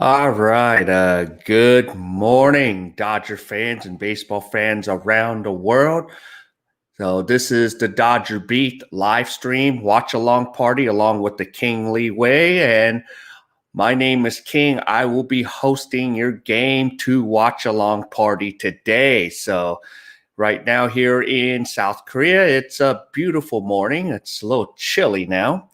All right. Good morning, Dodger fans and baseball fans around the world. So this is the Dodger Beat live stream watch along party along with the King Lee Way. And my name is King. I will be hosting your game two watch along party today. So right now here in South Korea, it's a beautiful morning. It's a little chilly now.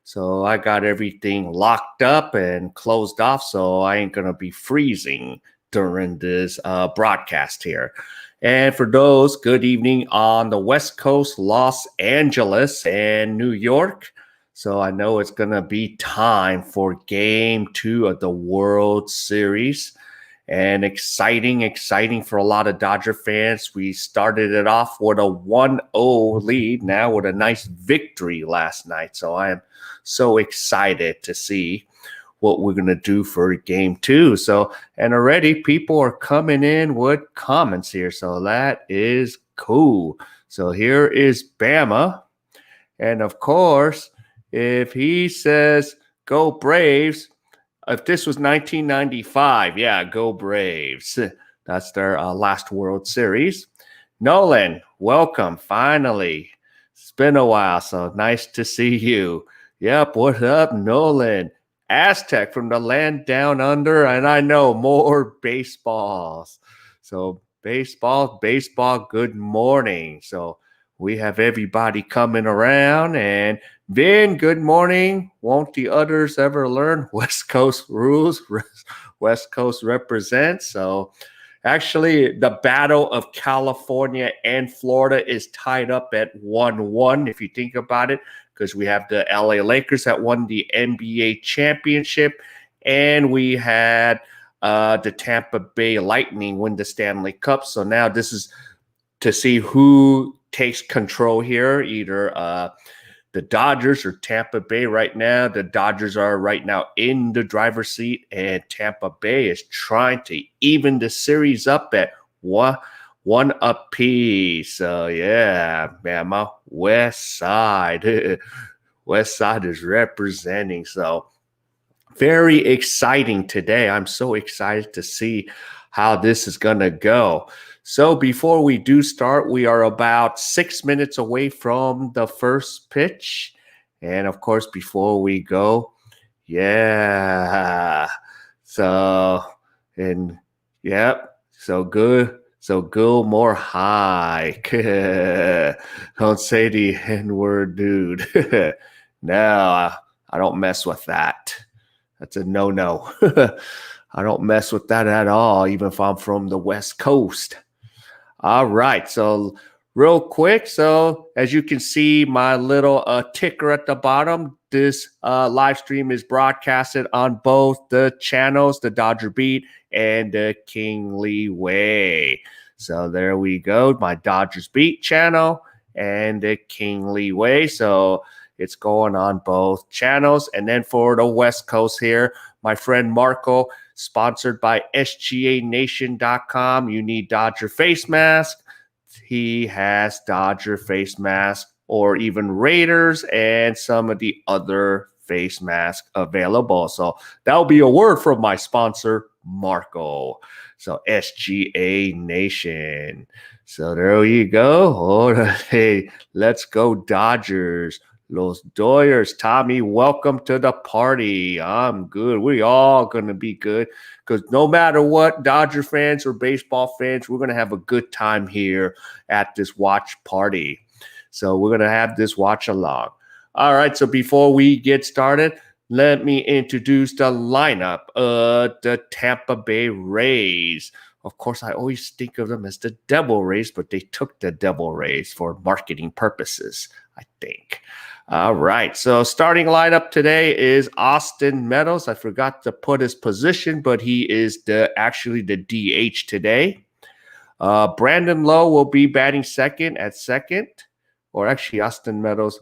So I got everything locked up and closed off, so I ain't going to be freezing during this broadcast here. And for those, good evening on the West Coast, Los Angeles and New York. So I know it's going to be time for game two of the World Series. And exciting for a lot of Dodger fans. We started it off with a 1-0 lead, now with a nice victory last night. So I am so excited to see what we're going to do for game two. So, and already people are coming in with comments here. So that is cool. So here is Bama. And of course, if he says, go Braves, if this was 1995, yeah, go Braves. That's their last World Series. Nolan, welcome, finally. It's been a while, so nice to see you. Yep, what up, Nolan? Aztec from the land down under, and I know more baseballs. So baseball, good morning. So we have everybody coming around, and Vin, good morning. Won't the others ever learn? West Coast rules, West Coast represents. So actually, the battle of California and Florida is tied up at 1-1, if you think about it, because we have the LA Lakers that won the NBA championship, and we had the Tampa Bay Lightning win the Stanley Cup. So now this is to see who takes control here, either the Dodgers or Tampa Bay right now. The Dodgers are right now in the driver's seat, and Tampa Bay is trying to even the series up at one apiece. So, yeah, man, my West Side. West Side is representing. So, very exciting today. I'm so excited to see how this is going to go. So before we do start, we are about 6 minutes away from the first pitch. And of course, before we go, yeah. So, and yep. So good. So go more high. Don't say the N-word, dude. No, I don't mess with that. That's a no-no. I don't mess with that at all, even if I'm from the West Coast. All right, so real quick, so as you can see, my little ticker at the bottom, this live stream is broadcasted on both the channels, the Dodger Beat and the King Lee Way. So there we go, my Dodgers Beat channel and the King Lee Way. So it's going on both channels. And then for the West Coast here, my friend Marco, sponsored by SGANation.com. You need Dodger face mask. He has Dodger face mask or even Raiders and some of the other face masks available. So that'll be a word from my sponsor, Marco. So SGA Nation. So there you go. Oh, hey, let's go Dodgers. Los Doyers, Tommy, welcome to the party. I'm good. We all going to be good because no matter what, Dodger fans or baseball fans, we're going to have a good time here at this watch party. So we're going to have this watch along. All right, so before we get started, let me introduce the lineup of the Tampa Bay Rays. Of course, I always think of them as the Devil Rays, but they took the Devil Rays for marketing purposes, I think. All right, so starting lineup today is Austin Meadows. I forgot to put his position, but he is actually the DH today. Brandon Lowe will be batting second, or actually Austin Meadows.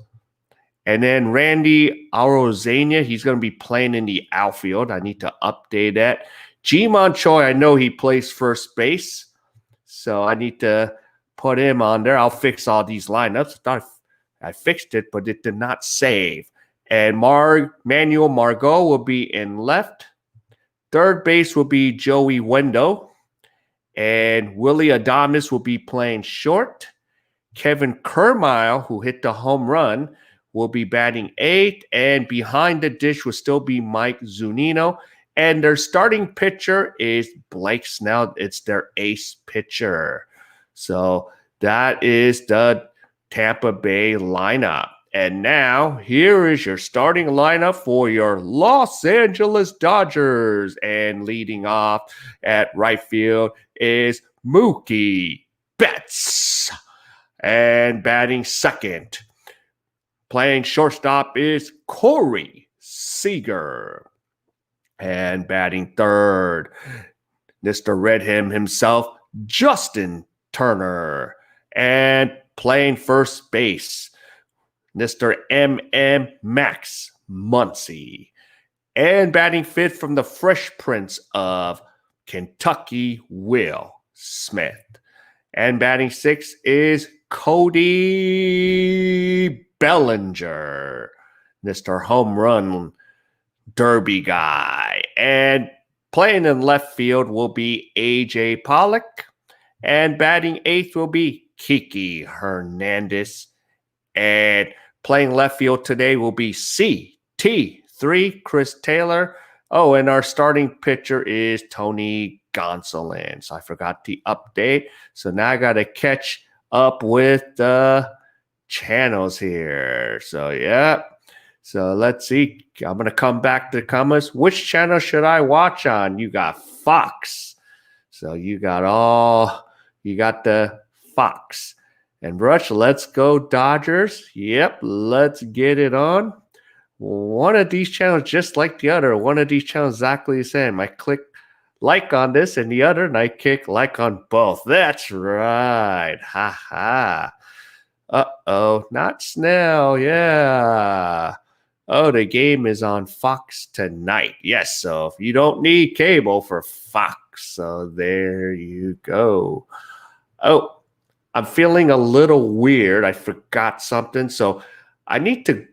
And then Randy Arozarena, he's going to be playing in the outfield. I need to update that. Ji-Man Choi, I know he plays first base, so I need to put him on there. I'll fix all these lineups. I fixed it, but it did not save. And Manuel Margot will be in left. Third base will be Joey Wendell. And Willie Adames will be playing short. Kevin Kermile, who hit the home run, will be batting eighth. And behind the dish will still be Mike Zunino. And their starting pitcher is Blake Snell. It's their ace pitcher. So that is the Tampa Bay lineup. And now here is your starting lineup for your Los Angeles Dodgers. And leading off at right field is Mookie Betts. And batting second, playing shortstop is Corey Seager. And batting third, Mr. Redham himself, Justin Turner. And playing first base, Mr. M.M. Max Muncy. And batting fifth from the Fresh Prince of Kentucky, Will Smith. And batting sixth is Cody Bellinger, Mr. Home Run Derby guy. And playing in left field will be A.J. Pollock. And batting eighth will be Kiki Hernandez. And playing left field today will be CT3, Chris Taylor. Oh, and our starting pitcher is Tony Gonsolin. So I forgot the update. So now I got to catch up with the channels here. So, yeah. So let's see. I'm going to come back to the comments. Which channel should I watch on? You got Fox. So you got the Fox. And Rush, let's go Dodgers. Yep, let's get it on. One of these channels just like the other. One of these channels exactly the same. I click like on this and the other, and I click like on both. That's right. Ha ha. Uh-oh, not Snell. Yeah. Oh, the game is on Fox tonight. Yes, so if you don't need cable for Fox, so there you go. Oh, I'm feeling a little weird. I forgot something, so I need to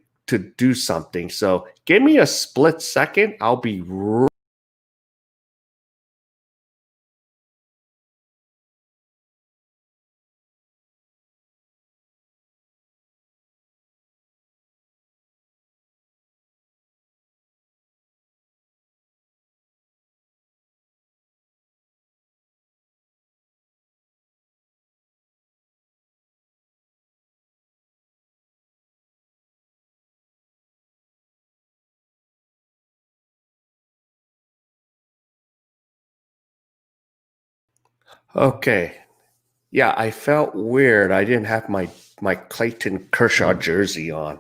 do something. So give me a split second. I'll be okay. Yeah, I felt weird. I didn't have my Clayton Kershaw jersey on.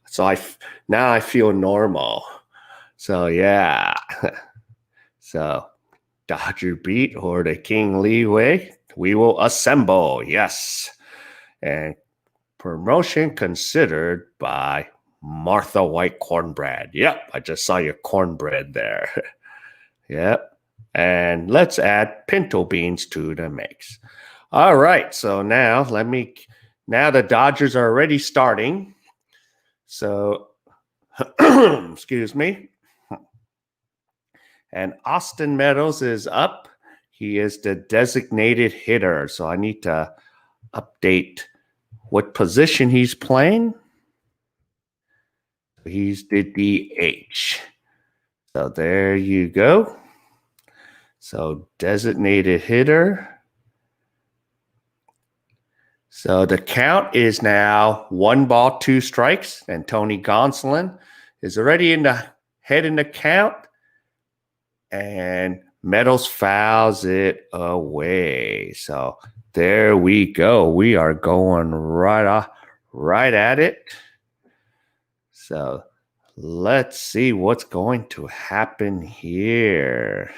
So now I feel normal. So yeah. So Dodger beat or the King Leeway, we will assemble. Yes. And promotion considered by Martha White Cornbread. Yep, I just saw your cornbread there. Yep. And let's add pinto beans to the mix. All right, so now now the Dodgers are already starting. So, excuse me. And Austin Meadows is up. He is the designated hitter. So I need to update what position he's playing. He's the DH. So there you go. So designated hitter. So the count is now 1-2 strikes, and Tony Gonsolin is already in the head in the count, and Meadows fouls it away. So there we go. We are going right at it. So let's see what's going to happen here.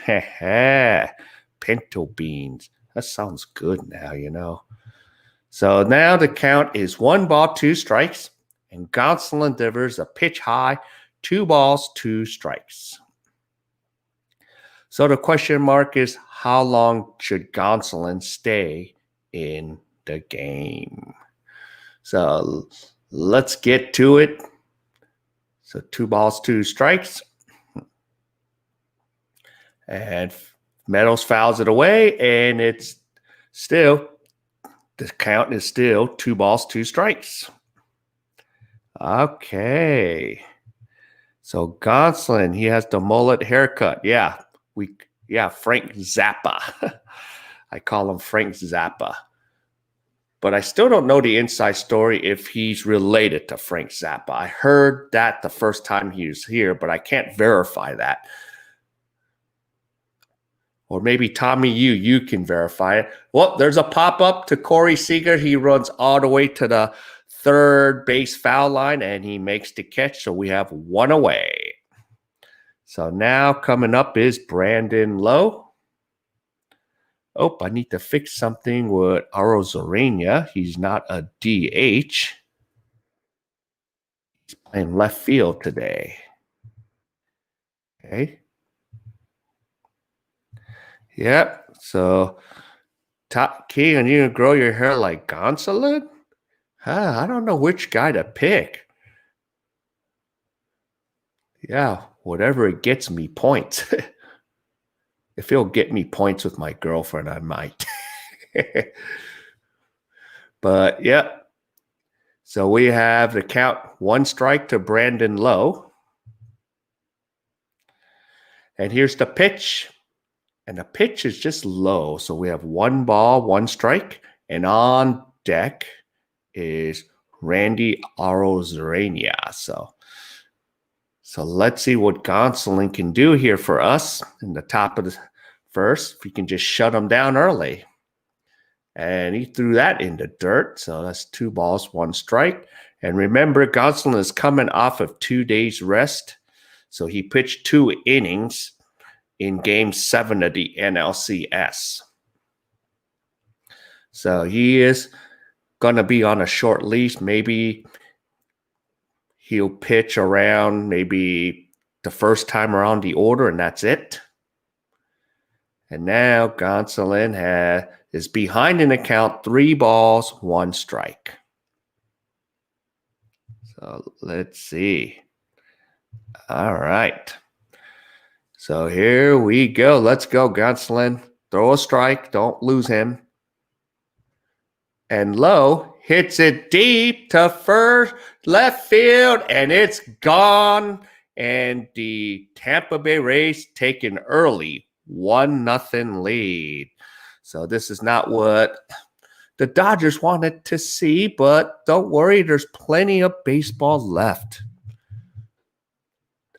Pinto beans. That sounds good now, you know. So now the count is 1-2 strikes, and Gonsolin delivers a pitch high, 2 strikes. So the question mark is, how long should Gonsolin stay in the game? So let's get to it. So 2 strikes. And Meadows fouls it away, and it's still, the count is still 2 balls, 2 strikes. Okay. So Gonsolin, he has the mullet haircut. Yeah, Frank Zappa. I call him Frank Zappa. But I still don't know the inside story if he's related to Frank Zappa. I heard that the first time he was here, but I can't verify that. Or maybe Tommy, you can verify it. Well, there's a pop-up to Corey Seager. He runs all the way to the third base foul line, and he makes the catch, so we have 1 away. So now coming up is Brandon Lowe. Oh, I need to fix something with Arozarena. He's not a DH. He's playing left field today. Okay. Yep. So, Key, and you grow your hair like Gonsolin? I don't know which guy to pick. Yeah, whatever it gets me points. If it'll get me points with my girlfriend, I might. But, yeah. So we have the count 1 strike to Brandon Lowe. And here's the pitch. And the pitch is just low. So we have 1 ball, 1 strike. And on deck is Randy Arozarena. So let's see what Gonsolin can do here for us in the top of the first. If we can just shut him down early. And he threw that in the dirt. So that's 2 balls, 1 strike. And remember, Gonsolin is coming off of 2 days rest. So he pitched 2 innings in Game 7 of the NLCS. So he is going to be on a short leash. Maybe he'll pitch around maybe the first time around the order, and that's it. And now Gonsolin is behind in the count, 3 balls, 1 strike. So let's see. All right. So here we go. Let's go, Gonsolin. Throw a strike. Don't lose him. And Lowe hits it deep to first, left field, and it's gone. And the Tampa Bay Rays take an early 1-0 lead. So this is not what the Dodgers wanted to see, but don't worry, there's plenty of baseball left.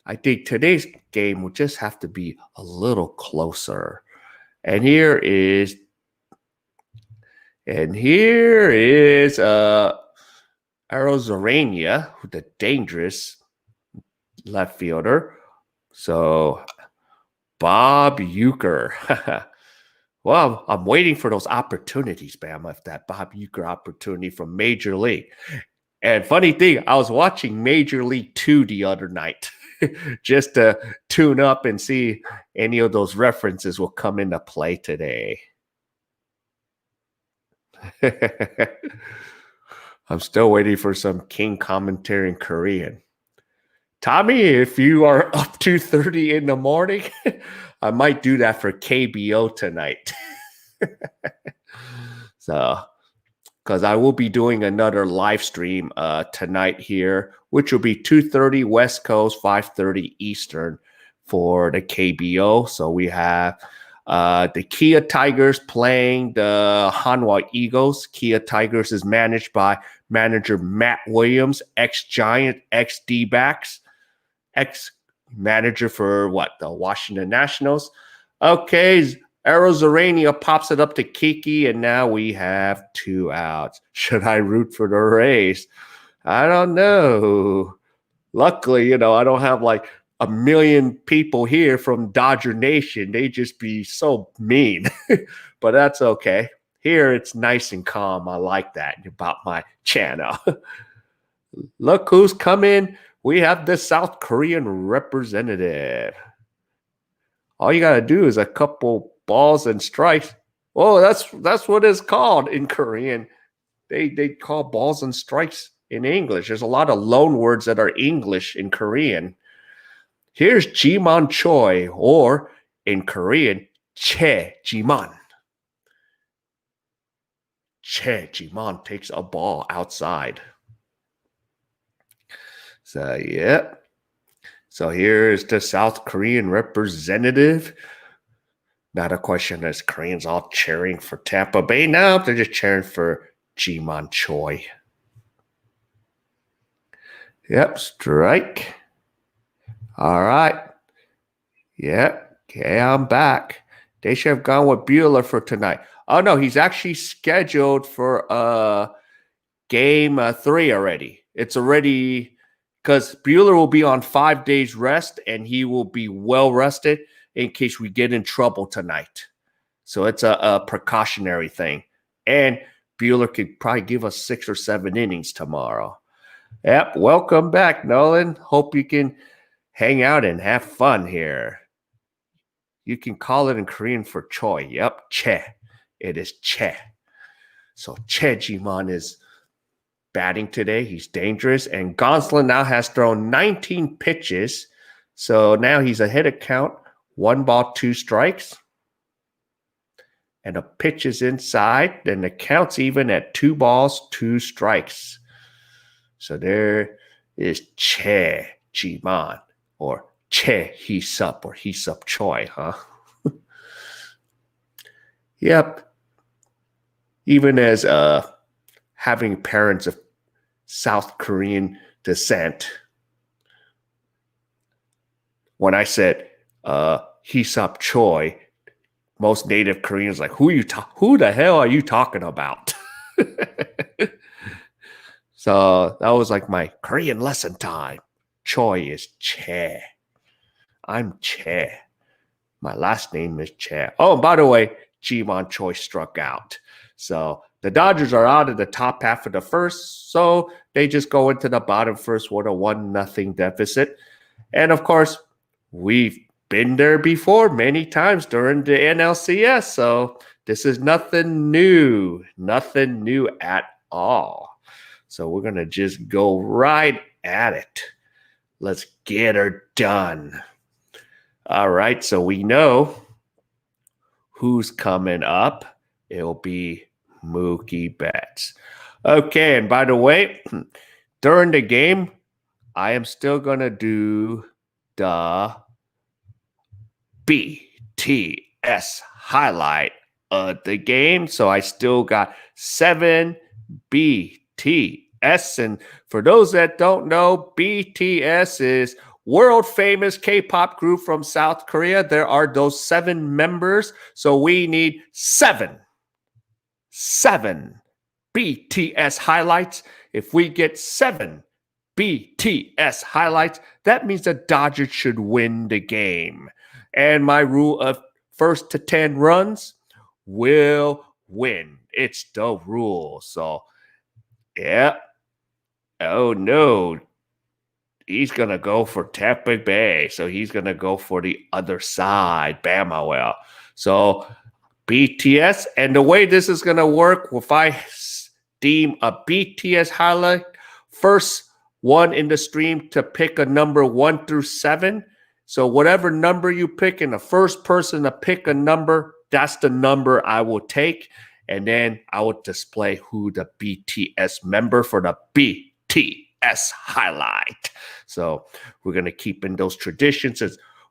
I think today's game will just have to be a little closer. And here is Arozarena, the dangerous left fielder. So Bob Uecker. Well, I'm waiting for those opportunities, Bam, of that Bob Uecker opportunity from Major League. And funny thing, I was watching Major League 2 the other night just to tune up and see any of those references will come into play today. I'm still waiting for some King commentary in Korean. Tommy, if you are up 2:30 in the morning, I might do that for KBO tonight. So, because I will be doing another live stream tonight here, which will be 2:30 West Coast, 5:30 Eastern for the KBO. So we have the Kia Tigers playing the Hanwha Eagles. Kia Tigers is managed by manager Matt Williams, ex-Giant, ex-D-backs, ex-manager for the Washington Nationals. Okay, Arozarena pops it up to Kiki, and now we have 2 outs. Should I root for the Rays? I don't know. Luckily, I don't have like a million people here from Dodger Nation. They just be so mean, but that's okay. Here, it's nice and calm. I like that about my channel. Look who's coming. We have the South Korean representative. All you got to do is a couple balls and strikes. Oh, that's what it's called in Korean. They call balls and strikes in English. There's a lot of loan words that are English in Korean. Here's Jimon Choi, or in Korean, Che Jiman. Che Jiman takes a ball outside. So, yeah. So here is the South Korean representative. Not a question as Koreans all cheering for Tampa Bay. No, they're just cheering for Jiman Choi. Yep, strike. All right. Yep. Okay, I'm back. They should have gone with Bueller for tonight. Oh, no, he's actually scheduled for game 3 already. It's already because Bueller will be on 5 days rest and he will be well rested in case we get in trouble tonight. So it's a precautionary thing. And Bueller could probably give us 6 or 7 innings tomorrow. Yep. Welcome back, Nolan. Hope you can hang out and have fun here. You can call it in Korean for Choi. Yep. Che. It is Che. So Che Jiman is batting today. He's dangerous. And Gonsolin now has thrown 19 pitches. So now he's ahead of count. 1 ball, 2 strikes. And a pitch is inside. Then the count's even at 2 balls, 2 strikes. So there is Che Jiman or Che Heesup or Heesup Choi, huh? Yep. Even as having parents of South Korean descent, when I said Heesup Choi, most native Koreans like, who the hell are you talking about? So that was like my Korean lesson time. Choi is Che. I'm Che. My last name is Che. Oh, and by the way, Jiman Choi struck out. So the Dodgers are out of the top half of the first, so they just go into the bottom first with a 1-0 deficit. And of course, we've been there before many times during the NLCS, so this is nothing new at all. So we're going to just go right at it. Let's get her done. All right, so we know who's coming up. It'll be Mookie Betts. Okay, and by the way, during the game, I am still going to do the BTS highlight of the game. So I still got 7 BTS. And for those that don't know, BTS is world famous K-pop group from South Korea. There are those 7 members. So we need 7 BTS highlights. If we get 7 BTS highlights, that means the Dodgers should win the game. And my rule of first to 10 runs will win. It's the rule. So, yeah. Oh, no. He's going to go for Tampa Bay. So he's going to go for the other side. Bama. So BTS. And the way this is going to work, if I deem a BTS highlight, first one in the stream to pick a number 1 through 7. So whatever number you pick, and the first person to pick a number, that's the number I will take. And then I will display who the BTS member for the BTS highlight. So we're going to keep in those traditions.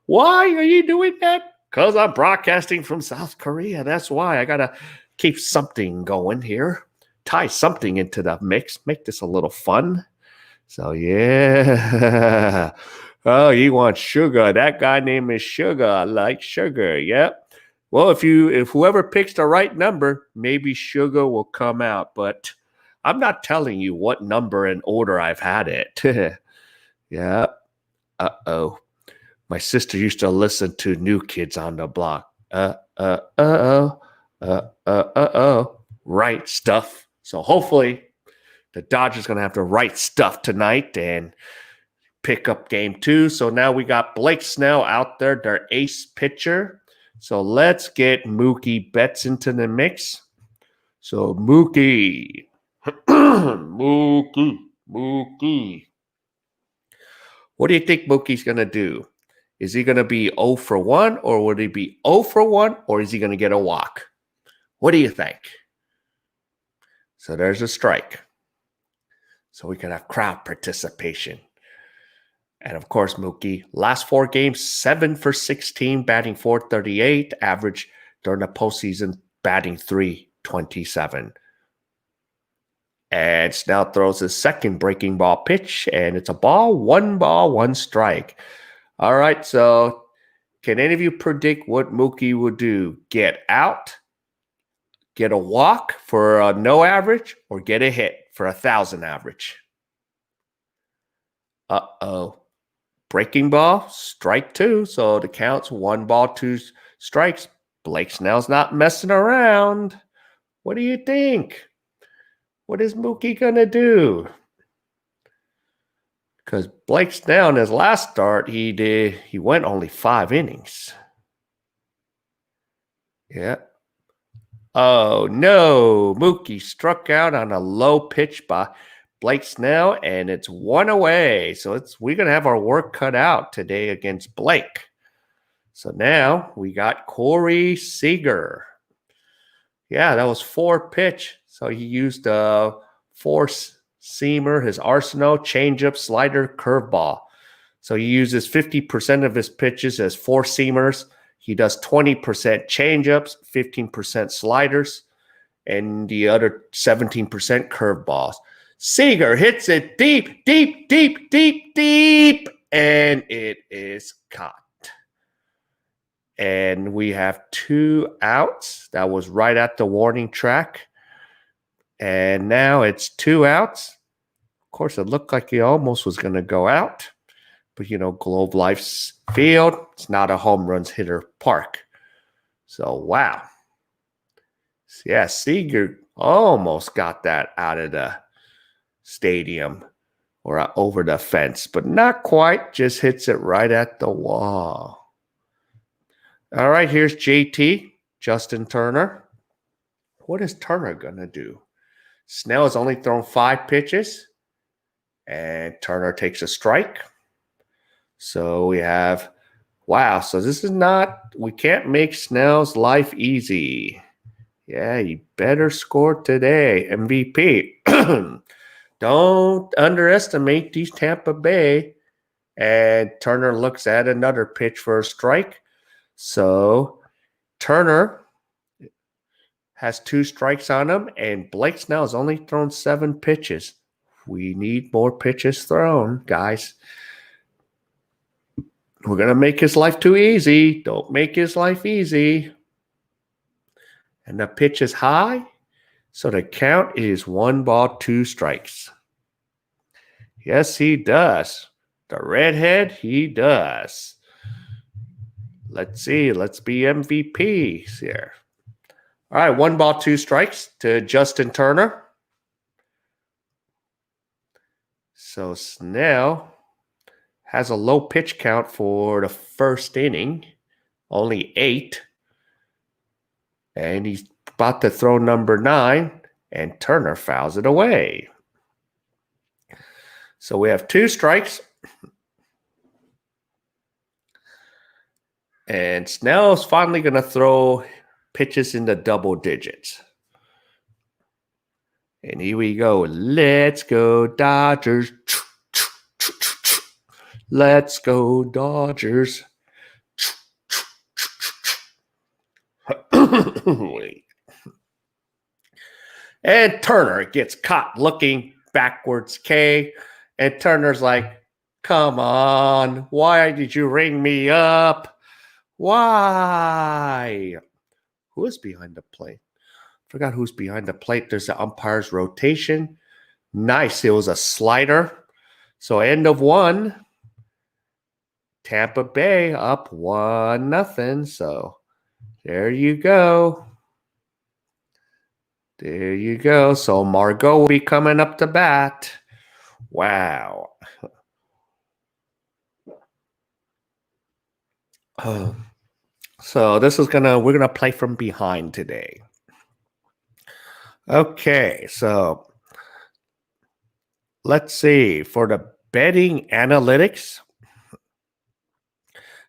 Why are you doing that? Because I'm broadcasting from South Korea. That's why I got to keep something going here. Tie something into the mix. Make this a little fun. So, yeah. Oh, you want sugar. That guy name is Sugar. I like sugar. Yep. Well, if whoever picks the right number, maybe sugar will come out. But I'm not telling you what number and order I've had it. Yeah. Uh-oh. My sister used to listen to New Kids on the Block. Right stuff. So hopefully the Dodgers going to have the right stuff tonight and pick up game 2. So now we got Blake Snell out there, their ace pitcher. So let's get Mookie Betts into the mix. So Mookie. Mookie. What do you think Mookie's going to do? Is he going to be 0 for 1, or would he be 0 for 1, or is he going to get a walk? What do you think? So there's a strike. So we can have crowd participation. And of course, Mookie, last 4 games, 7 for 16, batting .438, average during the postseason, batting .327. And Snell throws his second breaking ball pitch, and it's a ball, 1 strike. All right, so can any of you predict what Mookie would do? Get out, get a walk for a no average, or get a hit for 1,000 average? Uh-oh. Breaking ball, strike 2. So the count's 1 ball, 2 strikes. Blake Snell's not messing around. What do you think? What is Mookie going to do? Because Blake Snell in his last start, he went only 5 innings. Yeah. Oh, no. Mookie struck out on a low pitch by Blake Snell, and it's 1 away. So we're going to have our work cut out today against Blake. So now we got Corey Seager. Yeah, that was 4 pitch. So he used a 4-seamer, his arsenal, changeup, slider, curveball. So he uses 50% of his pitches as 4-seamers. He does 20% changeups, 15% sliders, and the other 17% curveballs. Seager hits it deep, deep, deep, deep, deep, and it is caught. And we have 2 outs. That was right at the warning track. And now it's 2 outs. Of course, it looked like he almost was going to go out. But, Globe Life's field, it's not a home runs hitter park. So, wow. Yeah, Seager almost got that out of the stadium or over the fence, but not quite. Just hits it right at the wall. All right, here's JT, Justin Turner. What is Turner going to do? Snell has only thrown 5 pitches, and Turner takes a strike. So we have, wow, so this is not, we can't make Snell's life easy. Yeah, you better score today, MVP. Don't underestimate these Tampa Bay. And Turner looks at another pitch for a strike. So Turner has 2 strikes on him, and Blake Snell has only thrown 7 pitches. We need more pitches thrown, guys. We're going to make his life too easy. Don't make his life easy. And the pitch is high, so the count is 1 ball, 2 strikes. Yes, he does. The redhead, he does. Let's see. Let's be MVPs here. All right, 1 ball, 2 strikes to Justin Turner. So Snell has a low pitch count for the first inning, only 8. And he's about to throw number 9, and Turner fouls it away. So we have 2 strikes. And Snell's finally going to throw pitches in the double digits. And here we go. Let's go, Dodgers. Let's go, Dodgers. And Turner gets caught looking backwards, K. And Turner's like, come on. Why did you ring me up? Why? Who is behind the plate? Forgot who's behind the plate. There's the umpire's rotation. Nice. It was a slider. So end of 1. Tampa Bay up 1-0. So there you go. There you go. So Margot will be coming up to bat. Wow. So this is we're gonna play from behind today. Okay, so let's see. For the betting analytics,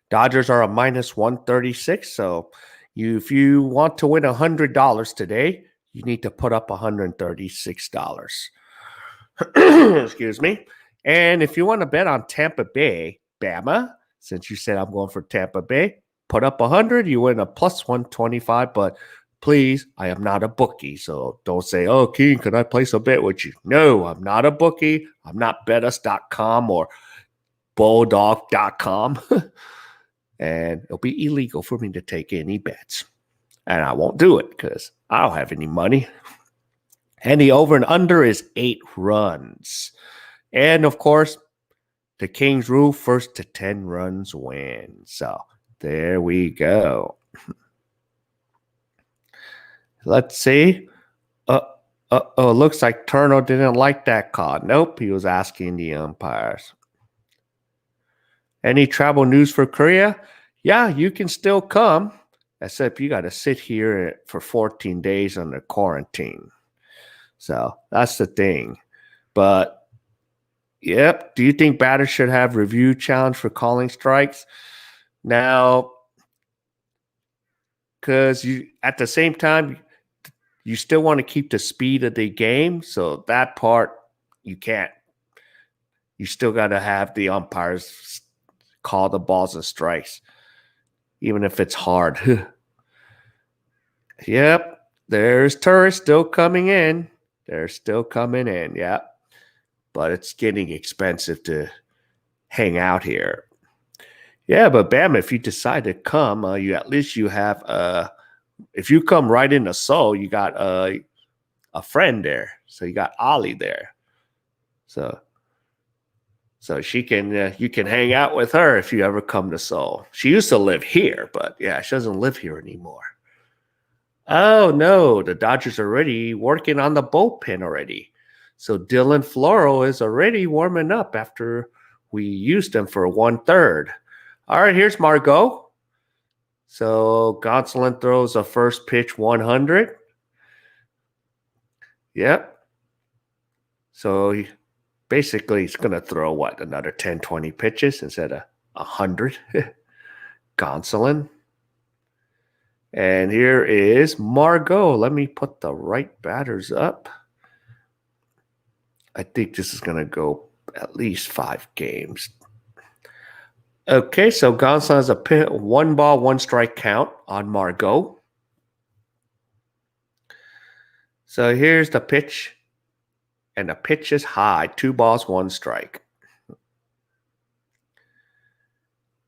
Dodgers are a minus 136. So if you want to win $100 today, you need to put up $136. Excuse me. And if you want to bet on Tampa Bay, Bama, since you said I'm going for Tampa Bay, put up 100, you win a plus 125. But please, I am not a bookie. So don't say, oh, Keen, can I place a bet with you? No, I'm not a bookie. I'm not betus.com or bulldog.com. And it'll be illegal for me to take any bets. And I won't do it because I don't have any money. And the over and under is 8 runs. And of course, the Kings rule, first to 10 runs win. So there we go. Let's see. Looks like Turner didn't like that call. Nope, he was asking the umpires. Any travel news for Korea? Yeah, you can still come, except you got to sit here for 14 days under quarantine. So that's the thing. But, yep, do you think batters should have review challenge for calling strikes? Now, because you at the same time, you still want to keep the speed of the game. So that part, you can't. You still got to have the umpires call the balls and strikes, even if it's hard. Yep, there's tourists still coming in. They're still coming in, yeah. But it's getting expensive to hang out here. Yeah, but Bam, if you decide to come, you at least you have if you come right into Seoul, you got a friend there. So you got Ollie there. So she can you can hang out with her if you ever come to Seoul. She used to live here, but yeah, she doesn't live here anymore. Oh no, the Dodgers are already working on the bullpen already. So Dylan Floro is already warming up after we used him for 1/3. All right, here's Margot. So Gonsolin throws a first pitch 100. Yep. So basically he's going to throw what, another 10, 20 pitches instead of 100. Gonsolin. And here is Margot. Let me put the right batters up. I think this is going to go at least 5 games. Okay, so Gonsolin has a 1 ball, 1 strike count on Margot. So here's the pitch. And the pitch is high. 2 balls, 1 strike.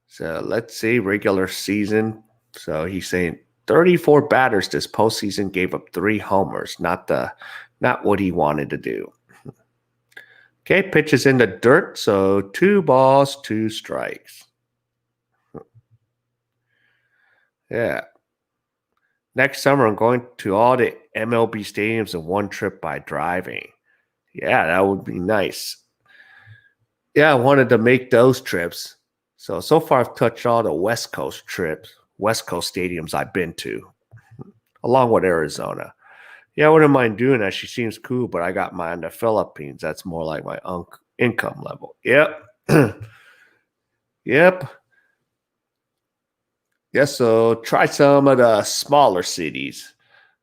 So let's see, regular season. So he's saying 34 batters this postseason gave up 3 homers. Not what he wanted to do. Okay, pitch is in the dirt. So 2 balls, 2 strikes. Yeah. Next summer, I'm going to all the MLB stadiums in 1 trip by driving. Yeah, that would be nice. Yeah, I wanted to make those trips. So far I've touched all the West Coast trips, West Coast stadiums I've been to, along with Arizona. Yeah, I wouldn't mind doing that. She seems cool, but I got mine in the Philippines. That's more like my income level. Yep. Yep. Yeah, so try some of the smaller cities.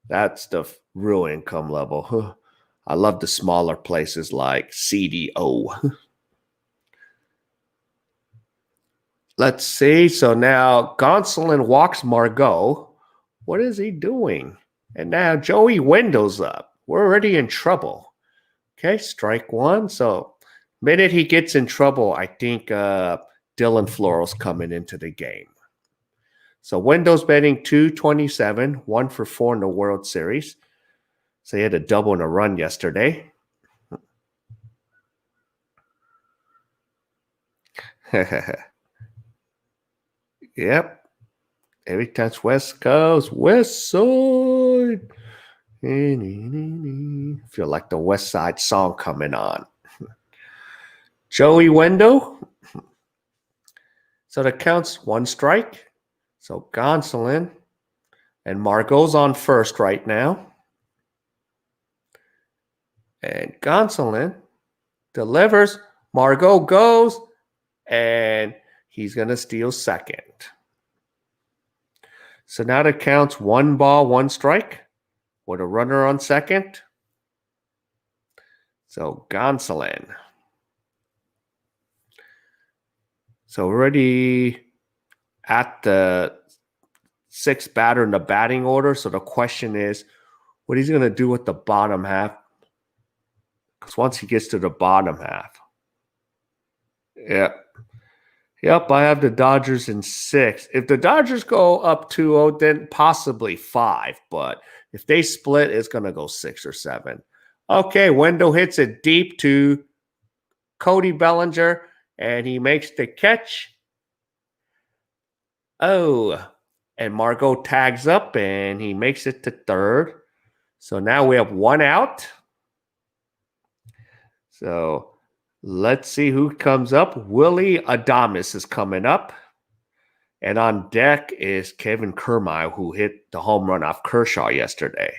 That's the real income level. I love the smaller places like CDO. Let's see. So now Gonsolin walks Margot. What is he doing? And now Joey Wendell's up. We're already in trouble. Okay, strike 1. So minute he gets in trouble, I think Dylan Floro's coming into the game. So Wendell's betting 227, 1 for 4 in the World Series. So he had a double and a run yesterday. Yep. Every time it's West Coast, West Side. Feel like the West Side song coming on. Joey Wendell. So the count's 1 strike. So Gonsolin and Margot's on first right now. And Gonsolin delivers. Margot goes. And he's going to steal second. So now the count's 1 ball, 1 strike with a runner on second. So Gonsolin. So already at the 6th batter in the batting order. So the question is what he's going to do with the bottom half. Because once he gets to the bottom half. Yep, I have the Dodgers in 6. If the Dodgers go up 2-0, then possibly 5. But if they split, it's going to go 6 or 7. Okay, Wendell hits it deep to Cody Bellinger, and he makes the catch. Oh, and Margot tags up, and he makes it to third. So now we have 1 out. So let's see who comes up. Willie Adames is coming up. And on deck is Kevin Kiermaier, who hit the home run off Kershaw yesterday.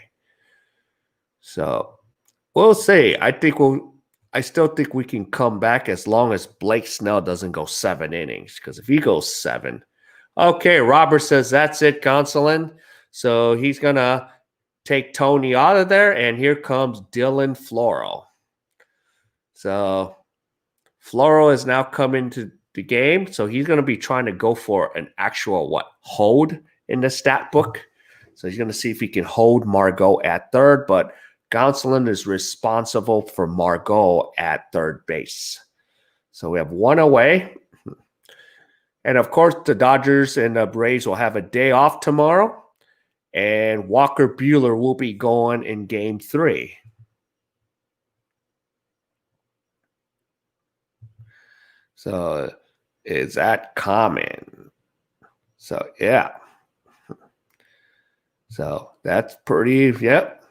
So we'll see. I still think we can come back as long as Blake Snell doesn't go 7 innings. Because if he goes 7, okay, Robert says that's it, Gonsolin. So he's going to take Tony out of there, and here comes Dylan Floro. So Floro is now coming to the game, so he's going to be trying to go for an actual, hold in the stat book. So he's going to see if he can hold Margot at third, but Gonsolin is responsible for Margot at third base. So we have 1 away. And, of course, the Dodgers and the Braves will have a day off tomorrow. And Walker Buehler will be going in Game 3. So is that common? So, yeah. So that's pretty, yep.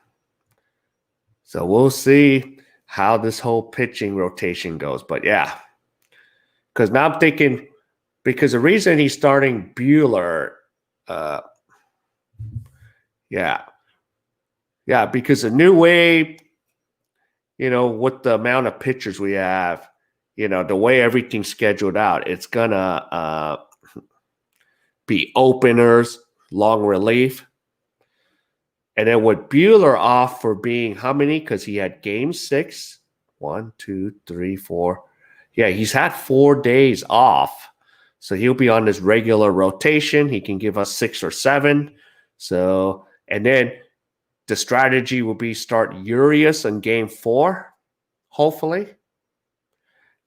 So we'll see how this whole pitching rotation goes. But, yeah. Because now I'm thinking, because the reason he's starting Buehler, because the new way, with the amount of pitchers we have, the way everything's scheduled out, it's going to be openers, long relief. And then with Buehler off for being how many? Because he had Game 6. 1, 2, 3, 4. Yeah, he's had 4 days off. So he'll be on his regular rotation. He can give us 6 or 7. So, and then the strategy will be start Urias in Game 4, hopefully.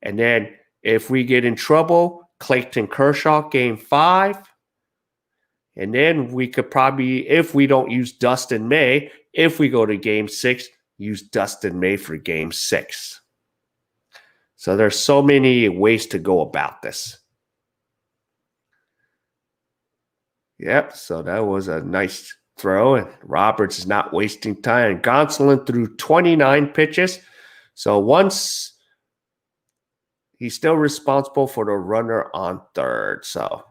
And then if we get in trouble, Clayton Kershaw, Game 5. And then we could probably, if we don't use Dustin May, if we go to Game 6, use Dustin May for Game 6. So there's so many ways to go about this. Yep, so that was a nice throw. And Roberts is not wasting time. And Gonsolin threw 29 pitches. So once he's still responsible for the runner on third. So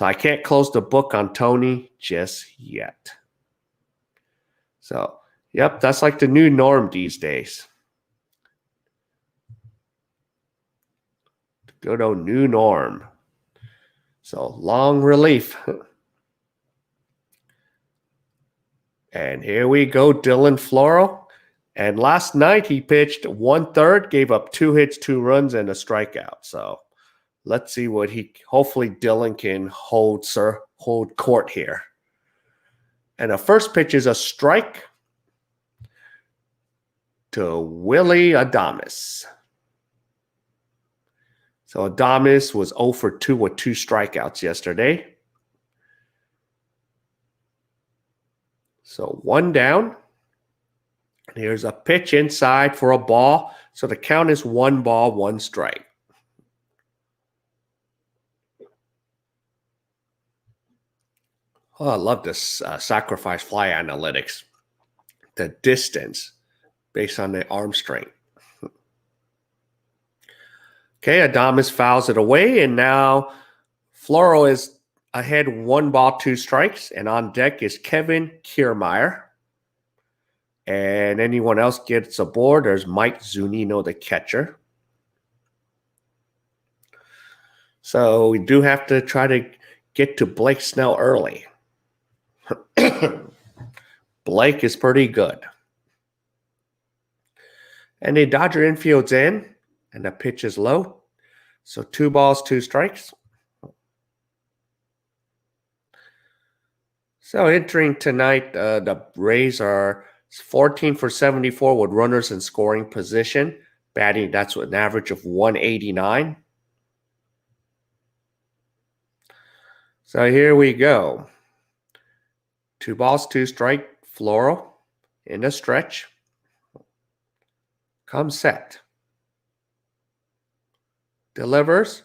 I can't close the book on Tony just yet. So, yep, that's like the new norm these days. Good old new norm. So, long relief. And here we go, Dylan Floro. And last night he pitched 1/3, gave up 2 hits, 2 runs, and a strikeout. So let's see what hopefully Dylan can hold court here. And the first pitch is a strike to Willie Adames. So Adames was 0 for 2 with 2 strikeouts yesterday. So 1 down. Here's a pitch inside for a ball. So the count is 1 ball, 1 strike. Oh, I love this sacrifice fly analytics. The distance based on the arm strength. Okay, Adames fouls it away, and now Floro is ahead 1 ball, 2 strikes, and on deck is Kevin Kiermaier. And anyone else gets aboard, there's Mike Zunino, the catcher. So we do have to try to get to Blake Snell early. Blake is pretty good. And the Dodger infield's in, and the pitch is low. So 2 balls, 2 strikes. So entering tonight, the Rays are 14 for 74 with runners in scoring position. Batting, that's an average of 189. So here we go. 2 balls, 2 strike, Floral in the stretch. Comes set. Delivers.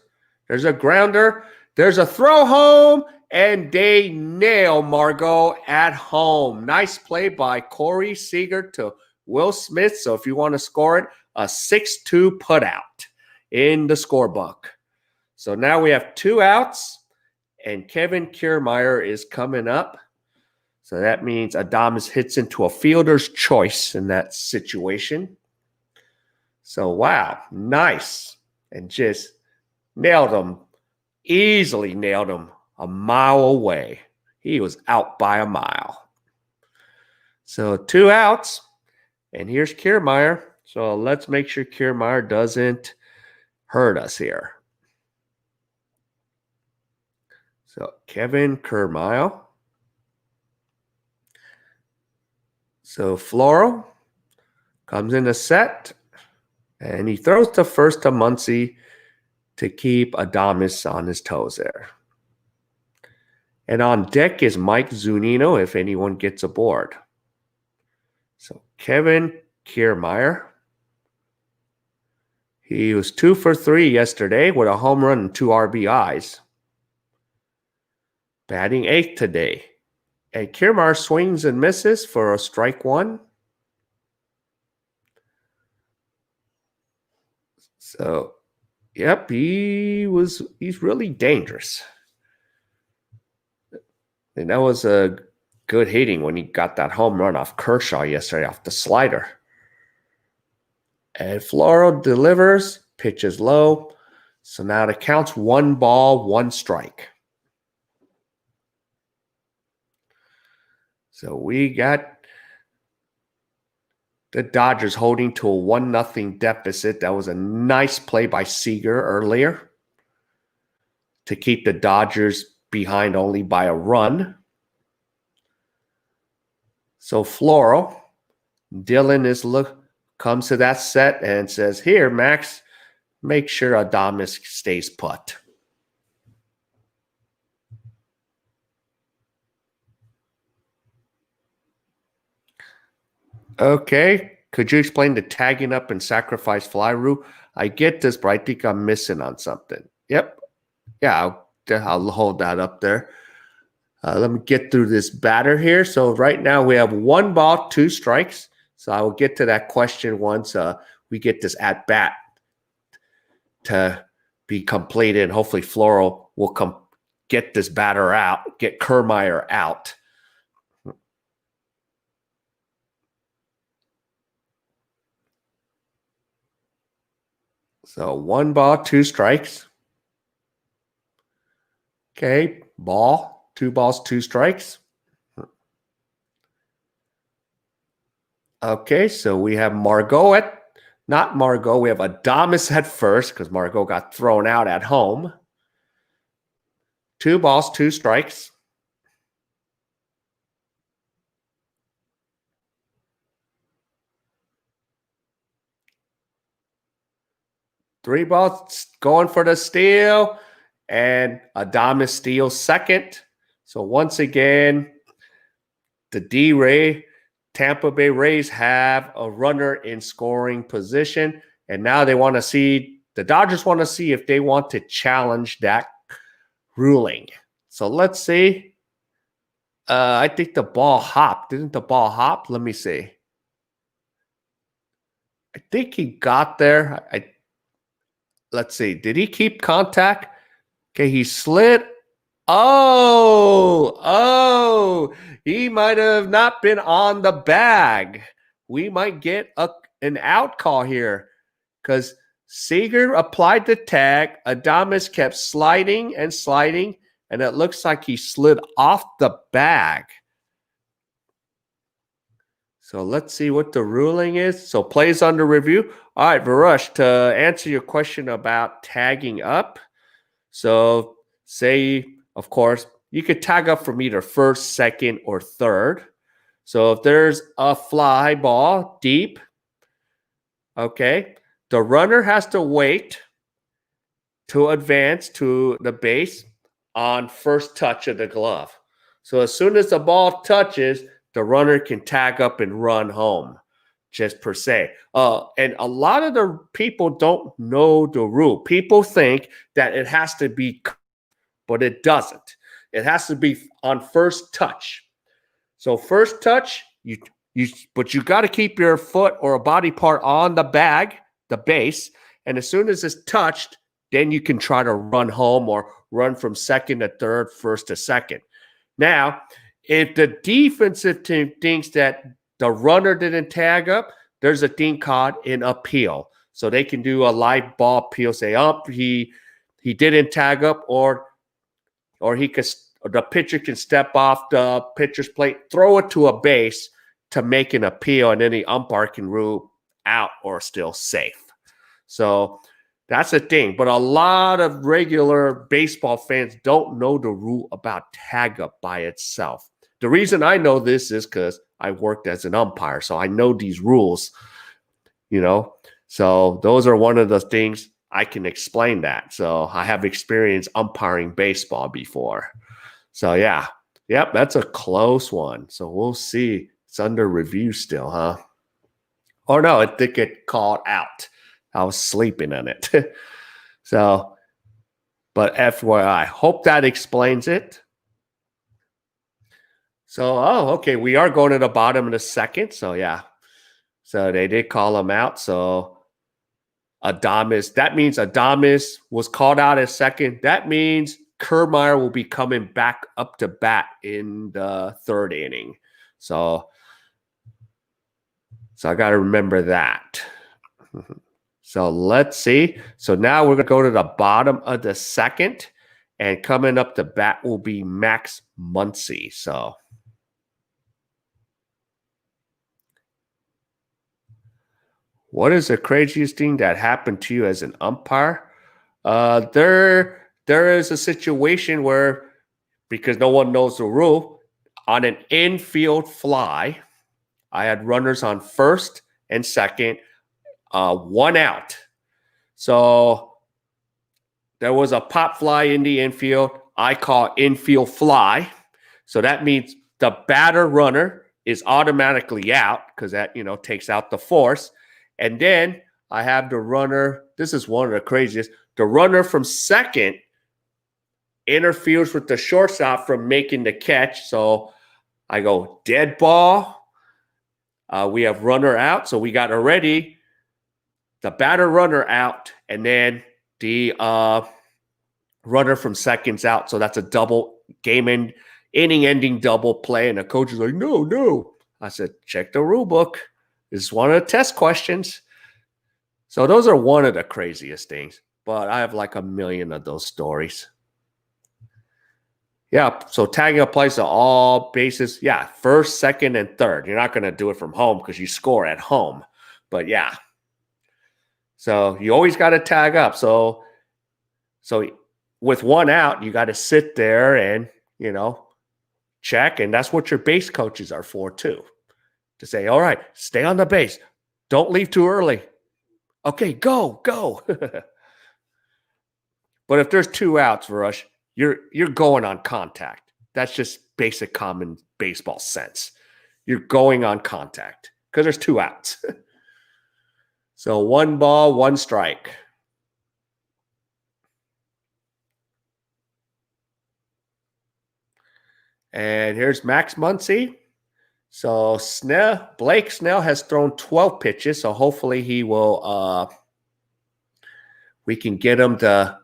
There's a grounder. There's a throw home, and they nail Margot at home. Nice play by Corey Seager to Will Smith. So if you want to score it, a 6-2 putout in the scorebook. So now we have 2 outs, and Kevin Kiermaier is coming up. So that means Adames hits into a fielder's choice in that situation. So, wow, nice. And just nailed him, easily nailed him a mile away. He was out by a mile. So 2 outs, and here's Kiermaier. So let's make sure Kiermaier doesn't hurt us here. So Kevin Kiermaier. So Floral comes in a set, and he throws to first to Muncy to keep Adames on his toes there. And on deck is Mike Zunino if anyone gets aboard. So Kevin Kiermaier. He was 2 for 3 yesterday with a home run and 2 RBIs. Batting 8th today. And Kiermaier swings and misses for a strike 1. So, yep, he's really dangerous. And that was a good hitting when he got that home run off Kershaw yesterday off the slider. And Floral delivers, pitches low. So now the count's 1 ball, 1 strike. So we got the Dodgers holding to a 1-0 deficit. That was a nice play by Seager earlier to keep the Dodgers behind only by a run. So Floral, Dylan comes to that set and says, "Here, Max, make sure Adames stays put." Okay, could you explain the tagging up and sacrifice fly rule? I get this, but I think I'm missing on something. Yep. Yeah, I'll hold that up there. Let me get through this batter here. So right now we have 1 ball, 2 strikes. So I will get to that question once we get this at bat to be completed. And hopefully Floral will get this batter out, get Kiermaier out. So 1 ball, 2 strikes. Okay, ball, 2 balls, 2 strikes. Okay, so we have not Margot, we have Adames at first because Margot got thrown out at home. 2 balls, 2 strikes. Three balls going for the steal, and Adames steals second. So once again, the Tampa Bay Rays have a runner in scoring position, and now the Dodgers want to see if they want to challenge that ruling. So let's see. I think the ball hopped. Didn't the ball hop? Let me see. I think he got there. Let's see. Did he keep contact? Okay, he slid. Oh, he might have not been on the bag. We might get an out call here because Seager applied the tag. Adames kept sliding and sliding, and it looks like he slid off the bag. So let's see what the ruling is. So plays under review. All right, Varush, to answer your question about tagging up. So say, of course, you could tag up from either first, second, or third. So if there's a fly ball deep, okay, the runner has to wait to advance to the base on first touch of the glove. So as soon as the ball touches, the runner can tag up and run home, just per se. And a lot of the people don't know the rule. People think that it has to be, but it doesn't. It has to be on first touch. So first touch, but you got to keep your foot or a body part on the bag, the base, and as soon as it's touched, then you can try to run home or run from second to third, first to second. Now, if the defensive team thinks that the runner didn't tag up, there's a thing called an appeal. So they can do a live ball appeal, say, oh, he didn't tag up, or he could, the pitcher can step off the pitcher's plate, throw it to a base to make an appeal, and then the umpire can rule out or still safe. So that's the thing. But a lot of regular baseball fans don't know the rule about tag up by itself. The reason I know this is because I worked as an umpire, so I know these rules, So those are one of the things I can explain that. So I have experience umpiring baseball before. So yeah, yep, that's a close one. So we'll see. It's under review still, huh? Oh no, it did get called out. I was sleeping on it. So, but FYI, hope that explains it. So, okay, we are going to the bottom of the second. So yeah, so they did call him out. So Adames, that means Adames was called out as second. That means Kiermaier will be coming back up to bat in the third inning. So I got to remember that. So let's see. So now we're going to go to the bottom of the second, and coming up to bat will be Max Muncy. So what is the craziest thing that happened to you as an umpire? There is a situation where, because no one knows the rule, on an infield fly, I had runners on first and second, one out. So there was a pop fly in the infield. I call infield fly. So that means the batter runner is automatically out because that, takes out the force. And then I have the runner. This is one of the craziest. The runner from second interferes with the shortstop from making the catch. So I go dead ball. We have runner out. So we got already the batter runner out, and then the runner from second's out. So that's a double inning ending double play. And the coach is like, no. I said, check the rule book. This is one of the test questions. So those are one of the craziest things. But I have like a million of those stories. Yeah, so tagging applies to all bases. Yeah, first, second, and third. You're not going to do it from home because you score at home. But yeah. So you always got to tag up. So with one out, you got to sit there and, check. And that's what your base coaches are for too. To say, all right, stay on the base. Don't leave too early. Okay, go. But if there's two outs, Varush, you're going on contact. That's just basic common baseball sense. You're going on contact because there's two outs. So 1 ball, 1 strike. And here's Max Muncy. So Blake Snell has thrown 12 pitches. So hopefully he will, we can get him to,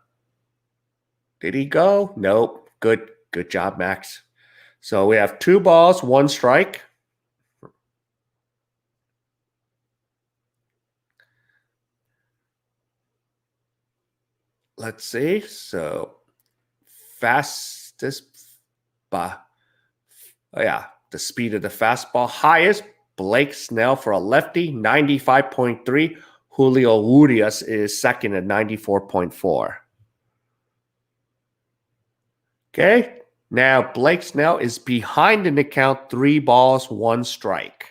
did he go? Nope. Good job, Max. So we have 2 balls, 1 strike. let's see. So fastest by, oh yeah, the speed of the fastball. Highest, Blake Snell for a lefty, 95.3. Julio Urias is second at 94.4. Okay. Now Blake Snell is behind in the count, 3 balls, 1 strike.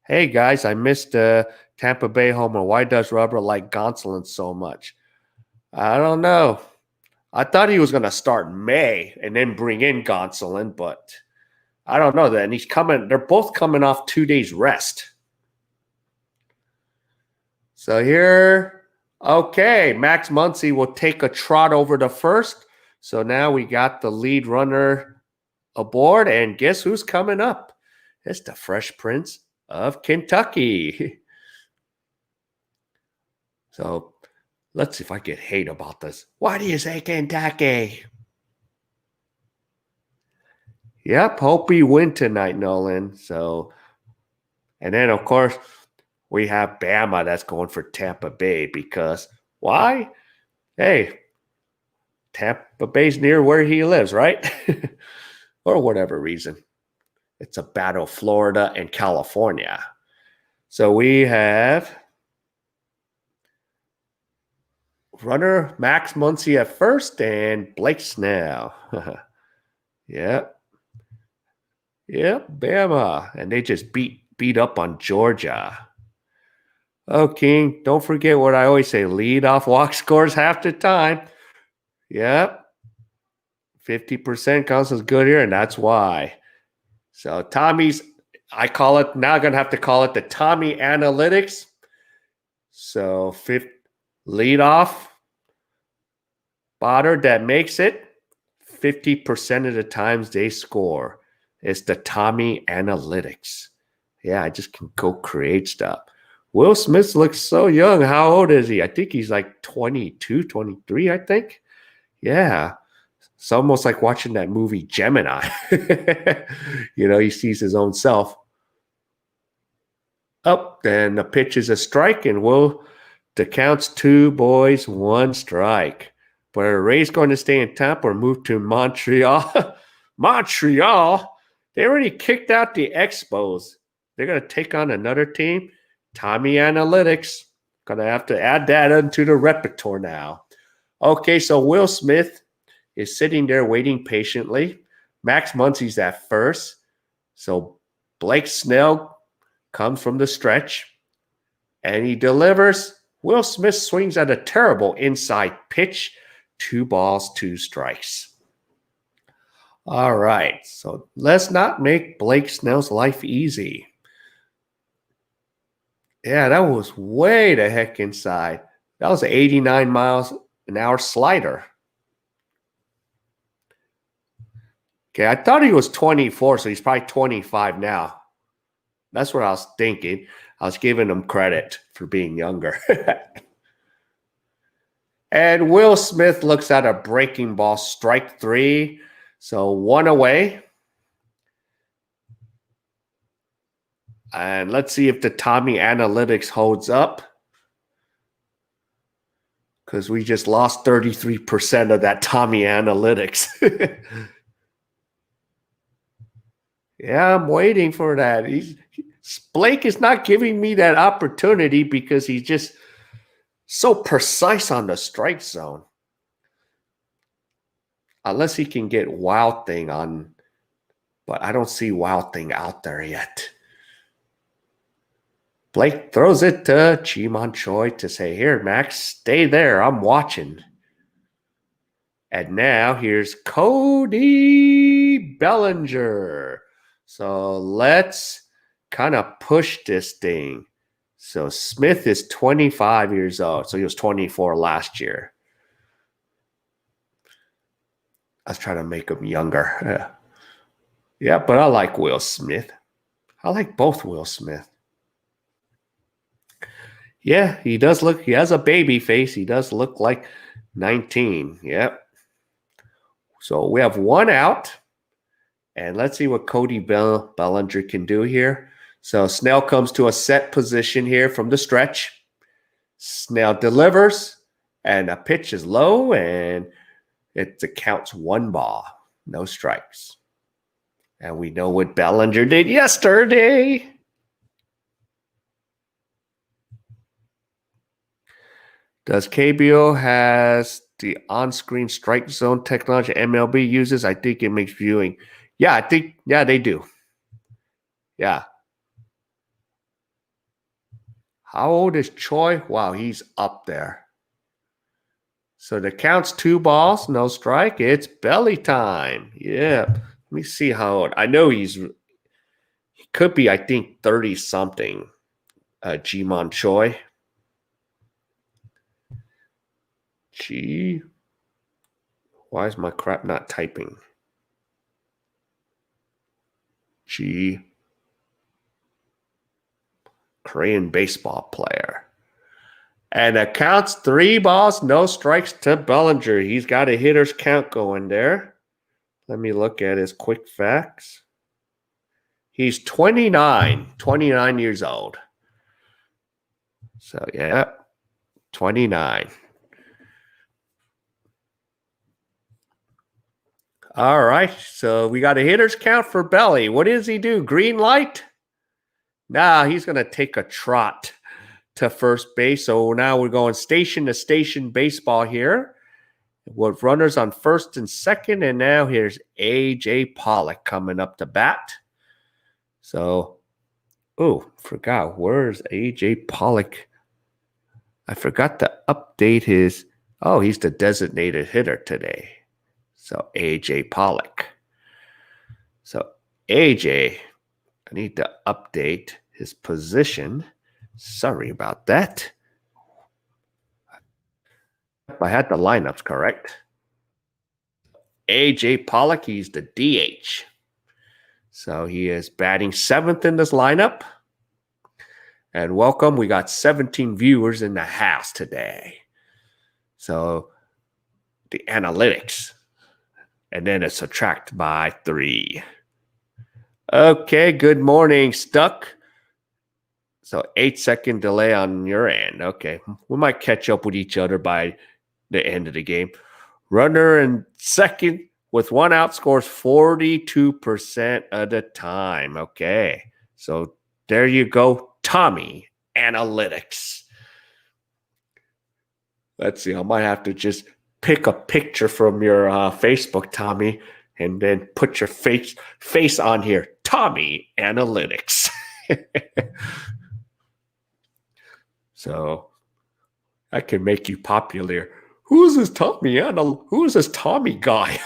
Hey guys, I missed Tampa Bay homer. Why does Rubber like Gonsolin so much? I don't know. I thought he was going to start May and then bring in Gonsolin, but I don't know. Then he's coming. They're both coming off 2 days rest. So here, okay, Max Muncy will take a trot over to first. So now we got the lead runner aboard, and guess who's coming up? It's the Fresh Prince of Kentucky. So let's see if I get hate about this. Why do you say Kentucky? Yep, hope we win tonight, Nolan. So, and then of course we have Bama that's going for Tampa Bay because why? Hey, Tampa Bay's near where he lives, right? Or whatever reason. It's a battle of Florida and California. So we have runner Max Muncy at first and Blake Snell. Yep. Yep, Bama. And they just beat up on Georgia. Oh, King, don't forget what I always say. Lead off walk scores half the time. Yep. 50% counts as good here, and that's why. So Tommy's, I call it, now I'm going to have to call it the Tommy Analytics. So lead off spotter that makes it 50% of the times they score. It's the Tommy Analytics. Yeah, I just can go create stuff. Will Smith looks so young. How old is he? I think he's like 22, 23, I think. Yeah. It's almost like watching that movie Gemini. You know, he sees his own self. Up, then the pitch is a strike, and the count's 2 boys, 1 strike. But are the Rays going to stay in Tampa or move to Montreal? Montreal? They already kicked out the Expos. They're going to take on another team. Tommy Analytics. Going to have to add that into the repertoire now. Okay, so Will Smith is sitting there waiting patiently. Max Muncy's at first. So Blake Snell comes from the stretch, and he delivers. Will Smith swings at a terrible inside pitch. 2 balls, 2 strikes. All right, so let's not make Blake Snell's life easy. Yeah, that was way the heck inside. That was an 89 miles an hour slider. Okay, I thought he was 24, so he's probably 25 now. That's what I was thinking. I was giving him credit for being younger. And Will Smith looks at a breaking ball, strike 3. So 1 away. And let's see if the Tommy Analytics holds up. Because we just lost 33% of that Tommy Analytics. Yeah, I'm waiting for that. Blake is not giving me that opportunity because he's just so precise on the strike zone. Unless he can get Wild Thing on, but I don't see Wild Thing out there yet. Blake throws it to Chi-Man Choi to say, here, Max, stay there. I'm watching. And now here's Cody Bellinger. So let's kind of push this thing. So Smith is 25 years old. So he was 24 last year. I was trying to make him younger. Yeah, but I like Will Smith. I like both Will Smith. Yeah, he does look, he has a baby face. He does look like 19. Yep. So we have 1 out. And let's see what Cody Bellinger can do here. So Snell comes to a set position here from the stretch. Snell delivers. And a pitch is low, and it counts 1 ball, no strikes. And we know what Bellinger did yesterday. Does KBO has the on-screen strike zone technology MLB uses? I think it makes viewing. Yeah, they do. Yeah. How old is Choi? Wow, he's up there. So the count's 2 balls, no strike. It's belly time. Yeah. Let me see how old. I know he could be, I think, 30 something. Jimon Choi. G. Why is my crap not typing? G. Korean baseball player. And it counts 3 balls, no strikes to Bellinger. He's got a hitter's count going there. Let me look at his quick facts. He's 29 years old. So, yeah, 29. All right, so we got a hitter's count for Belly. What does he do? Green light? Nah, he's going to take a trot to first base. So now we're going station to station baseball here with runners on first and second. And now here's A.J. Pollock coming up to bat. So, forgot. Where's A.J. Pollock? I forgot to update his. Oh, he's the designated hitter today. So A.J. Pollock. So A.J., I need to update his position. Sorry about that. I had the lineups correct. A.J. Pollock, he's the DH. So he is batting 7th in this lineup. And welcome, we got 17 viewers in the house today. So the analytics. And then it's subtract by 3. Okay, good morning, Stuck. So 8-second delay on your end. Okay, we might catch up with each other by the end of the game. Runner in second with 1 out scores 42% of the time. Okay, so there you go, Tommy Analytics. Let's see, I might have to just pick a picture from your Facebook, Tommy, and then put your face on here, Tommy Analytics. So I can make you popular. Who's this Tommy? Who's this Tommy guy?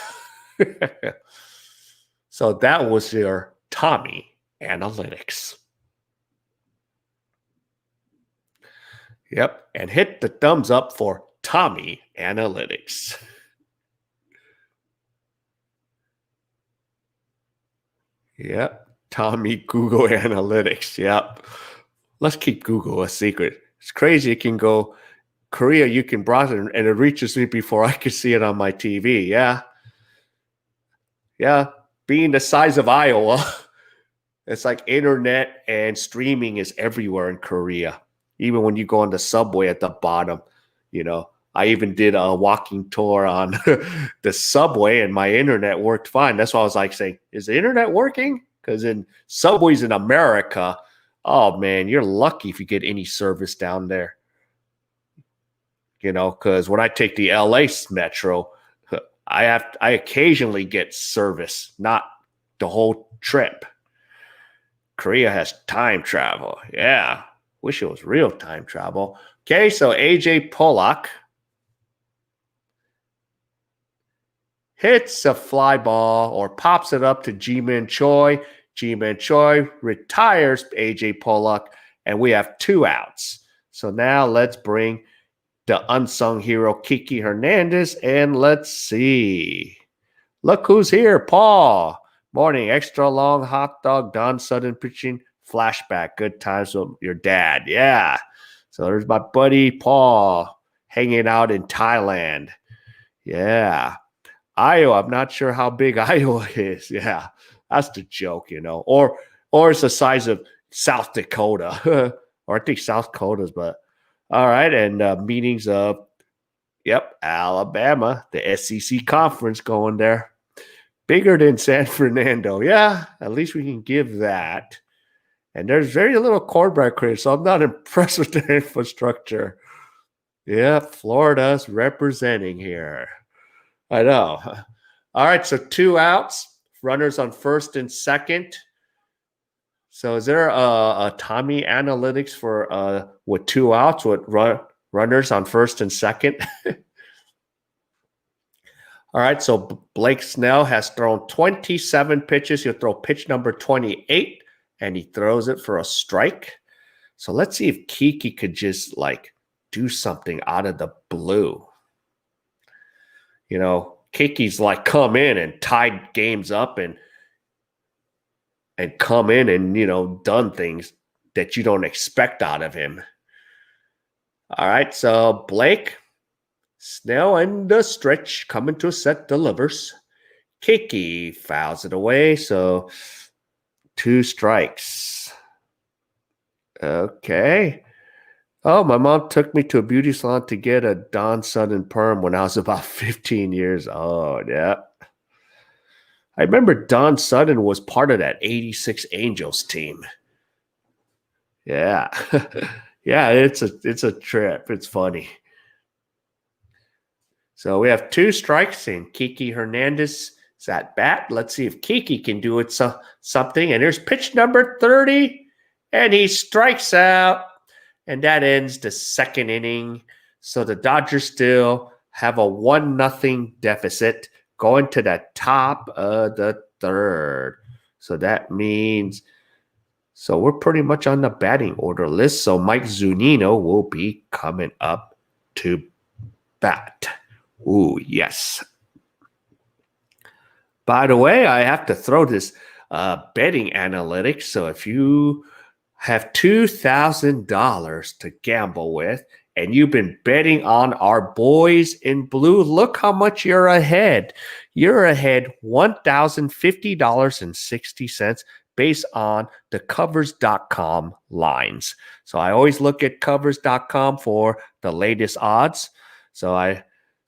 So that was your Tommy Analytics. Yep, and hit the thumbs up for Tommy Analytics. Yep, Tommy Google Analytics. Yep. Let's keep Google a secret. It's crazy. It can go Korea, you can browse it, and it reaches me before I can see it on my TV. Yeah. Yeah. Being the size of Iowa, it's like internet and streaming is everywhere in Korea. Even when you go on the subway at the bottom, I even did a walking tour on the subway and my internet worked fine. That's why I was like saying, is the internet working? Because in subways in America, oh man, you're lucky if you get any service down there. Because when I take the LA Metro, I occasionally get service, not the whole trip. Korea has time travel. Yeah. Wish it was real time travel. Okay, so A.J. Pollock hits a fly ball or pops it up to Ji-Man Choi. Ji-Man Choi retires A.J. Pollock, and we have 2 outs. So now let's bring the unsung hero Kiki Hernandez, and let's see. Look who's here, Paul. Morning, extra long hot dog, Don Sutton pitching, flashback, good times with your dad. Yeah. So there's my buddy Paul hanging out in Thailand. Yeah. Iowa, I'm not sure how big Iowa is. Yeah. That's the joke, Or it's the size of South Dakota. Or I think South Dakota's, but all right. And meetings of Yep, Alabama, the SEC conference going there. Bigger than San Fernando. Yeah, at least we can give that. And there's very little quarterback here, so I'm not impressed with their infrastructure. Yeah, Florida's representing here. I know. All right, so 2 outs, runners on first and second. So is there a Tommy analytics for with 2 outs with runners on first and second? All right, so Blake Snell has thrown 27 pitches. He'll throw pitch number 28, and he throws it for a strike. So let's see if Kiki could just like do something out of the blue. You know, Kiki's like come in and tied games up and come in and, you know, done things that you don't expect out of him. All right, so Blake Snell and the stretch coming to a set delivers. Kiki fouls it away, so 2 strikes. Okay. Oh, my mom took me to a beauty salon to get a Don Sutton perm when I was about 15 years old. Yeah. I remember Don Sutton was part of that 86 Angels team. Yeah. Yeah, it's a trip. It's funny. So we have 2 strikes and Kiki Hernandez is at bat. Let's see if Kiki can do it something. And here's pitch number 30, and he strikes out. And that ends the second inning. So the Dodgers still have a 1-0 deficit going to the top of the third. So that means, so we're pretty much on the batting order list. So Mike Zunino will be coming up to bat. Ooh, yes. By the way, I have to throw this betting analytics. So if you have $2,000 to gamble with, and you've been betting on our boys in blue, look how much you're ahead. You're ahead $1,050.60 based on the covers.com lines. So I always look at covers.com for the latest odds. So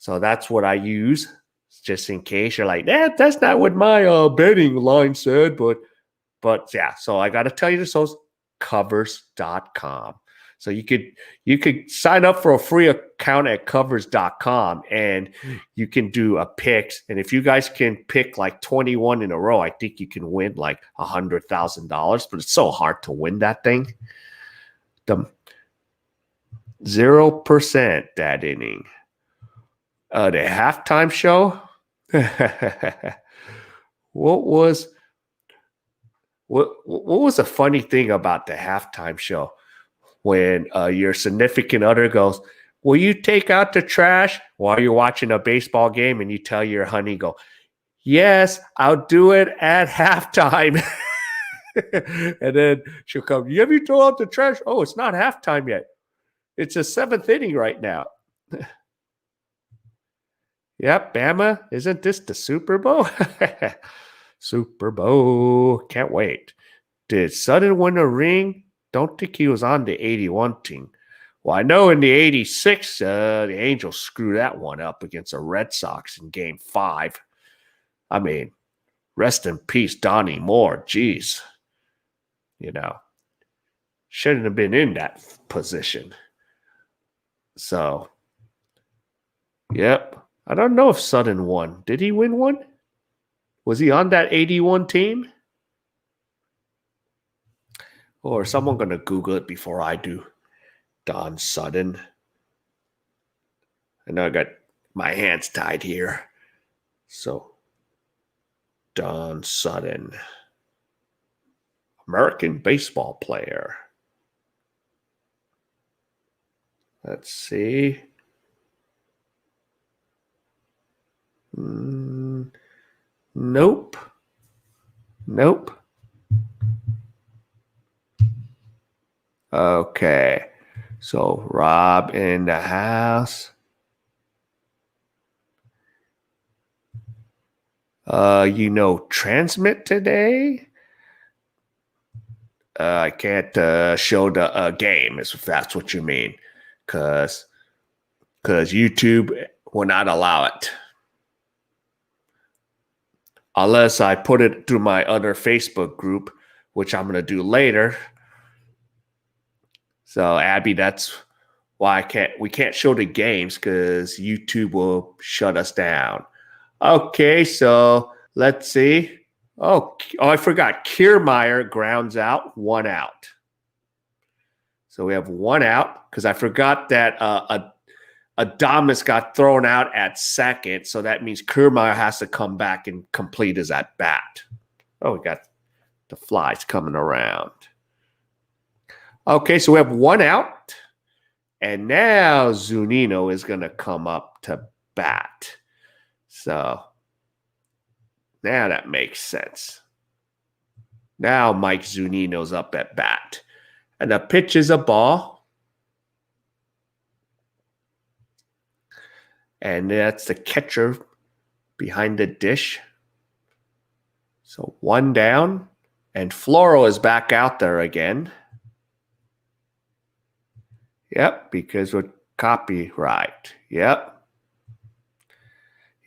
that's what I use, just in case you're like, that's not what my betting line said, but yeah. So I got to tell you this, so covers.com. So you could sign up for a free account at covers.com and you can do a picks. And if you guys can pick like 21 in a row, I think you can win like $100,000, but it's so hard to win that thing. The 0% that inning. The halftime show. What was a funny thing about the halftime show when your significant other goes, will you take out the trash while you're watching a baseball game, and you tell your honey, go, yes, I'll do it at halftime. And then she'll come, have you throw out the trash? Oh, it's not halftime yet. It's the 7th inning right now. Yep, Bama, isn't this the Super Bowl? Super Bowl. Can't wait. Did Sutton win a ring? Don't think he was on the 81 team. Well, I know in the 86, the Angels screwed that one up against the Red Sox in Game 5. I mean, rest in peace, Donnie Moore. Jeez. You know, shouldn't have been in that position. So, yep. I don't know if Sutton won. Did he win one? Was he on that 81 team? Or is someone going to Google it before I do? Don Sutton. I know I got my hands tied here. So, Don Sutton. American baseball player. Let's see. Nope. Okay. So Rob in the house. Transmit today. I can't show the game, if that's what you mean, because because YouTube will not allow it. Unless I put it through my other Facebook group, which I'm going to do later. So, Abby, that's why we can't show the games because YouTube will shut us down. Okay, so let's see. Oh, I forgot. Kiermaier grounds out, 1 out. So we have 1 out because I forgot that Adames got thrown out at second. So that means Kiermaier has to come back and complete his at bat. Oh, we got the flies coming around. Okay, so we have 1 out. And now Zunino is going to come up to bat. So now that makes sense. Now Mike Zunino's up at bat. And the pitch is a ball. And that's the catcher behind the dish. So 1 down. And Floro is back out there again. Yep, because we're copyright. Yep,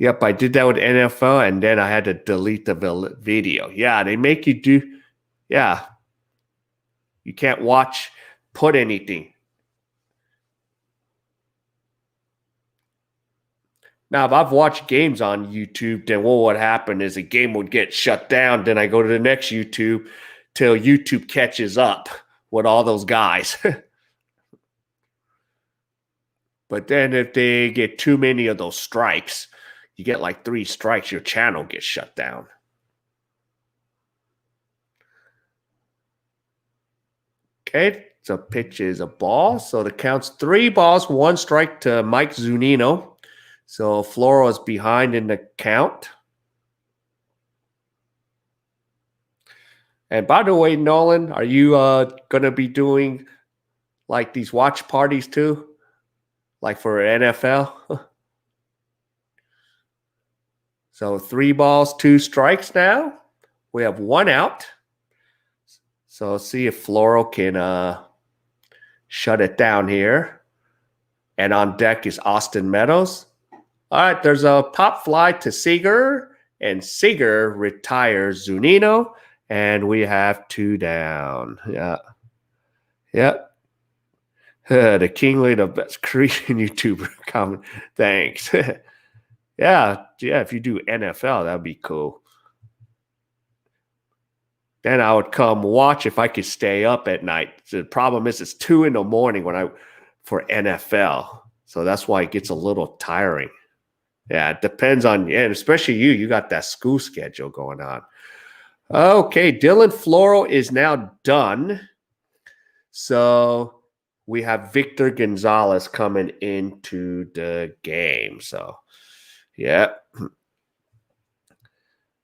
I did that with NFL, and then I had to delete the video. Yeah, they make you do, yeah. You can't put anything. Now, if I've watched games on YouTube, then what would happen is a game would get shut down. Then I go to the next YouTube till YouTube catches up with all those guys. But then if they get too many of those strikes, you get like 3 strikes, your channel gets shut down. Okay, so pitch is a ball. So the count's 3 balls, 1 strike to Mike Zunino. So Floro is behind in the count. And by the way, Nolan, are you going to be doing like these watch parties too? Like for NFL? So 3 balls, 2 strikes now. We have 1 out. So let's see if Floro can shut it down here. And on deck is Austin Meadows. All right, there's a pop fly to Seager. And Seager retires Zunino. And we have 2 down. Yeah. Yep. The Kingly, the best Korean YouTuber. Comment. Thanks. Yeah, if you do NFL, that'd be cool. Then I would come watch if I could stay up at night. The problem is it's 2 in the morning for NFL. So that's why it gets a little tiring. Yeah, it depends on, and especially you got that school schedule going on. Okay, Dylan Floro is now done. So we have Victor Gonzalez coming into the game. So, yeah.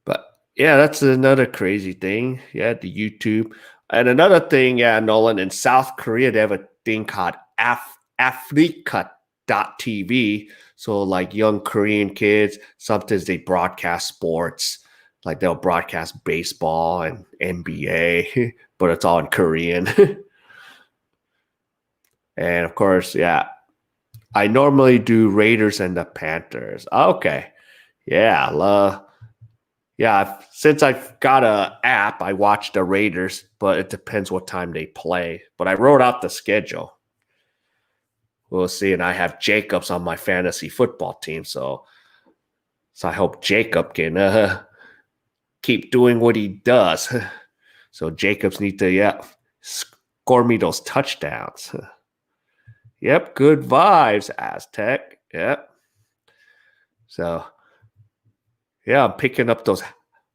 But, yeah, that's another crazy thing. Yeah, the YouTube. And another thing, yeah, Nolan, in South Korea, they have a thing called Africa.tv. So, like young Korean kids, sometimes they broadcast sports. Like they'll broadcast baseball and NBA, but it's all in Korean. And of course, yeah, I normally do Raiders and the Panthers. Okay. Yeah. Since I've got an app, I watch the Raiders, but it depends what time they play. But I wrote out the schedule. We'll see. And I have Jacobs on my fantasy football team. So I hope Jacob can keep doing what he does. So Jacobs need to, score me those touchdowns. Yep, good vibes, Aztec. Yep. So, yeah, I'm picking up those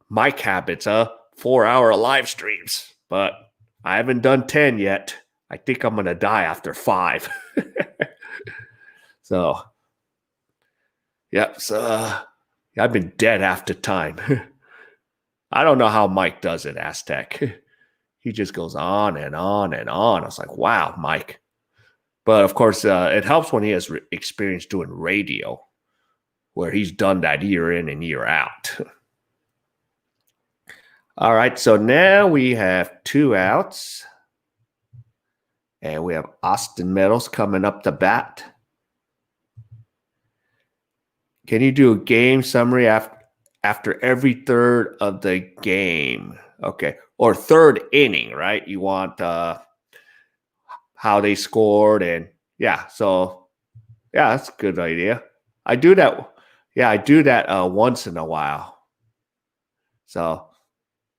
mic habits, 4-hour live streams. But I haven't done 10 yet. I think I'm going to die after 5. So, yep. So, I've been dead half the time. I don't know how Mike does it, Aztec. He just goes on and on and on. I was like, wow, Mike. But, of course, it helps when he has experience doing radio, where he's done that year in and year out. All right, so now we have 2 outs. And we have Austin Meadows coming up to bat. Can you do a game summary after every third of the game? Okay. Or third inning, right? You want how they scored and yeah. So yeah, that's a good idea. I do that. Yeah, I do that once in a while. So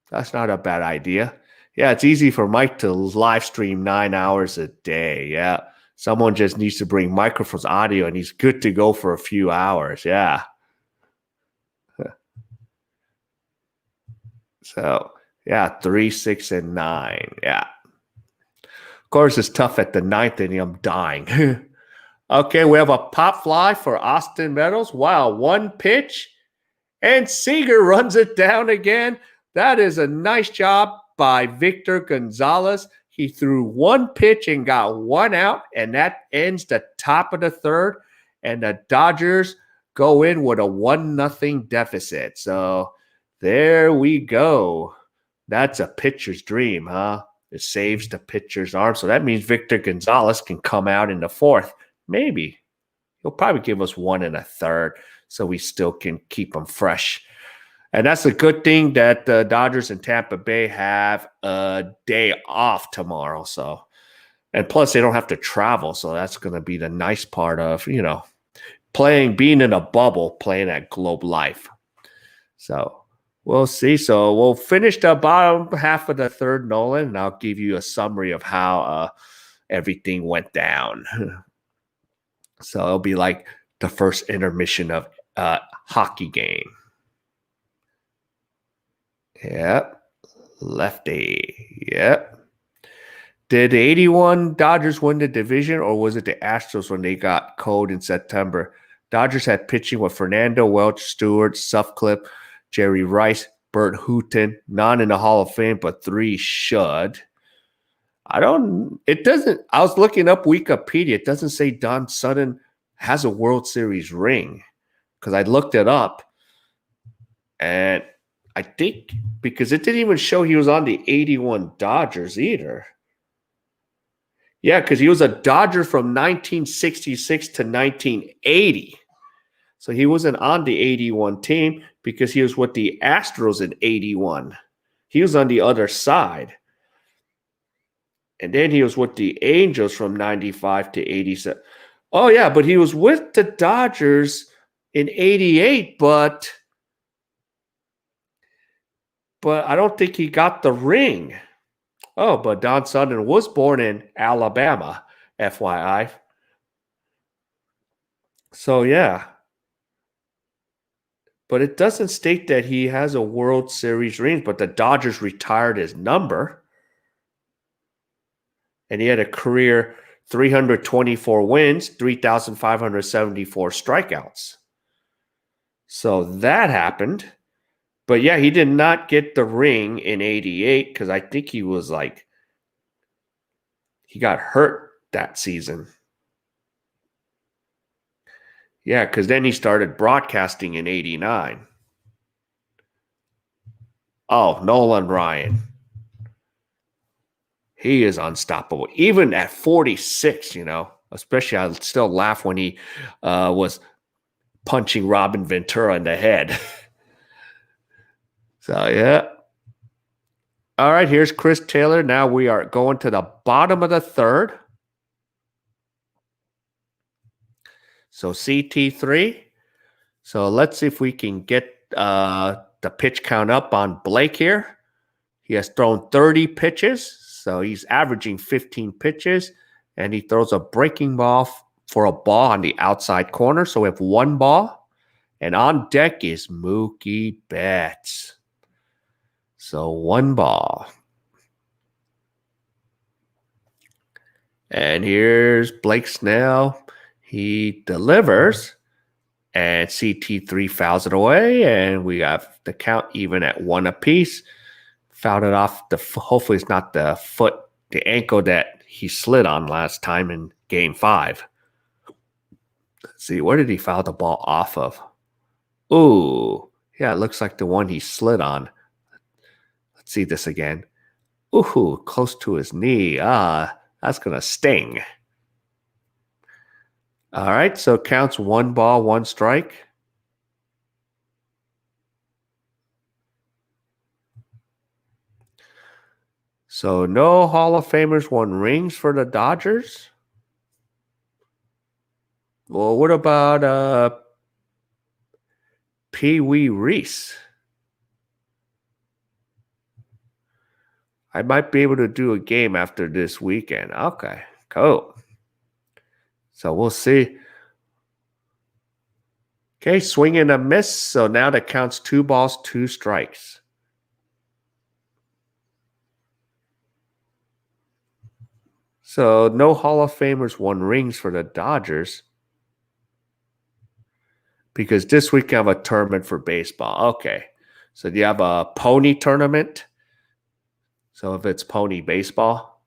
that's not a bad idea. Yeah, it's easy for Mike to live stream 9 hours a day. Yeah. Someone just needs to bring microphones, audio, and he's good to go for a few hours. Yeah. So, yeah, 3, 6, and 9. Yeah. Of course, it's tough at the ninth inning. I'm dying. Okay, we have a pop fly for Austin Meadows. Wow, one pitch. And Seager runs it down again. That is a nice job by Victor Gonzalez. He threw one pitch and got one out, and that ends the top of the third. And the Dodgers go in with a 1-0 deficit. So there we go. That's a pitcher's dream, huh? It saves the pitcher's arm. So that means Victor Gonzalez can come out in the fourth. Maybe. He'll probably give us 1 1/3 so we still can keep him fresh. And that's a good thing that the Dodgers and Tampa Bay have a day off tomorrow. So, and plus they don't have to travel. So that's going to be the nice part of, being in a bubble, playing at Globe Life. So we'll see. So we'll finish the bottom half of the third, Nolan, and I'll give you a summary of how everything went down. So it'll be like the first intermission of a hockey game. Yep. Lefty. Yep. Did the 81 Dodgers win the division, or was it the Astros when they got cold in September? Dodgers had pitching with Fernando, Welch, Stewart, Sutcliffe, Jerry Rice, Bert Hooton, none in the Hall of Fame, but 3 should. I was looking up Wikipedia. It doesn't say Don Sutton has a World Series ring because I looked it up. And I think because it didn't even show he was on the 81 Dodgers either. Yeah, because he was a Dodger from 1966 to 1980. So he wasn't on the 81 team because he was with the Astros in 81. He was on the other side. And then he was with the Angels from 95 to 87. Oh, yeah, but he was with the Dodgers in 88, but I don't think he got the ring. Oh, but Don Sutton was born in Alabama, FYI. So, yeah. But it doesn't state that he has a World Series ring, but the Dodgers retired his number. And he had a career 324 wins, 3,574 strikeouts. So that happened. But yeah, he did not get the ring in 88 because I think he got hurt that season. Yeah, because then he started broadcasting in 89. Oh, Nolan Ryan. He is unstoppable. Even at 46, especially I still laugh when he was punching Robin Ventura in the head. So, yeah. All right, here's Chris Taylor. Now we are going to the bottom of the third. So CT3. So let's see if we can get the pitch count up on Blake here. He has thrown 30 pitches. So he's averaging 15 pitches. And he throws a breaking ball for a ball on the outside corner. So we have 1 ball. And on deck is Mookie Betts. So 1 ball. And here's Blake Snell. He delivers. And CT3 fouls it away. And we have the count even at 1 apiece. Fouled it off. Hopefully it's not the ankle that he slid on last time in Game 5. Let's see. Where did he foul the ball off of? Ooh. Yeah, it looks like the one he slid on. Let's see this again. Ooh, close to his knee. That's going to sting. All right, so it counts 1 ball, 1 strike. So no Hall of Famers won rings for the Dodgers? Well, what about Pee Wee Reese? I might be able to do a game after this weekend. Okay, cool. So we'll see. Okay, swing and a miss. So now that counts 2 balls, 2 strikes. So no Hall of Famers won rings for the Dodgers because this week I have a tournament for baseball. Okay. So do you have a pony tournament? So if it's pony baseball,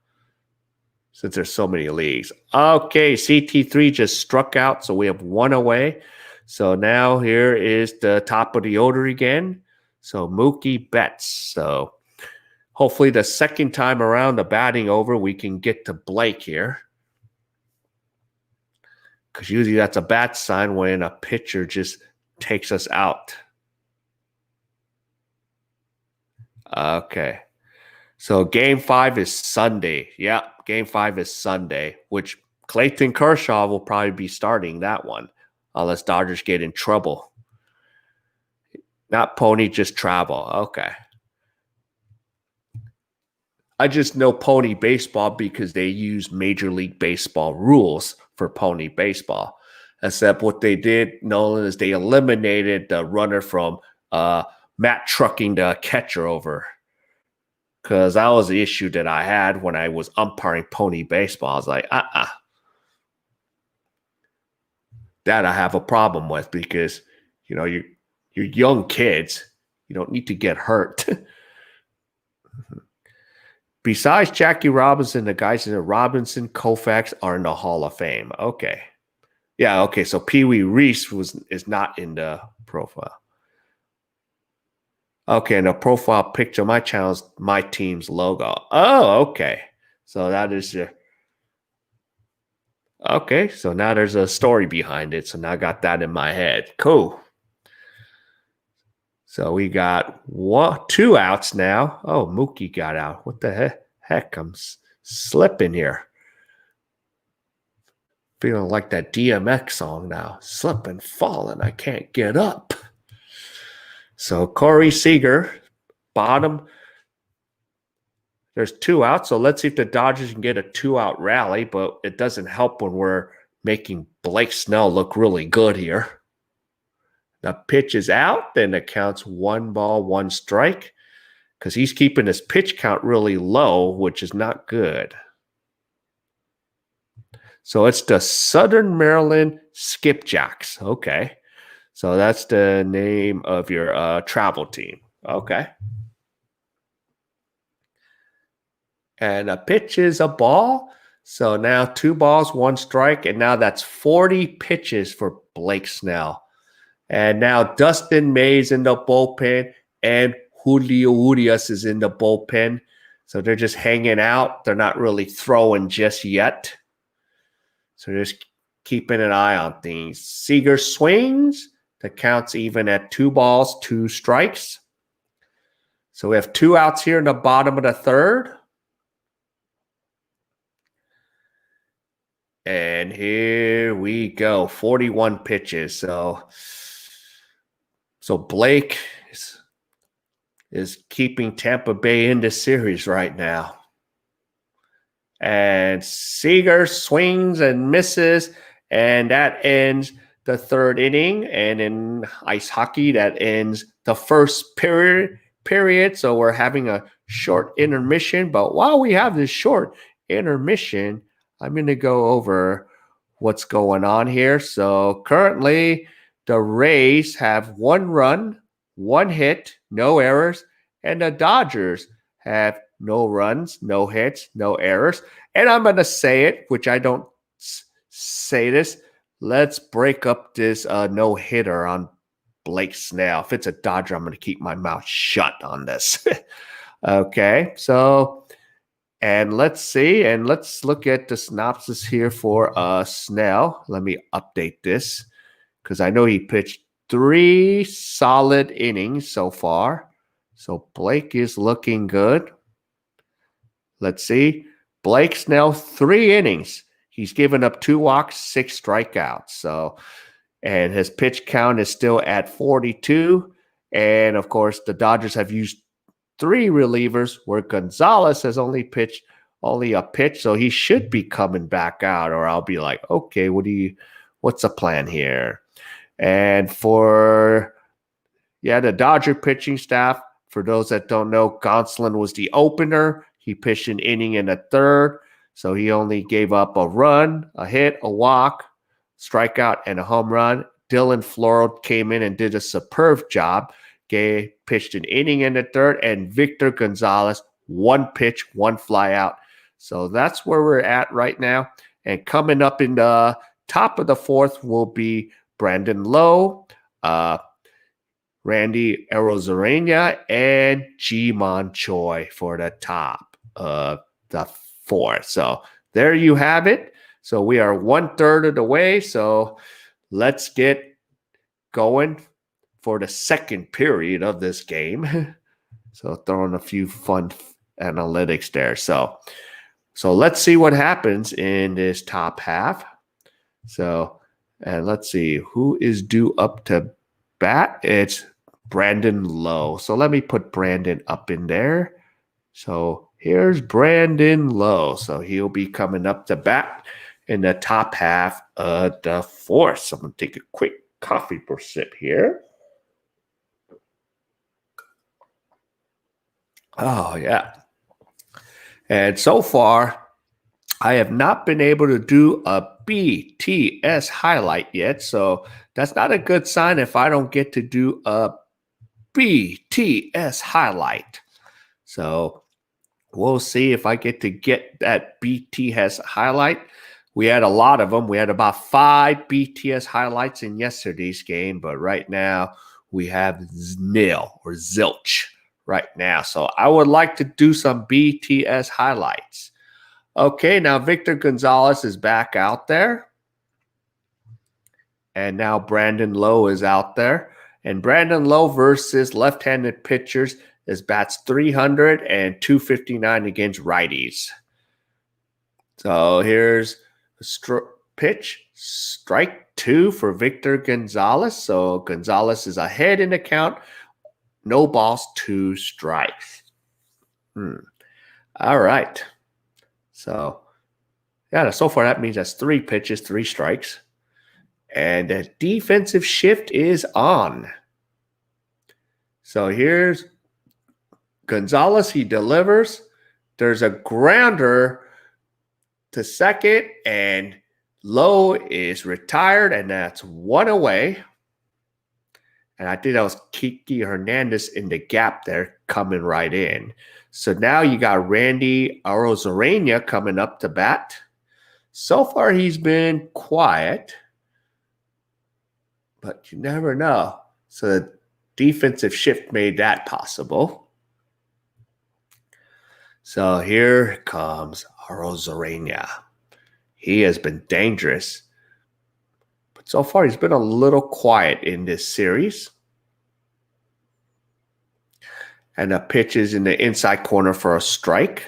since there's so many leagues. Okay, CT3 just struck out, so we have 1 away. So now here is the top of the order again. So Mookie Betts. So hopefully the second time around the batting over, we can get to Blake here. Because usually that's a bad sign when a pitcher just takes us out. Okay. So game 5 is Sunday. Yeah, game 5 is Sunday, which Clayton Kershaw will probably be starting that one unless Dodgers get in trouble. Not pony, just travel. Okay. I just know pony baseball because they use Major League Baseball rules for pony baseball. Except what they did, Nolan, is they eliminated the runner from Matt trucking the catcher over. Because that was the issue that I had when I was umpiring pony baseball. I was like, that I have a problem with because, you're young kids. You don't need to get hurt. Besides Jackie Robinson, the guys in the Robinson, Koufax are in the Hall of Fame. Okay. Yeah, okay. So Pee Wee Reese is not in the profile. Okay, and the profile picture of my channel is my team's logo. Oh, okay. So that is your. Okay, so now there's a story behind it. So now I got that in my head. Cool. So we got 2 outs now. Oh, Mookie got out. What the heck? I'm slipping here. Feeling like that DMX song now. Slipping, falling. I can't get up. So Corey Seager, bottom. There's 2 outs. So let's see if the Dodgers can get a 2-out rally, but it doesn't help when we're making Blake Snell look really good here. The pitch is out, then it counts 1 ball, 1 strike because he's keeping his pitch count really low, which is not good. So it's the Southern Maryland Skipjacks. Okay. So that's the name of your travel team. Okay. And a pitch is a ball. So now 2 balls, 1 strike. And now that's 40 pitches for Blake Snell. And now Dustin May's in the bullpen and Julio Urias is in the bullpen. So they're just hanging out. They're not really throwing just yet. So just keeping an eye on things. Seager swings. The count's even at 2 balls, 2 strikes. So we have 2 outs here in the bottom of the 3rd. And here we go. 41 pitches. So Blake is keeping Tampa Bay in this series right now. And Seager swings and misses, and that ends the 3rd inning. And in ice hockey, that ends the 1st period. So we're having a short intermission. But while we have this short intermission, I'm going to go over what's going on here. So currently, the Rays have 1 run, 1 hit, no errors, and the Dodgers have no runs, no hits, no errors. And I'm going to say it, which I don't say this. Let's break up this no-hitter on Blake Snell. If it's a Dodger, I'm going to keep my mouth shut on this. Okay, so, and let's see, and let's look at the synopsis here for Snell. Let me update this because I know he pitched 3 solid innings so far. So Blake is looking good. let's see. Blake Snell, 3 innings. He's given up 2 walks, 6 strikeouts. So, and his pitch count is still at 42. And of course, the Dodgers have used 3 relievers where Gonzalez has only pitched only a pitch. So he should be coming back out, or I'll be like, okay, what's the plan here? And for the Dodger pitching staff, for those that don't know, Gonsolin was the opener. He pitched an inning and a third, so he only gave up a run, a hit, a walk, strikeout, and a home run. Dylan Floral came in and did a superb job. Pitched an inning and a third, and Victor Gonzalez, 1 pitch, 1 fly out. So that's where we're at right now. And coming up in the top of the 4th will be Brandon Lowe, Randy Arozarena, and Ji-Man Choi for the top of the 4th. So there you have it. So we are 1/3 of the way. So let's get going for the second period of this game. So throwing a few fun analytics there. So let's see what happens in this top half. So, and let's see who is due up to bat. It's Brandon Lowe. So let me put Brandon up in there. So here's Brandon Lowe. So he'll be coming up to bat in the top half of the 4th. So I'm going to take a quick coffee per sip here. Oh, yeah. And so far, I have not been able to do a BTS highlight yet. So that's not a good sign if I don't get to do a BTS highlight. So we'll see if I get that BTS highlight. We had a lot of them. We had about 5 BTS highlights in yesterday's game, but right now we have nil or zilch right now. So I would like to do some BTS highlights. Okay, now Victor Gonzalez is back out there. And now Brandon Lowe is out there. And Brandon Lowe versus left-handed pitchers is bats 300 and 259 against righties. So here's a pitch, strike 2 for Victor Gonzalez. So Gonzalez is ahead in the count. No balls, 2 strikes. All right. So, so far that means that's 3 pitches, 3 strikes. And the defensive shift is on. So here's Gonzalez. He delivers. There's a grounder to second, and Lowe is retired, and that's 1 away. And I think that was Kiki Hernandez in the gap there coming right in. So now you got Randy Arozarena coming up to bat. So far he's been quiet, but you never know. So the defensive shift made that possible. So here comes Arozarena. He has been dangerous, but so far he's been a little quiet in this series. And the pitch is in the inside corner for a strike.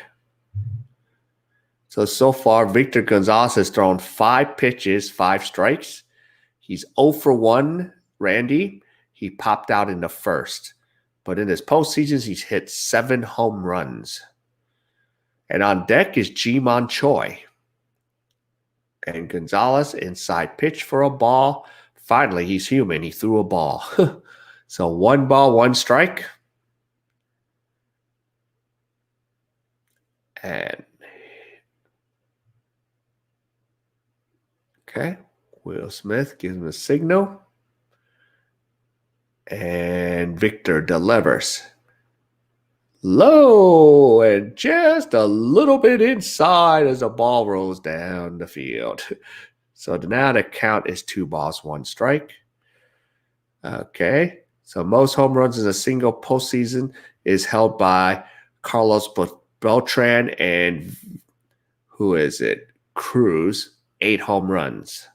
So far, Victor Gonzalez has thrown 5 pitches, 5 strikes. He's 0 for 1, Randy. He popped out in the first. But in his postseasons, he's hit 7 home runs. And on deck is Ji-Man Choi. And Gonzalez, inside pitch for a ball. Finally, he's human. He threw a ball. So 1 ball, 1 strike. And okay, Will Smith gives him a signal. And Victor delivers. Low and just a little bit inside as the ball rolls down the field. So now the count is 2 balls, 1 strike. Okay, so most home runs in a single postseason is held by Carlos Beltran and who is it? Cruz, 8 home runs.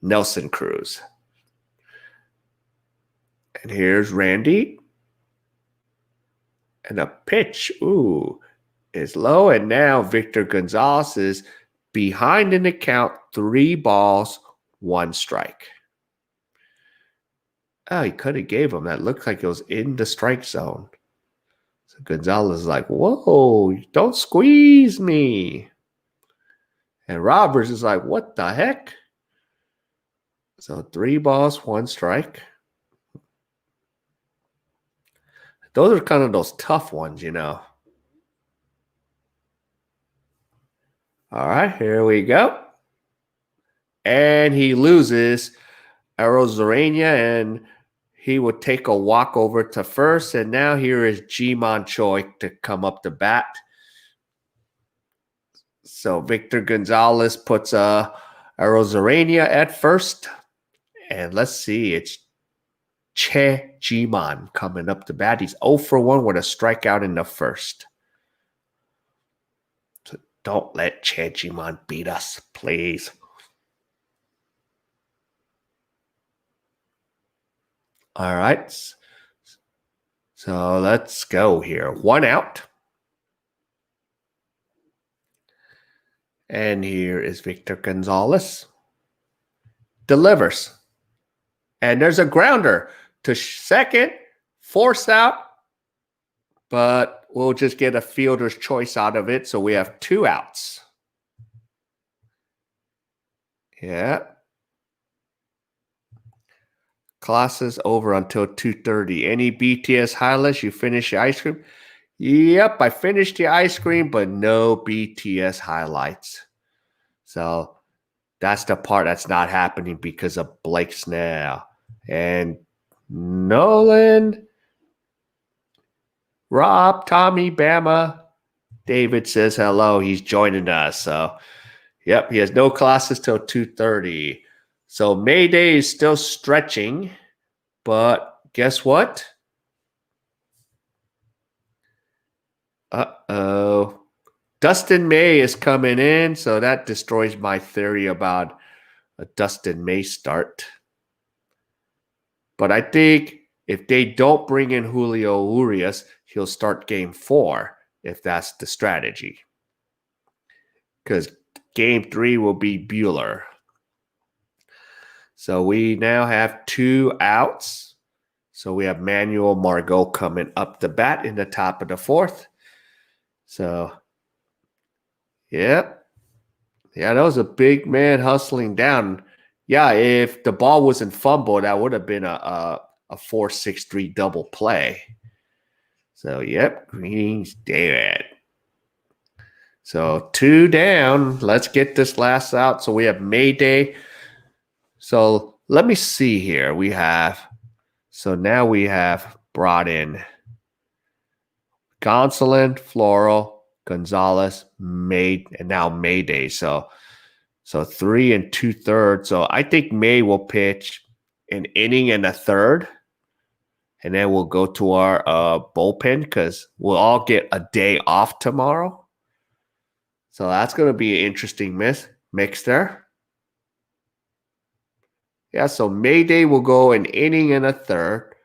Nelson Cruz. And here's Randy. And a pitch. Ooh. is low. And now Victor Gonzalez is behind in the count, 3 balls, 1 strike. Oh, he could have gave him. That looked like it was in the strike zone. So Gonzalez is like, whoa, don't squeeze me. And Roberts is like, what the heck? So 3 balls, 1 strike. Those are kind of those tough ones, you know. All right, here we go. And he loses Arozarena, and he would take a walk over to first. And now here is Jimon Choi to come up to bat. So Victor Gonzalez puts Arozarena at first. And let's see, it's Che Jimon coming up to bat. He's 0 for 1 with a strikeout in the first. So don't let Che Jimon beat us, please. All right. So let's go here. 1 out. And here is Victor Gonzalez. Delivers. And there's a grounder to second. Force out. But we'll just get a fielder's choice out of it. So we have 2 outs. Yeah. Classes over until 2:30. Any BTS highlights? You finish your ice cream? Yep, I finished the ice cream, but no BTS highlights. So that's the part that's not happening because of Blake Snell. And Nolan, Rob, Tommy, Bama, David says hello. He's joining us. So, yep, he has no classes till 2:30. So May Day is still stretching, but guess what? Uh-oh. Dustin May is coming in, so that destroys my theory about a Dustin May start. But I think if they don't bring in Julio Urias, he'll start game 4 if that's the strategy. Because game 3 will be Bueller. So we now have 2 outs. So we have Manuel Margot coming up the bat in the top of the 4th. So, yep. Yeah, that was a big man hustling down. Yeah, if the ball wasn't fumbled, that would have been a 4-6-3 double play. So, yep, Green's dead. So 2 down. Let's get this last out. So we have Mayday. So let me see here. Now we have brought in Gonsolin, Floral, Gonzalez, May, and now Mayday. So 3 2/3. So I think May will pitch an inning and a third. And then we'll go to our bullpen because we'll all get a day off tomorrow. So that's going to be an interesting mix there. Yeah, so Mayday will go an inning and a third.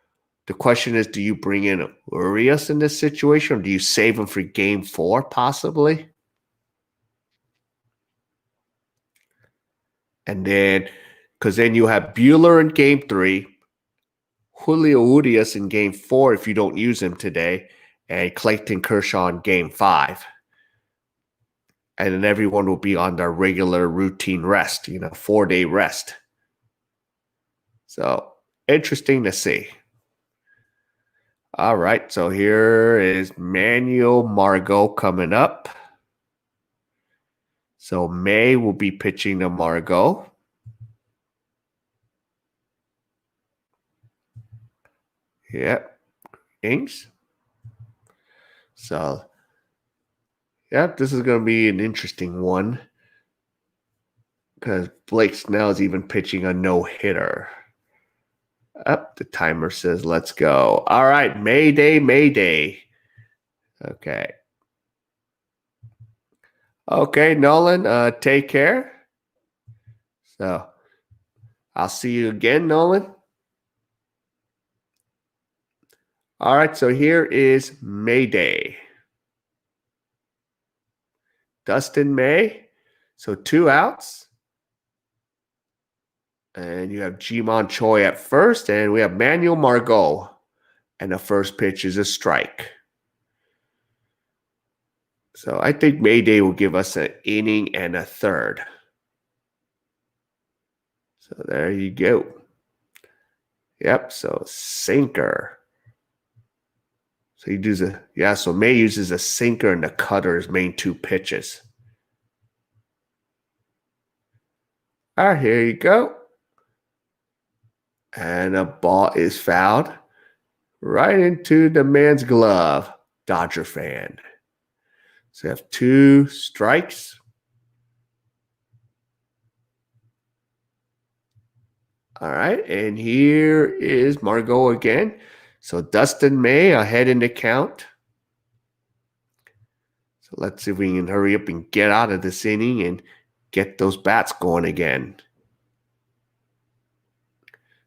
The question is, do you bring in Urias in this situation, or do you save him for game 4 possibly? And then, because then you have Bueller in game 3, Julio Urias in game 4 if you don't use him today, and Clayton Kershaw in game 5. And then everyone will be on their regular routine rest, 4-day rest. So, interesting to see. All right, so here is Manuel Margot coming up. So May will be pitching to Margot. Yep, Inks. So, yep, this is going to be an interesting one because Blake Snell is even pitching a no-hitter. Up, the timer says, let's go. All right, Mayday, Mayday. Okay. Okay, Nolan, take care. So, I'll see you again, Nolan. All right, so here is Mayday. Dustin May. So 2 outs. And you have Jimon Choi at first, and we have Manuel Margot. And the first pitch is a strike. So I think Mayday will give us an inning and a third. So there you go. Yep, so sinker. So he does so May uses a sinker and a cutter as main 2 pitches. All right, here you go. And a ball is fouled right into the man's glove, Dodger fan. So you have 2 strikes. All right, and here is Margot again. So Dustin May ahead in the count. So let's see if we can hurry up and get out of this inning and get those bats going again.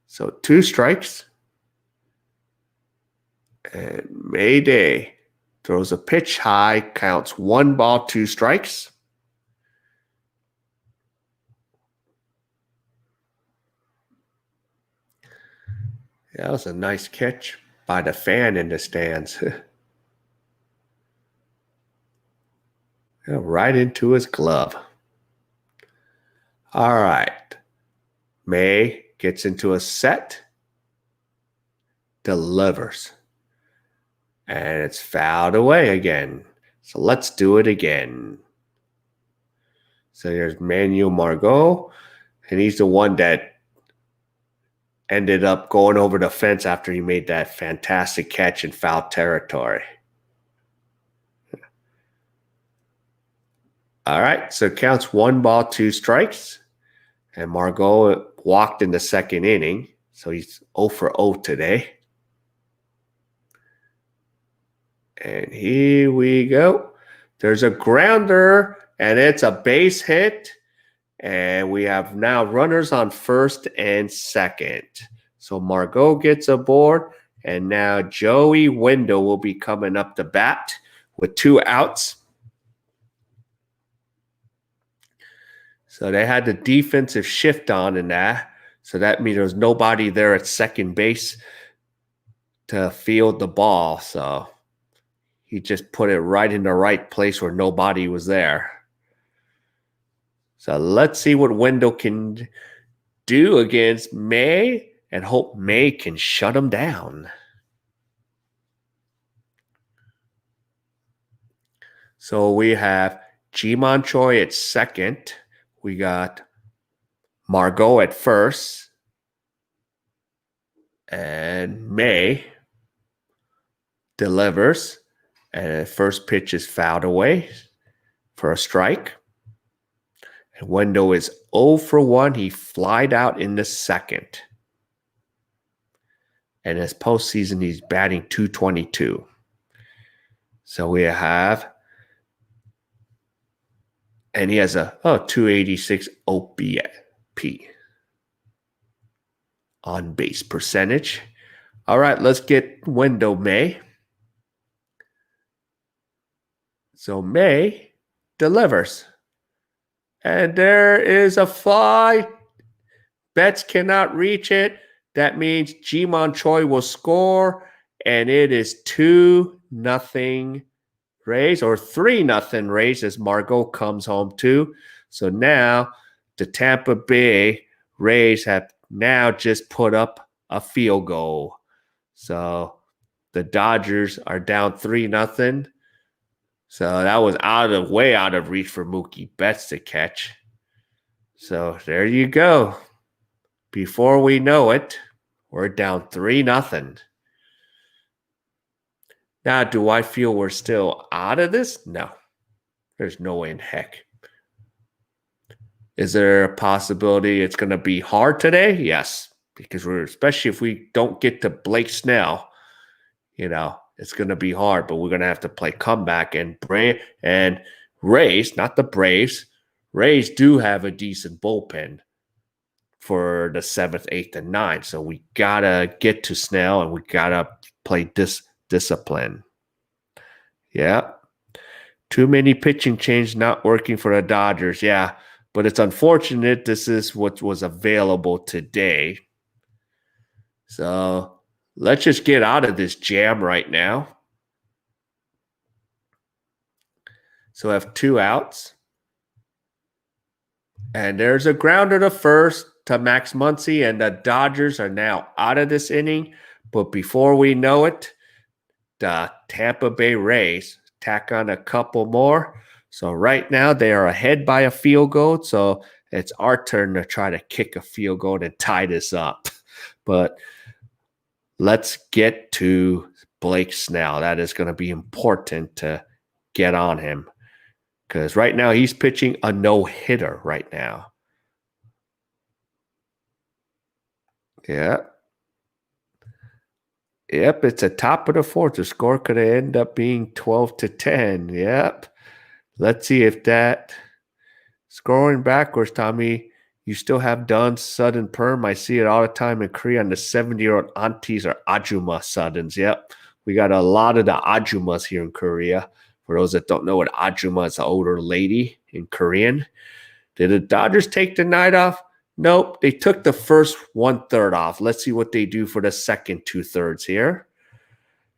So 2 strikes. And Mayday throws a pitch high, counts 1 ball, 2 strikes. That was a nice catch by the fan in the stands. Right into his glove. All right. May gets into a set. Delivers. And it's fouled away again. So let's do it again. So there's Manuel Margot. And he's the one that ended up going over the fence after he made that fantastic catch in foul territory. All right, so it counts 1 ball, 2 strikes. And Margot walked in the second inning, so he's 0 for 0 today. And here we go. There's a grounder, and it's a base hit. And we have now runners on first and second. So Margot gets aboard, and now Joey Wendell will be coming up to bat with 2 outs. So they had the defensive shift on in that. So that means there's nobody there at second base to field the ball. So he just put it right in the right place where nobody was there. So let's see what Wendell can do against May and hope May can shut him down. So we have Jimon Choi at second. We got Margot at first. And May delivers. And the first pitch is fouled away for a strike. And Wendell is 0 for 1. He flied out in the second. And his postseason, he's batting .222. So we have, and he has a 286 OBP on base percentage. All right, let's get Wendell May. So May delivers. And there is a fly. Betts cannot reach it. That means Jimon Choi will score. And it is 2-0 Rays, or 3-0 Rays as Margot comes home too. So now the Tampa Bay Rays have now just put up a field goal. So the Dodgers are down 3-0. So that was way out of reach for Mookie Betts to catch. So there you go. Before we know it, we're down 3-0. Now, do I feel we're still out of this? No. There's no way in heck. Is there a possibility it's going to be hard today? Yes. Because especially if we don't get to Blake Snell, it's going to be hard, but we're going to have to play comeback. And Rays, not the Braves, Rays do have a decent bullpen for the 7th, 8th, and 9th. So we got to get to Snell, and we got to play discipline. Yeah. Too many pitching changes not working for the Dodgers. Yeah, but it's unfortunate. This is what was available today. So let's just get out of this jam right now. So I have 2 outs. And there's a grounder to first to Max Muncy, and the Dodgers are now out of this inning. But before we know it, the Tampa Bay Rays tack on a couple more. So right now they are ahead by a field goal. So it's our turn to try to kick a field goal and tie this up. But let's get to Blake Snell. That is going to be important to get on him because right now he's pitching a no-hitter right now. Yeah. Yep, it's a top of the 4th. The score could end up being 12-10. Yep. Let's see if that scoring backwards, Tommy. You still have Dunn, Sudden, Perm. I see it all the time in Korea. And the 70-year-old aunties are Ajuma Suddens. Yep. We got a lot of the Ajumas here in Korea. For those that don't know what Ajuma is, an older lady in Korean. Did the Dodgers take the night off? Nope. They took the first 1/3 off. Let's see what they do for the second 2/3 here.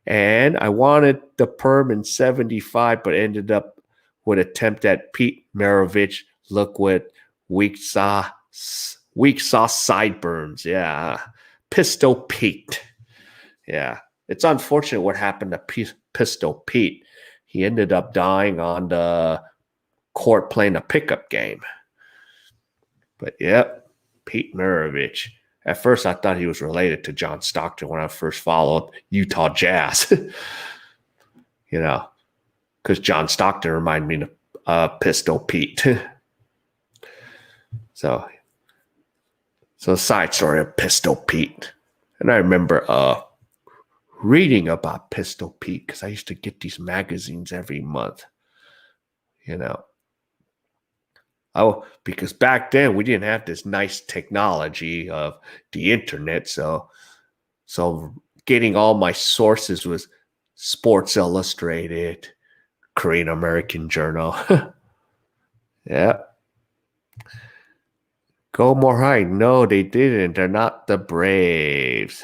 And I wanted the Perm in 75, but ended up with attempt at Pete Maravich. Look what weak sauce sideburns. Yeah. Pistol Pete. Yeah. It's unfortunate what happened to Pistol Pete. He ended up dying on the court playing a pickup game. But yep, Pete Maravich. At first, I thought he was related to John Stockton when I first followed Utah Jazz. Because John Stockton reminded me of Pistol Pete. So side story of Pistol Pete. And I remember reading about Pistol Pete because I used to get these magazines every month. Oh, because back then we didn't have this nice technology of the internet. So getting all my sources was Sports Illustrated, Korean American Journal. Yeah. Go more high. No, they didn't. They're not the Braves.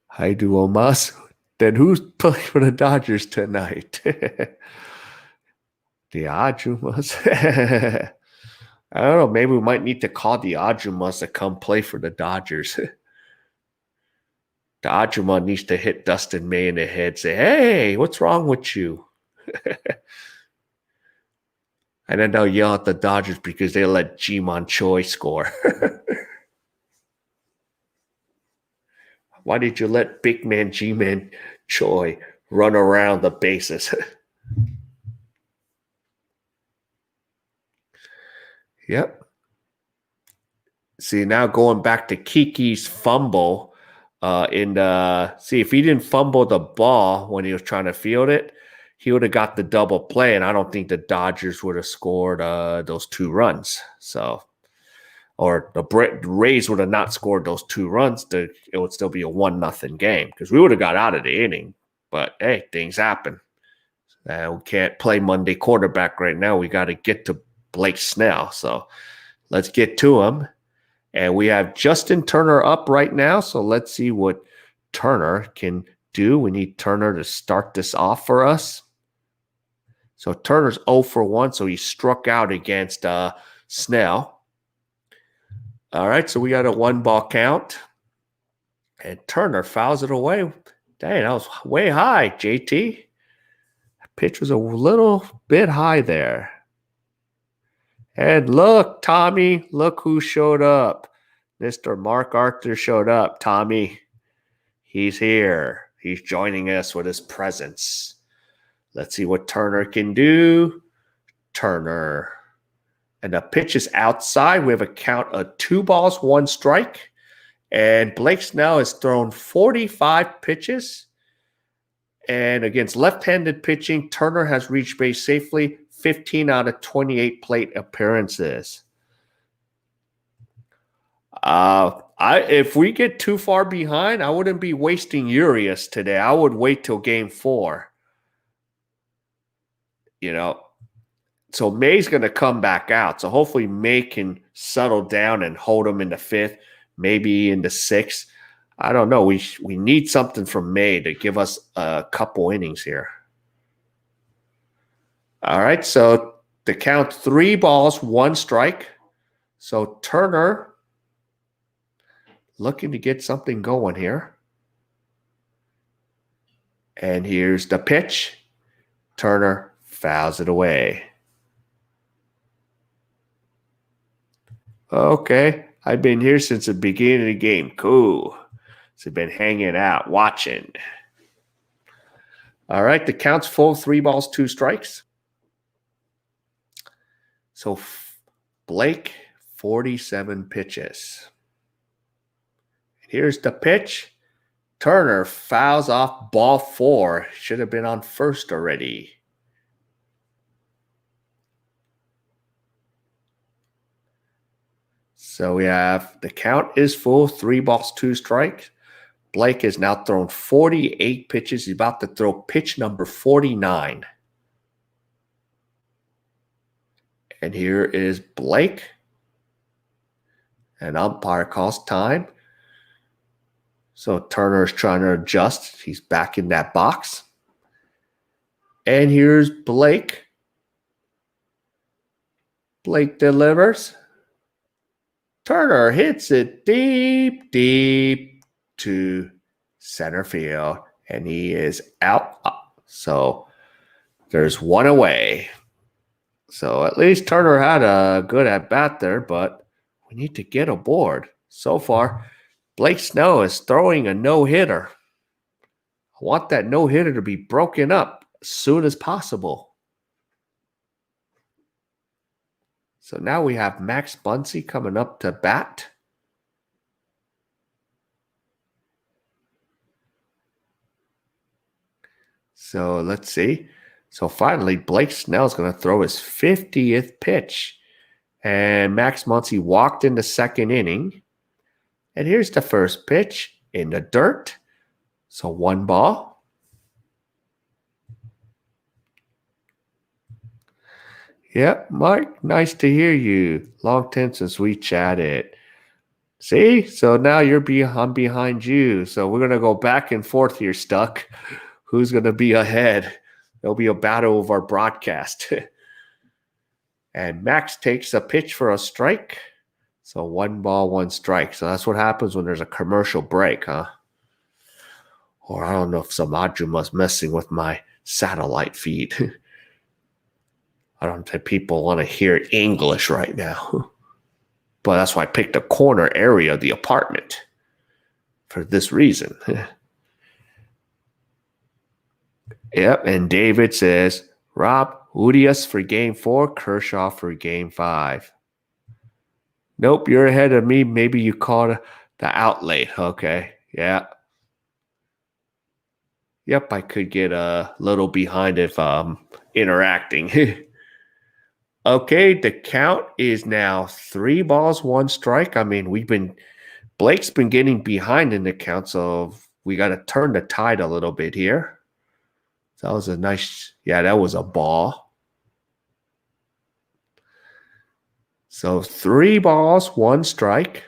Hi, Duomas. Then who's playing for the Dodgers tonight? The Ajumas. I don't know. Maybe we might need to call the Ajumas to come play for the Dodgers. The Ajuma needs to hit Dustin May in the head, say, hey, what's wrong with you? And then they'll yell at the Dodgers because they let Ji-Man Choi score. Why did you let big man Ji-Man Choi run around the bases? Yep. See, now going back to Kiki's fumble if he didn't fumble the ball when he was trying to field it, he would have got the double play, and I don't think the Dodgers would have scored those 2 runs. Or the Rays would have not scored those 2 runs. It would still be a 1-0 game because we would have got out of the inning. But hey, things happen. We can't play Monday quarterback right now. We got to get to Blake Snell. So let's get to him. And we have Justin Turner up right now. So let's see what Turner can do. We need Turner to start this off for us. So Turner's 0 for 1. So he struck out against Snell. All right. So we got a 1-ball count. And Turner fouls it away. Dang, that was way high, JT. That pitch was a little bit high there. And look, Tommy, look who showed up. Mr. Mark Arthur showed up, Tommy. He's here. He's joining us with his presence. Let's see what Turner can do. Turner. And the pitch is outside. We have a count of 2 balls, 1 strike. And Blake Snell has thrown 45 pitches. And against left-handed pitching, Turner has reached base safely 15 out of 28 plate appearances. If we get too far behind, I wouldn't be wasting Urias today. I would wait till game 4. So May's going to come back out. So hopefully May can settle down and hold him in the 5th, maybe in the 6th. I don't know. We need something from May to give us a couple innings here. All right, so the count 3 balls, 1 strike. So Turner looking to get something going here. And here's the pitch. Turner fouls it away. Okay, I've been here since the beginning of the game. Cool. So I've been hanging out, watching. All right, the count's full, 3 balls, 2 strikes. So Blake, 47 pitches. Here's the pitch. Turner fouls off ball 4. Should have been on first already. So we have the count is full, 3 balls, 2 strikes. Blake has now thrown 48 pitches. He's about to throw pitch number 49. And here is Blake. And umpire calls time. So Turner is trying to adjust. He's back in that box. And here's Blake. Blake delivers. Turner hits it deep, deep to center field. And he is out. So there's 1 away. So at least Turner had a good at-bat there, but we need to get aboard. So far, Blake Snell is throwing a no-hitter. I want that no-hitter to be broken up as soon as possible. So now we have Max Muncy coming up to bat. So let's see. So finally, Blake Snell's going to throw his 50th pitch. And Max Muncy walked in the 2nd inning. And here's the first pitch in the dirt. So 1 ball. Yep, Mike, nice to hear you. Long time since we chatted. See? So now I'm behind you. So we're going to go back and forth here, Stuck. Who's going to be ahead? There'll be a battle of our broadcast. And Max takes a pitch for a strike. So 1 ball, 1 strike. So that's what happens when there's a commercial break, huh? Or I don't know if Samajuma's messing with my satellite feed. I don't think people want to hear English right now. But that's why I picked a corner area of the apartment. For this reason. Yep, and David says, Rob, Urias for game 4, Kershaw for game 5. Nope, you're ahead of me. Maybe you called the out late. Okay, yeah. Yep, I could get a little behind if interacting. Okay, the count is now 3 balls, 1 strike. I mean, Blake's been getting behind in the count, so we got to turn the tide a little bit here. So that was a nice, that was a ball. So 3 balls, 1 strike.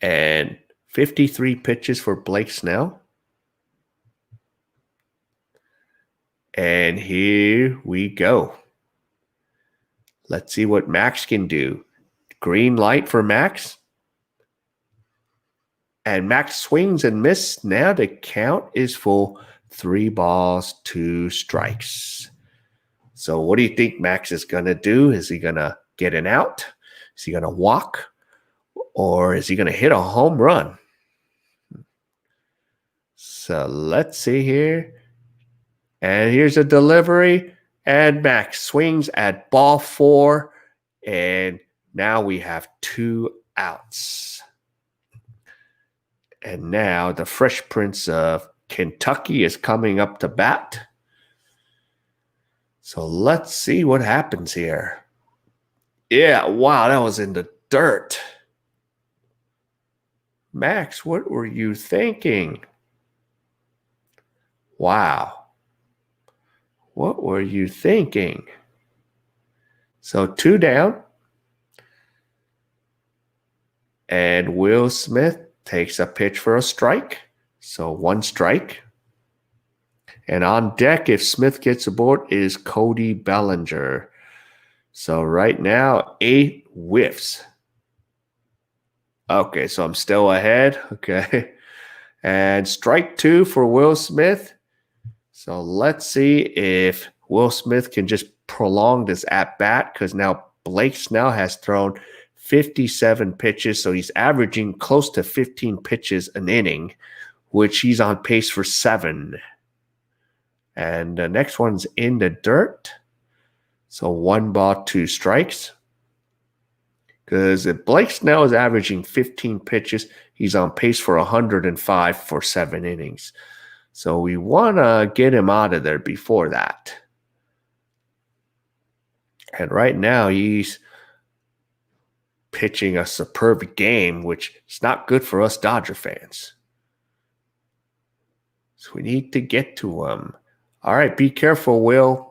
And 53 pitches for Blake Snell. And here we go. Let's see what Max can do. Green light for Max. And Max swings and misses. Now the count is full. 3 balls, 2 strikes. So what do you think Max is going to do? Is he going to get an out? Is he going to walk? Or is he going to hit a home run? So let's see here. And here's a delivery. And Max swings at ball 4. And now we have 2 outs. And now the Fresh Prince of Kentucky is coming up to bat. So let's see what happens here. Yeah, wow, that was in the dirt. Max, what were you thinking? Wow. What were you thinking? So 2 down. And Will Smith takes a pitch for a strike. So 1 strike. And on deck, if Smith gets aboard, is Cody Bellinger. So right now, 8 whiffs. Okay, so I'm still ahead. Okay. And strike 2 for Will Smith. So let's see if Will Smith can just prolong this at bat, because now Blake Snell has thrown 57 pitches. So he's averaging close to 15 pitches an inning, which he's on pace for 7. And the next one's in the dirt. So 1 ball, 2 strikes. Because if Blake Snell is averaging 15 pitches, he's on pace for 105 for 7 innings. So we want to get him out of there before that. And right now he's pitching a superb game, which is not good for us Dodger fans. So we need to get to him. All right, be careful, Will.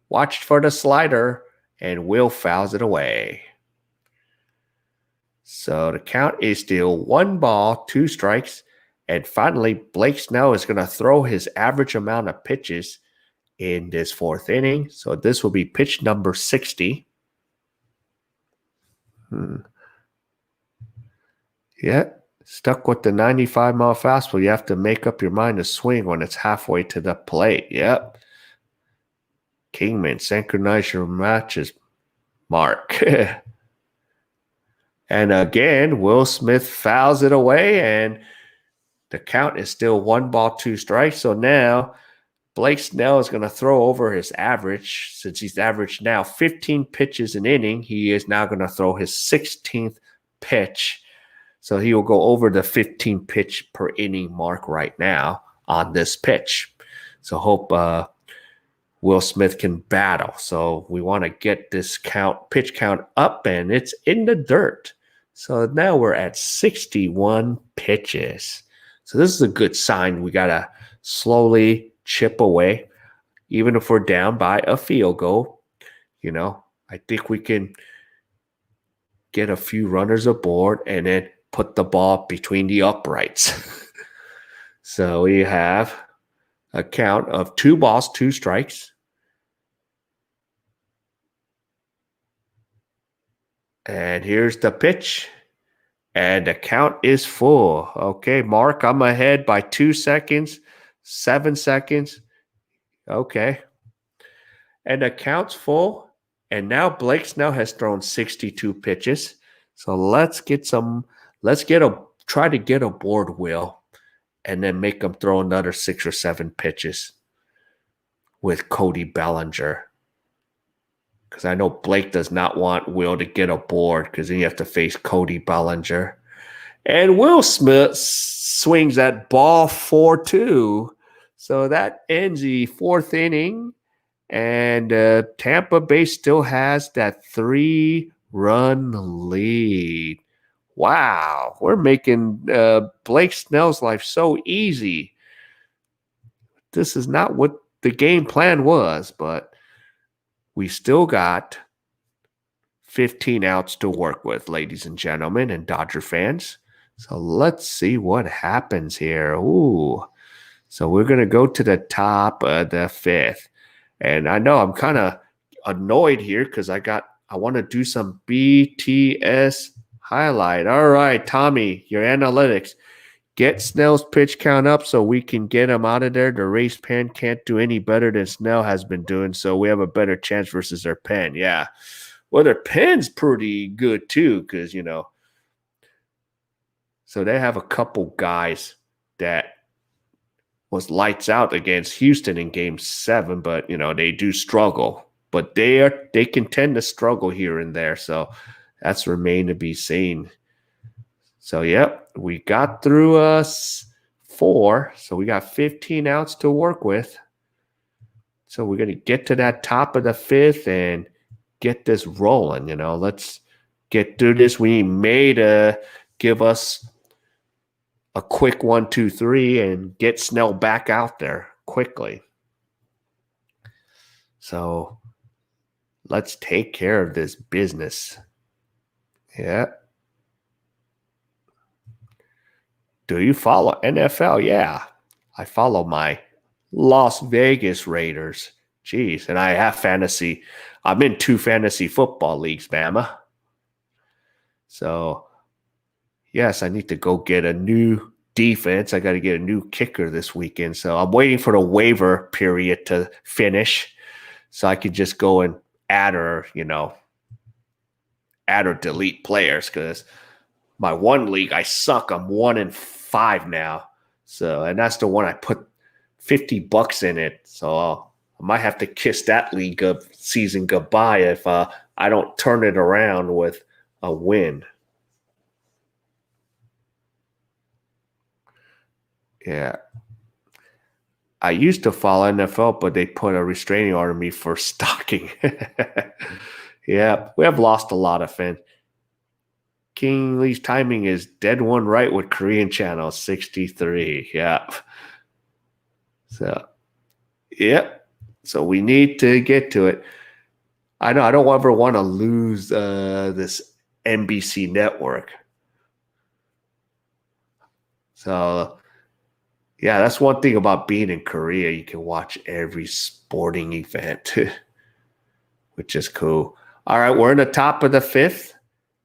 Watch for the slider, and Will fouls it away. So the count is still 1 ball, 2 strikes. And finally, Blake Snell is going to throw his average amount of pitches in this 4th inning. So this will be pitch number 60. Yeah, stuck with the 95-mile fastball. You have to make up your mind to swing when it's halfway to the plate. Yep. Kingman, synchronize your matches, Mark. And again, Will Smith fouls it away, and the count is still 1 ball, 2 strikes. So now Blake Snell is going to throw over his average. Since he's averaged now 15 pitches an inning, he is now going to throw his 16th pitch. So he will go over the 15 pitch per inning mark right now on this pitch. So hope Will Smith can battle. So we want to get this pitch count up, and it's in the dirt. So now we're at 61 pitches. So this is a good sign. We got to slowly chip away. Even if we're down by a field goal, I think we can get a few runners aboard and then put the ball between the uprights. So we have a count of 2 balls, 2 strikes. And here's the pitch. And the count is full. Okay, Mark, I'm ahead by 2 seconds, 7 seconds. Okay. And the count's full. And now Blake Snell has thrown 62 pitches. So try to get aboard Will, and then make him throw another 6 or 7 pitches with Cody Bellinger. Because I know Blake does not want Will to get aboard, because then you have to face Cody Bellinger. And Will Smith swings at ball 4-2. So that ends the 4th inning. And Tampa Bay still has that 3-run lead. Wow. We're making Blake Snell's life so easy. This is not what the game plan was, but we still got 15 outs to work with, ladies and gentlemen, and Dodger fans. So let's see what happens here. Ooh. So we're going to go to the top of the 5th. And I know I'm kind of annoyed here because I want to do some BTS highlight. All right, Tommy, your analytics. Get Snell's pitch count up so we can get him out of there. The race pen can't do any better than Snell has been doing, so we have a better chance versus their pen. Yeah. Well, their pen's pretty good too, because, so they have a couple guys that was lights out against Houston in Game 7, but, they do struggle. But they can tend to struggle here and there, so that's remain to be seen. So, yep, we got through 4, so we got 15 outs to work with. So we're going to get to that top of the 5th and get this rolling. Let's get through this. We need May to give us a quick 1, 2, 3 and get Snell back out there quickly. So let's take care of this business. Yeah. Do you follow NFL? Yeah. I follow my Las Vegas Raiders. Jeez. And I have fantasy. I'm in 2 fantasy football leagues, Bama. So, yes, I need to go get a new defense. I got to get a new kicker this weekend. So I'm waiting for the waiver period to finish so I could just go and add or delete players, because my one league, I suck. I'm 1-5 now. So, and that's the one I put $50 in it. So I might have to kiss that league of season goodbye if I don't turn it around with a win. Yeah. I used to follow NFL, but they put a restraining order on me for stalking. Yeah, we have lost a lot of fans. King Lee's timing is dead one right with Korean channel 63. Yeah. So, yep. So we need to get to it. I know I don't ever want to lose this NBC network. So, yeah, that's one thing about being in Korea. You can watch every sporting event, which is cool. All right, we're in the top of the 5th,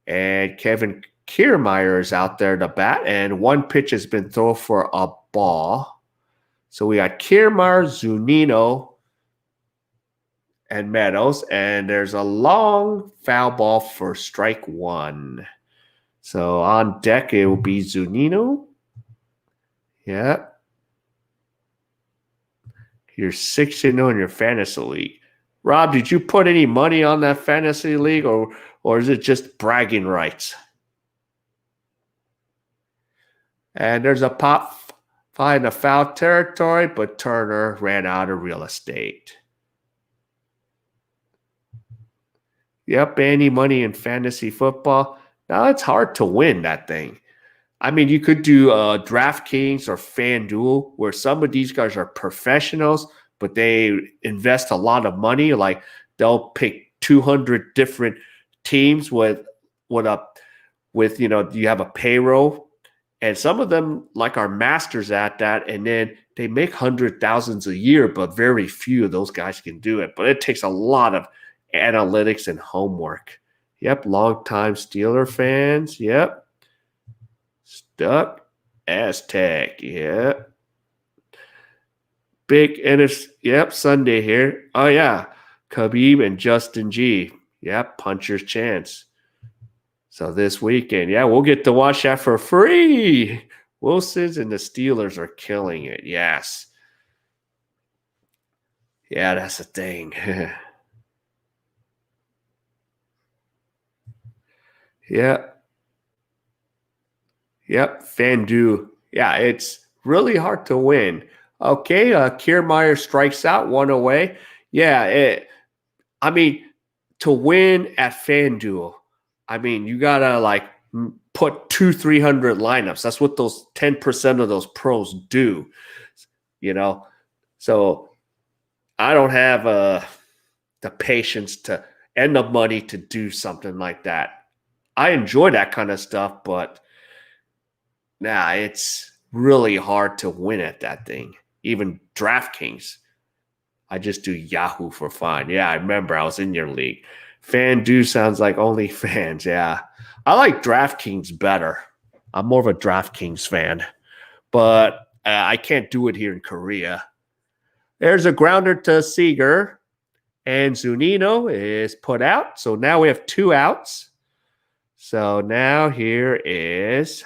and Kevin Kiermaier is out there to bat, and one pitch has been thrown for a ball. So we got Kiermaier, Zunino, and Meadows, and there's a long foul ball for strike 1. So on deck, it will be Zunino. Yeah. You're 6-0 in your fantasy league. Rob, did you put any money on that fantasy league, or is it just bragging rights? And there's a pop fly in the foul territory, but Turner ran out of real estate. Yep, any money in fantasy football. Now it's hard to win that thing. I mean, you could do DraftKings or FanDuel, where some of these guys are professionals, but they invest a lot of money. Like they'll pick 200 different teams with you have a payroll, and some of them are masters at that, and then they make 100,000s a year, but very few of those guys can do it. But it takes a lot of analytics and homework. Yep, longtime Steeler fans. Yep. Stuck Aztec, yeah. Big NFC, yep, Sunday here. Oh, yeah. Khabib and Justin G. Yep, puncher's chance. So this weekend, yeah, we'll get to watch that for free. Wilson's and the Steelers are killing it, yes. Yeah, that's the thing. Yeah. Yep, FanDuel. Yeah, it's really hard to win. Okay, Kiermaier strikes out, 1 away. Yeah, to win at FanDuel, you gotta put 200-300 lineups. That's what those 10% of those pros do. So I don't have the patience and the money to do something like that. I enjoy that kind of stuff, but it's really hard to win at that thing. Even DraftKings. I just do Yahoo for fun. Yeah, I remember I was in your league. FanDuel sounds like OnlyFans. Yeah. I like DraftKings better. I'm more of a DraftKings fan. But I can't do it here in Korea. There's a grounder to Seager. And Zunino is put out. So now we have 2 outs. So now here is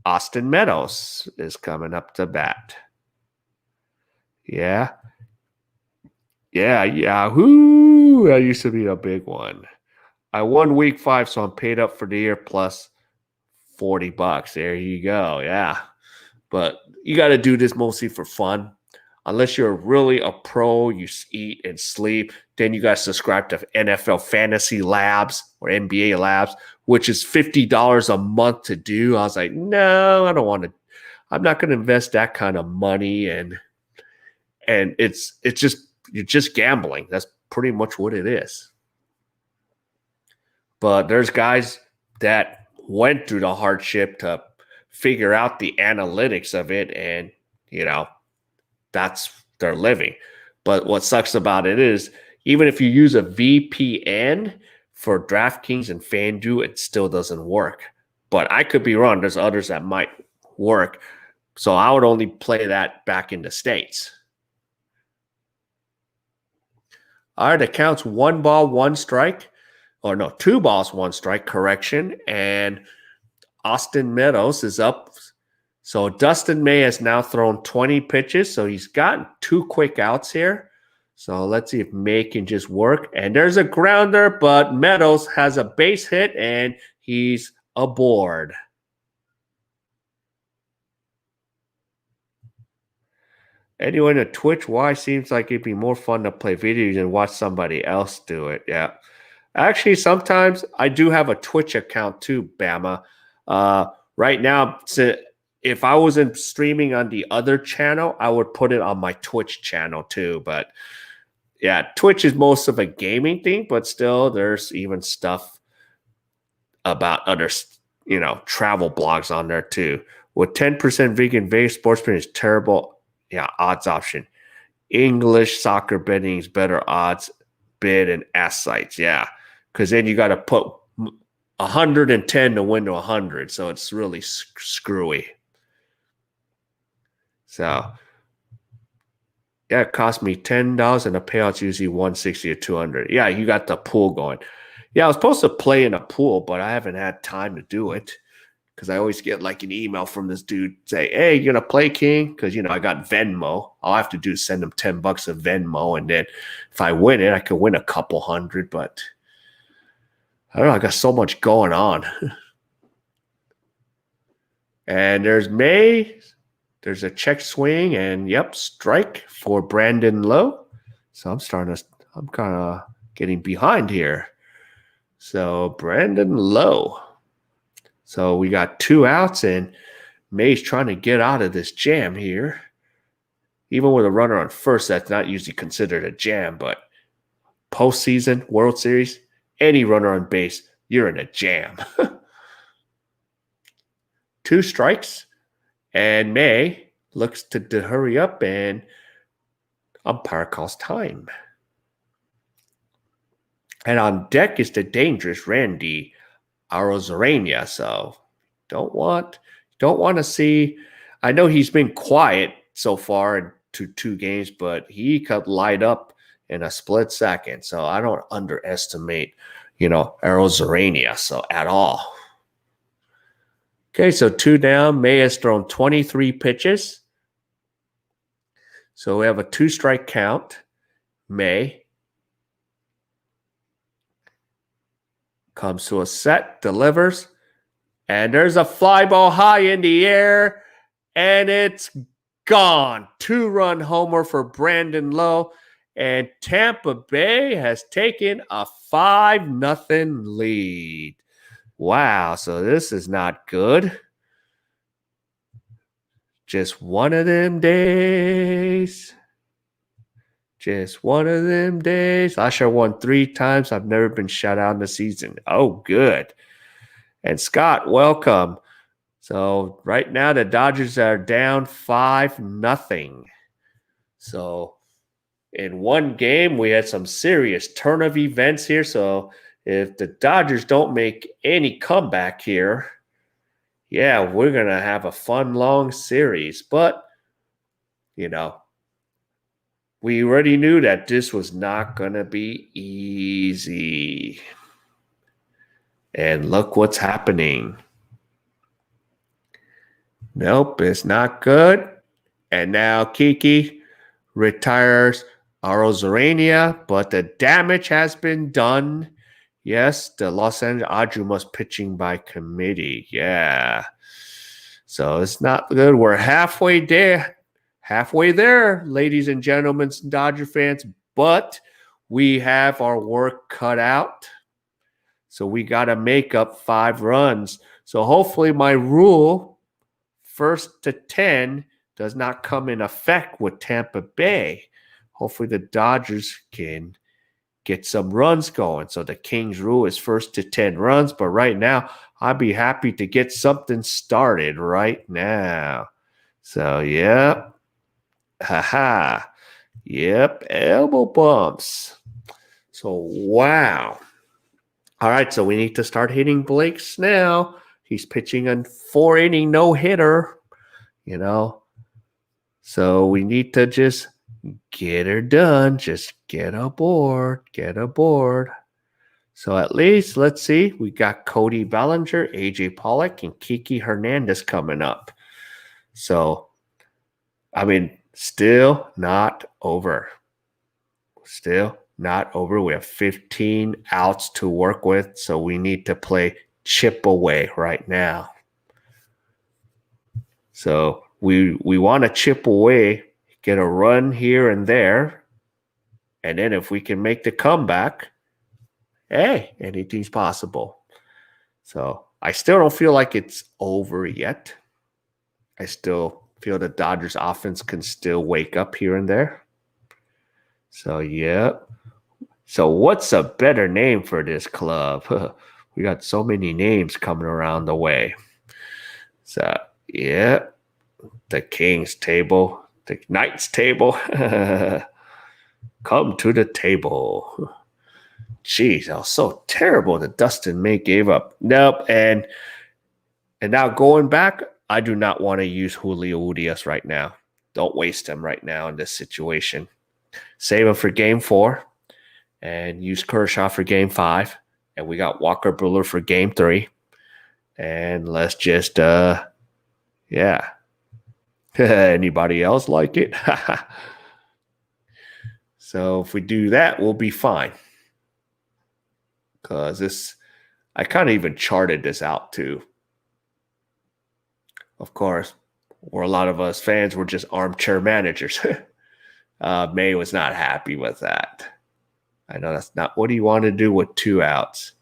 Austin Meadows is coming up to bat. Yeah. Yeah, Yahoo! That used to be a big one. I won week 5, so I'm paid up for the year plus $40. There you go. Yeah. But you got to do this mostly for fun. unless you're really a pro, you eat and sleep, then you got to subscribe to NFL Fantasy Labs or NBA Labs, which is $50 a month to do. I was like, no, I don't want to. I'm not going to invest that kind of money, and it's just you're just gambling. That's pretty much what it is. But there's guys that went through the hardship to figure out the analytics of it, and that's their living. But what sucks about it is, even if you use a VPN for DraftKings and FanDuel, it still doesn't work. But I could be wrong. There's others that might work. So I would only play that back in the States. All right, it counts 1 ball, 1 strike. Or no, 2 balls, 1 strike, correction. And Austin Meadows is up. So Dustin May has now thrown 20 pitches. So he's gotten 2 quick outs here. So let's see if May can just work. And there's a grounder, but Meadows has a base hit, and he's aboard. Anyone at Twitch, why seems like it'd be more fun to play videos than watch somebody else do it. Yeah. Actually, sometimes I do have a Twitch account too, Bama. Right now, if I wasn't streaming on the other channel, I would put it on my Twitch channel too. But yeah, Twitch is most of a gaming thing, but still there's even stuff about other, travel blogs on there too. With 10% vegan veg, sportsman is terrible. Yeah, odds option. English soccer betting is better odds bid and ask sites. Yeah, because then you got to put 110 to win to 100. So it's really screwy. So, yeah, it cost me $10 and the payout's usually 160 or 200. Yeah, you got the pool going. Yeah, I was supposed to play in a pool, but I haven't had time to do it. Because I always get like an email from this dude say, hey, you going to play, King? Because, I got Venmo. All I have to do is send him $10 of Venmo. And then if I win it, I could win a couple hundred. But I don't know. I got so much going on. And there's May. There's a check swing. And, yep, strike for Brandon Lowe. So I'm kind of getting behind here. So Brandon Lowe. So we got 2 outs, and May's trying to get out of this jam here. Even with a runner on first, that's not usually considered a jam, but postseason, World Series, any runner on base, you're in a jam. 2 strikes, and May looks to hurry up, and umpire calls time. And on deck is the dangerous Randy Arozarena. So don't want to see. I know he's been quiet so far in 2 games, but he could light up in a split second. So I don't underestimate, Arozarena so at all. Okay, so 2 down. May has thrown 23 pitches. So we have a 2-strike count. May comes to a set, delivers, and there's a fly ball high in the air, and it's gone. 2-run homer for Brandon Lowe, and Tampa Bay has taken a 5-0 lead. Wow, so this is not good. Just one of them days. Just one of them days. Usher won 3 times. I've never been shut out in the season. Oh, good. And Scott, welcome. So right now the Dodgers are down 5-0. So in one game, we had some serious turn of events here. So if the Dodgers don't make any comeback here, yeah, we're going to have a fun, long series. But, we already knew that this was not going to be easy. And look what's happening. Nope, it's not good. And now Kiki retires Arozarena, but the damage has been done. Yes, the Los Angeles Ajumas pitching by committee. Yeah. So it's not good. We're halfway there. halfway there, ladies and gentlemen, Dodger fans, but we have our work cut out. So we got to make up 5 runs. So hopefully my rule, first to 10, does not come in effect with Tampa Bay. Hopefully the Dodgers can get some runs going. So the Kings rule is first to 10 runs. But right now, I'd be happy to get something started right now. So, yep. Haha. Yep. Elbow bumps. So, wow. All right. So we need to start hitting Blake Snell. He's pitching a 4-inning no-hitter, So we need to just get her done. Just get aboard. Get aboard. So at least, let's see, we got Cody Bellinger, AJ Pollock, and Kiki Hernandez coming up. So, still not over. Still not over. We have 15 outs to work with, so we need to play chip away right now. So we want to chip away, get a run here and there, and then if we can make the comeback, hey, anything's possible. So I still don't feel like it's over yet. I still feel the Dodgers offense can still wake up here and there. So, yeah. So what's a better name for this club? We got so many names coming around the way. So, yeah. The King's table. The Knights table. Come to the table. Jeez, that was so terrible that Dustin May gave up. Nope. And now going back, I do not want to use Julio Urias right now. Don't waste him right now in this situation. Save him for game 4 and use Kershaw for game 5. And we got Walker Buehler for game 3. And let's just, yeah. Anybody else like it? So if we do that, we'll be fine. Because I kind of even charted this out too. Of course, where a lot of us fans were just armchair managers. May was not happy with that. I know that's not what he wanted to do with 2 outs.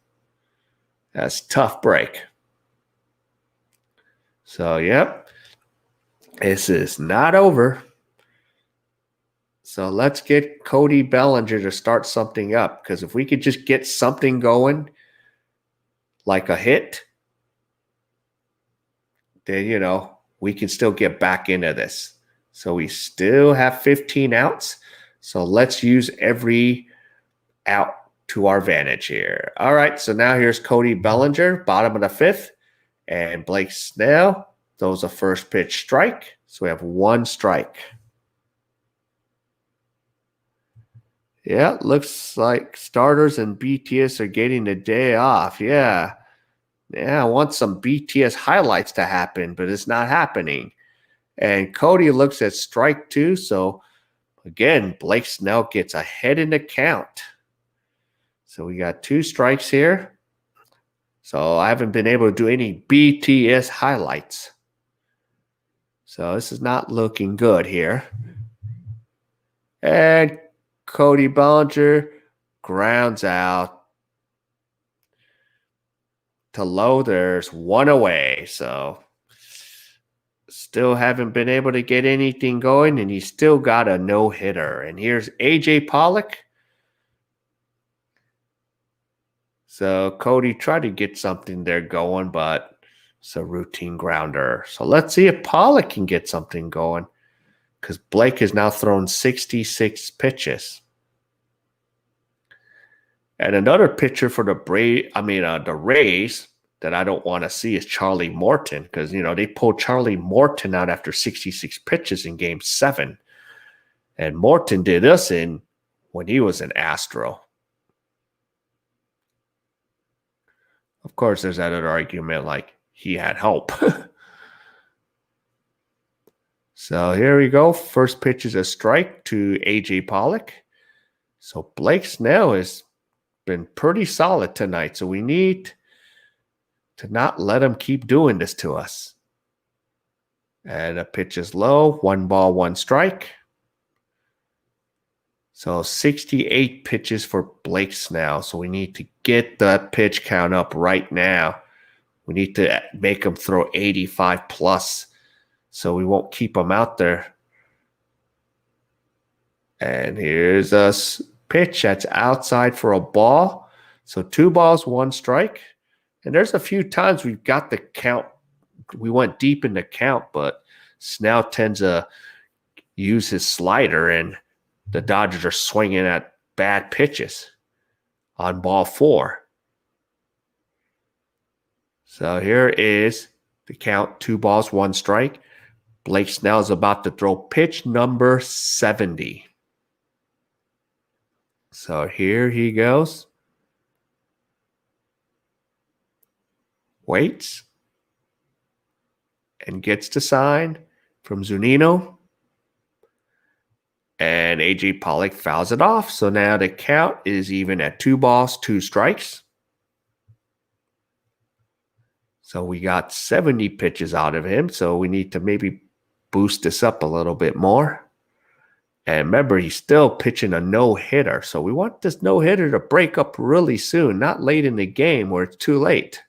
That's a tough break. So, yep. This is not over. So let's get Cody Bellinger to start something up. Because if we could just get something going, like a hit, then, we can still get back into this. So we still have 15 outs. So let's use every out to our advantage here. All right, so now here's Cody Bellinger, bottom of the 5th, and Blake Snell throws a first pitch strike. So we have 1 strike. Yeah, looks like starters and BTS are getting the day off. Yeah, I want some BTS highlights to happen, but it's not happening. And Cody looks at strike 2. So, again, Blake Snell gets ahead in the count. So, we got 2 strikes here. So, I haven't been able to do any BTS highlights. So, this is not looking good here. And Cody Bellinger grounds out to low. There's 1 away. So, still haven't been able to get anything going, and he's still got a no-hitter. And here's AJ Pollock. So Cody tried to get something there going, but it's a routine grounder. So let's see if Pollock can get something going, because Blake has now thrown 66 pitches. And another pitcher for the Rays that I don't want to see is Charlie Morton, because, they pulled Charlie Morton out after 66 pitches in game 7. And Morton did us in when he was an Astro. Of course, there's that other argument like he had help. So here we go. First pitch is a strike to AJ Pollock. So Blake Snell has been pretty solid tonight. So we need to not let him keep doing this to us. And a pitch is low. 1 ball, 1 strike. So 68 pitches for Blake Snell. So we need to get the pitch count up right now. We need to make him throw 85 plus. So we won't keep him out there. And here's a pitch that's outside for a ball. So 2 balls, 1 strike. And there's a few times we've got the count. We went deep in the count, but Snell tends to use his slider, and the Dodgers are swinging at bad pitches on ball 4. So here is the count, 2 balls, 1 strike. Blake Snell is about to throw pitch number 70. So here he goes. Waits. And gets the sign from Zunino. And A.J. Pollock fouls it off. So now the count is even at 2 balls, 2 strikes. So we got 70 pitches out of him. So we need to maybe boost this up a little bit more. And remember, he's still pitching a no-hitter. So we want this no-hitter to break up really soon, not late in the game where it's too late.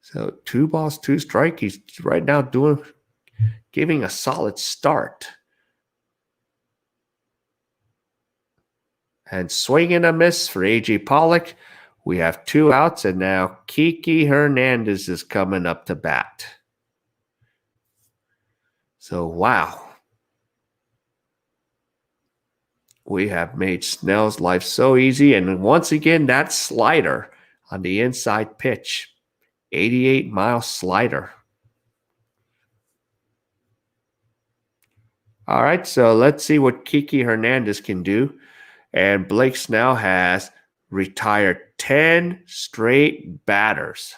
So 2 balls, 2 strikes. He's right now giving a solid start. And swing and a miss for A.J. Pollock. We have 2 outs, and now K.A.E. Hernandez is coming up to bat. So, wow. We have made Snell's life so easy. And once again, that slider on the inside pitch. 88-mile slider. All right, so let's see what K.A.E. Hernandez can do. And Blake Snell has retired 10 straight batters.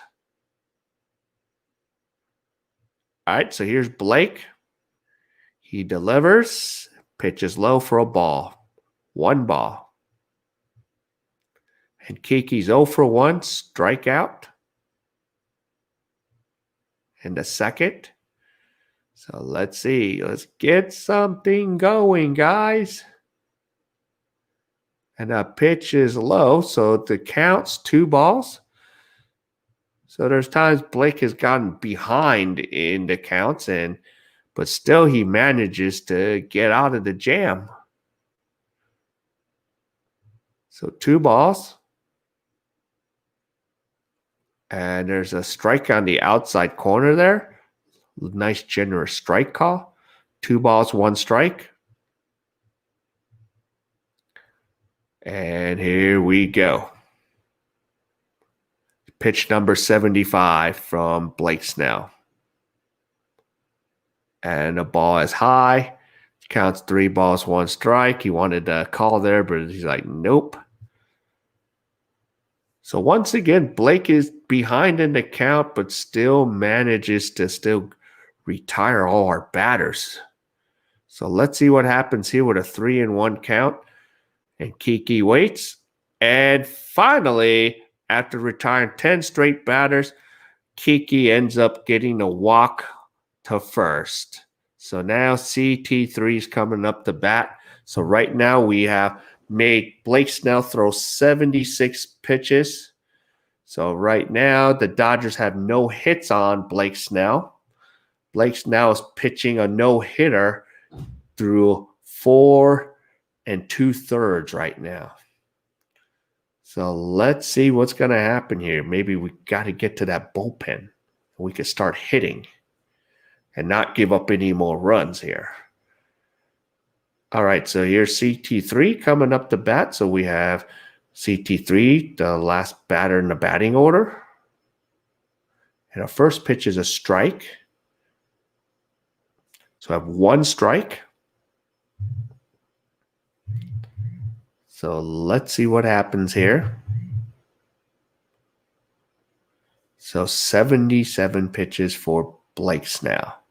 All right, so here's Blake. He delivers. Pitches low for a ball. 1 ball. And K.A.E.'s 0 for 1, strikeout. And the second. So let's see. Let's get something going, guys. And the pitch is low, so the count's 2 balls. So there's times Blake has gotten behind in the counts, but still he manages to get out of the jam. So 2 balls. And there's a strike on the outside corner there. Nice generous strike call. 2 balls, 1 strike. And here we go. Pitch number 75 from Blake Snell. And the ball is high. Counts 3 balls, 1 strike. He wanted a call there, but he's like, nope. So once again, Blake is behind in the count, but still manages to still retire all our batters. So let's see what happens here with a 3-1 count. And K.A.E. waits. And finally, after retiring 10 straight batters, K.A.E. ends up getting a walk to first. So now CT3 is coming up to bat. So right now we have made Blake Snell throw 76 pitches. So right now the Dodgers have no hits on Blake Snell. Blake Snell is pitching a no-hitter through 4 2/3 right now. So let's see what's going to happen here. Maybe we got to get to that bullpen. We can start hitting and not give up any more runs here. All right, so here's CT3 coming up to bat. So we have CT3, the last batter in the batting order. And our first pitch is a strike. So I have 1 strike. So let's see what happens here. So 77 pitches for Blake Snell.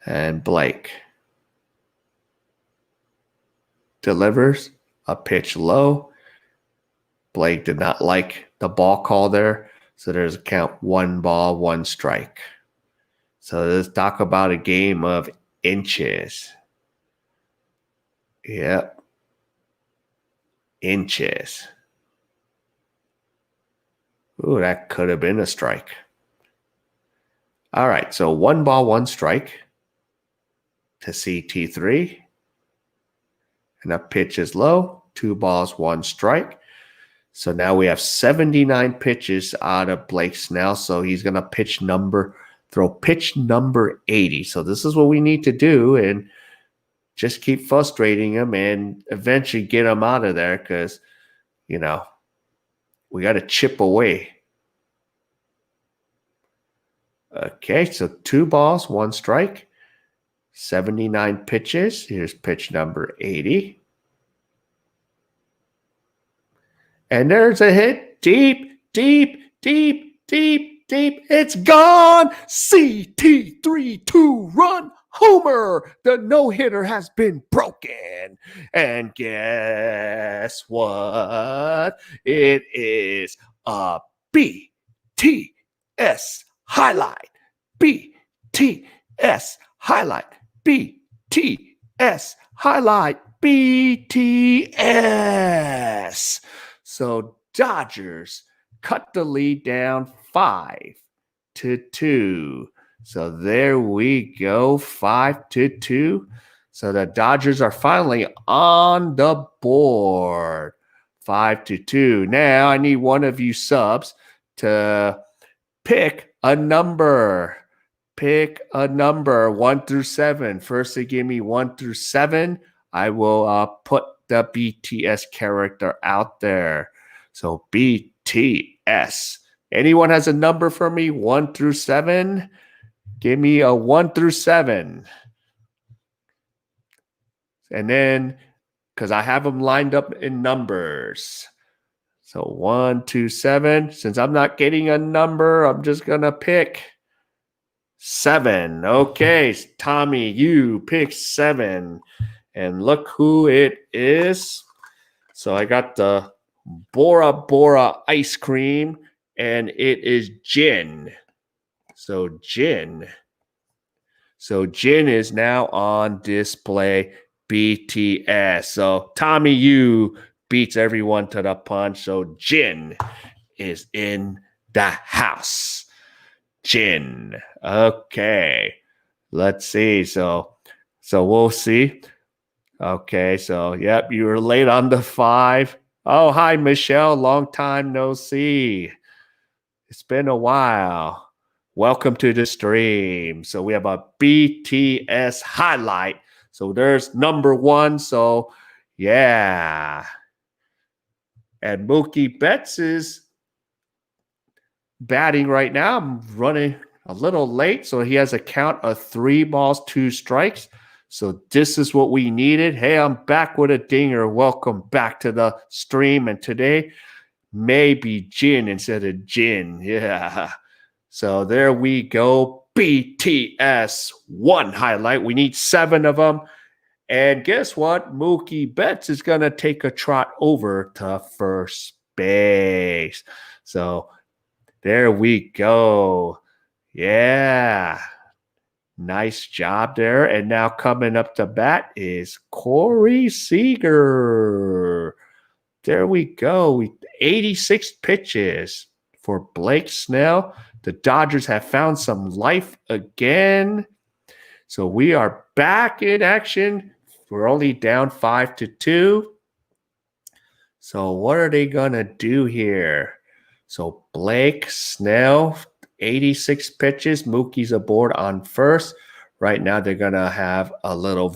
And Blake delivers a pitch low. Blake did not like the ball call there. So there's a count 1 ball, 1 strike. So let's talk about a game of inches. Yep. Inches. Ooh, that could have been a strike. All right, so 1 ball, 1 strike to CT3. And that pitch is low. 2 balls, 1 strike. So now we have 79 pitches out of Blake Snell. So he's going to throw pitch number 80. So this is what we need to do, and just keep frustrating him and eventually get him out of there because, we got to chip away. Okay, so 2 balls, 1 strike, 79 pitches. Here's pitch number 80. And there's a hit. Deep, deep, deep, deep, deep. It's gone. CT3 2-run homer. The no-hitter has been broken. And guess what? It is a BTS highlight. BTS highlight. BTS highlight. BTS. So Dodgers cut the lead down 5-2. So there we go, 5-2. So the Dodgers are finally on the board, 5-2. Now I need one of you subs to pick a number. Pick a number 1 through 7. First, they give me 1 through 7. I will put the BTS character out there. So BTS. Anyone has a number for me? 1 through 7? Give me a 1 through 7. And then, because I have them lined up in numbers. So 1, 2, 7. Since I'm not getting a number, I'm just going to pick 7. Okay, Tommy, you pick 7. And look who it is. So I got the Bora Bora ice cream, and it is Jin. So Jin is now on display. BTS. So Tommy Yu beats everyone to the punch. So Jin is in the house. Jin. Okay. Let's see. So we'll see. Okay, so yep, you were late on the 5. Oh, hi, Michelle. Long time no see. It's been a while. Welcome to the stream. So we have a BTS highlight. So there's number 1. So yeah. And Mookie Betts is batting right now. I'm running a little late. So he has a count of 3 balls, 2 strikes. So this is what we needed. Hey, I'm back with a dinger. Welcome back to the stream. And today, maybe Jin instead of Jin. Yeah. So there we go. BTS 1 highlight. We need 7 of them. And guess what? Mookie Betts is going to take a trot over to first base. So there we go. Yeah. Nice job there. And now coming up to bat is Corey Seager. There we go. 86 pitches for Blake Snell. The Dodgers have found some life again. So we are back in action. We're only down 5-2. So what are they going to do here? So Blake Snell, 86 pitches. Mookie's aboard on first. Right now, they're going to have a little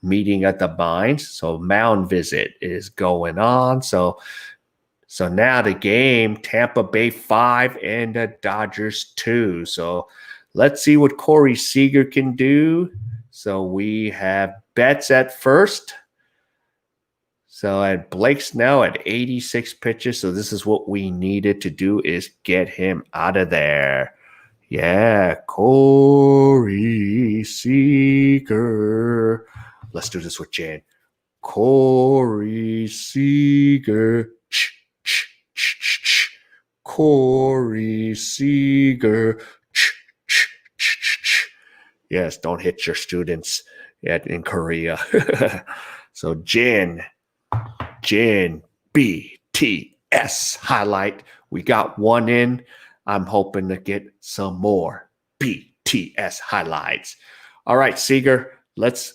meeting at the Mines. So mound visit is going on. So now the game, Tampa Bay 5 and the Dodgers 2. So let's see what Corey Seager can do. So we have Betts at first. So at Blake Snell at 86 pitches. So this is what we needed to do, is get him out of there. Yeah, Corey Seager. Let's do this with Jan. Corey Seager. Corey Seager. Yes, don't hit your students in Korea. So Jin BTS highlight. We got one in. I'm hoping to get some more BTS highlights. All right, Seager, let's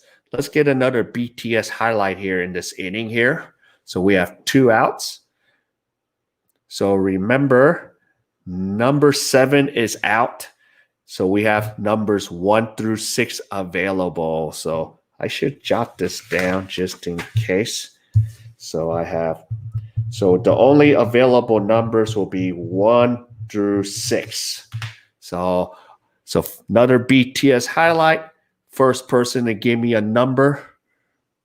get another BTS highlight here in this inning here. So we have 2 outs. So remember, number 7 is out. So we have numbers 1 through 6 available. So I should jot this down just in case. So the only available numbers will be 1 through 6. So another BTS highlight. First person to give me a number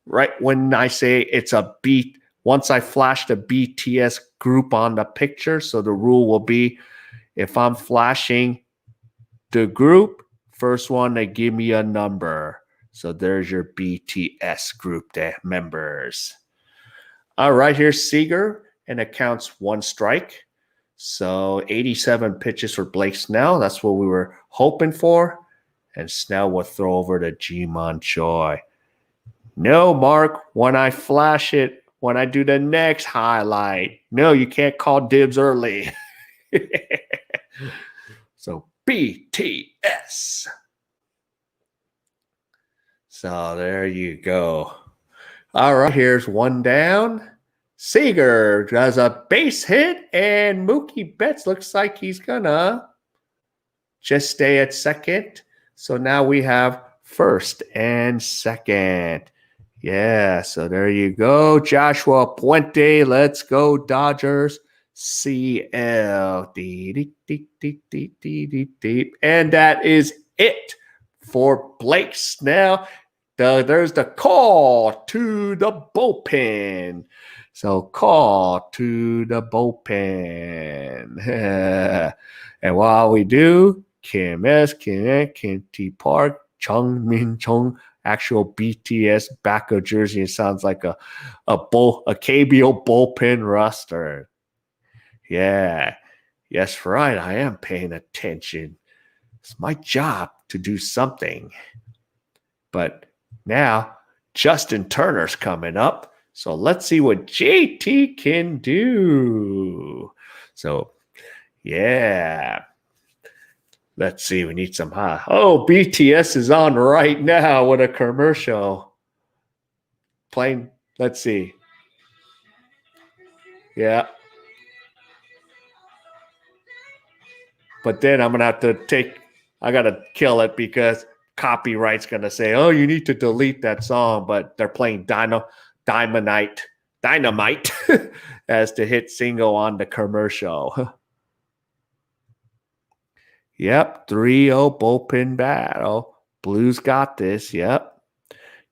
right when I say it's a beat. Once I flash the BTS group on the picture, so the rule will be if I'm flashing the group, first one to give me a number. So there's your BTS group members. All right, here's Seager, and it counts 1 strike. So 87 pitches for Blake Snell. That's what we were hoping for. And Snell will throw over to Ji-Man Choi. No, Mark, when I flash it, when I do the next highlight. No, you can't call dibs early. So BTS. So there you go. All right, here's 1 down. Seager does a base hit, and Mookie Betts looks like he's gonna just stay at second. So now we have first and second. Yeah, so there you go. Joshua Puente, let's go Dodgers. CL. And that is it for Blake Snell. There's the call to the bullpen. So call to the bullpen. And while we do, Kim S, Kim T Park, Chung Min Chung, actual BTS backup jersey. It sounds like a KBO bullpen roster. Yeah. Yes, right. I am paying attention. It's my job to do something. But now Justin Turner's coming up. So let's see what JT can do. So, yeah. Let's see. We need some high. Oh, BTS is on right now with a commercial. Playing. Let's see. Yeah. But then I'm going to have to I got to kill it because copyright's going to say, oh, you need to delete that song. But they're playing Dynamite as the hit single on the commercial. Yep, 3-0 bullpen battle. Blues got this. Yep.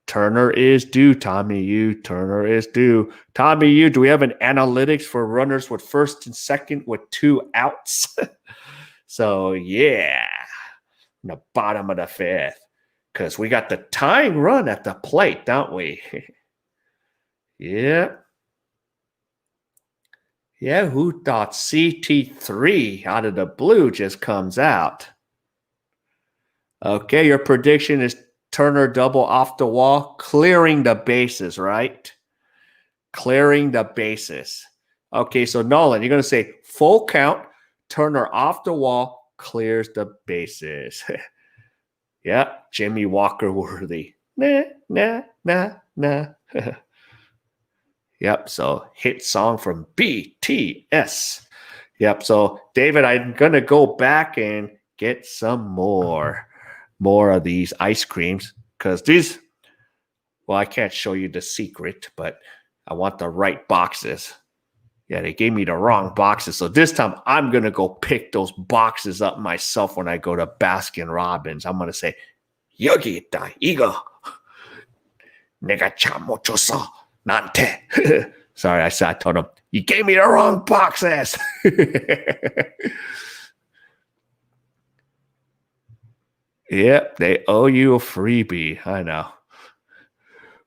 Turner is due, Tommy U. Turner is due. Tommy U, do we have an analytics for runners with first and second with 2 outs? So, yeah, in the bottom of the 5th. Because we got the tying run at the plate, don't we? Yeah. Yeah, who thought CT3 out of the blue just comes out? Okay, your prediction is Turner double off the wall, clearing the bases, right? Clearing the bases. Okay, so Nolan, you're going to say full count, Turner off the wall, clears the bases. Yeah, Jimmy Walker worthy. Nah. Yep, so hit song from BTS. Yep, so David, I'm going to go back and get some more of these ice creams because these, well, I can't show you the secret, but I want the right boxes. Yeah, they gave me the wrong boxes. So this time I'm going to go pick those boxes up myself when I go to Baskin Robbins. I'm going to say, 여기 있다, 이거. 내가 잘못줬어. Nante. Sorry, I told him, you gave me the wrong boxes. Yep, they owe you a freebie. I know.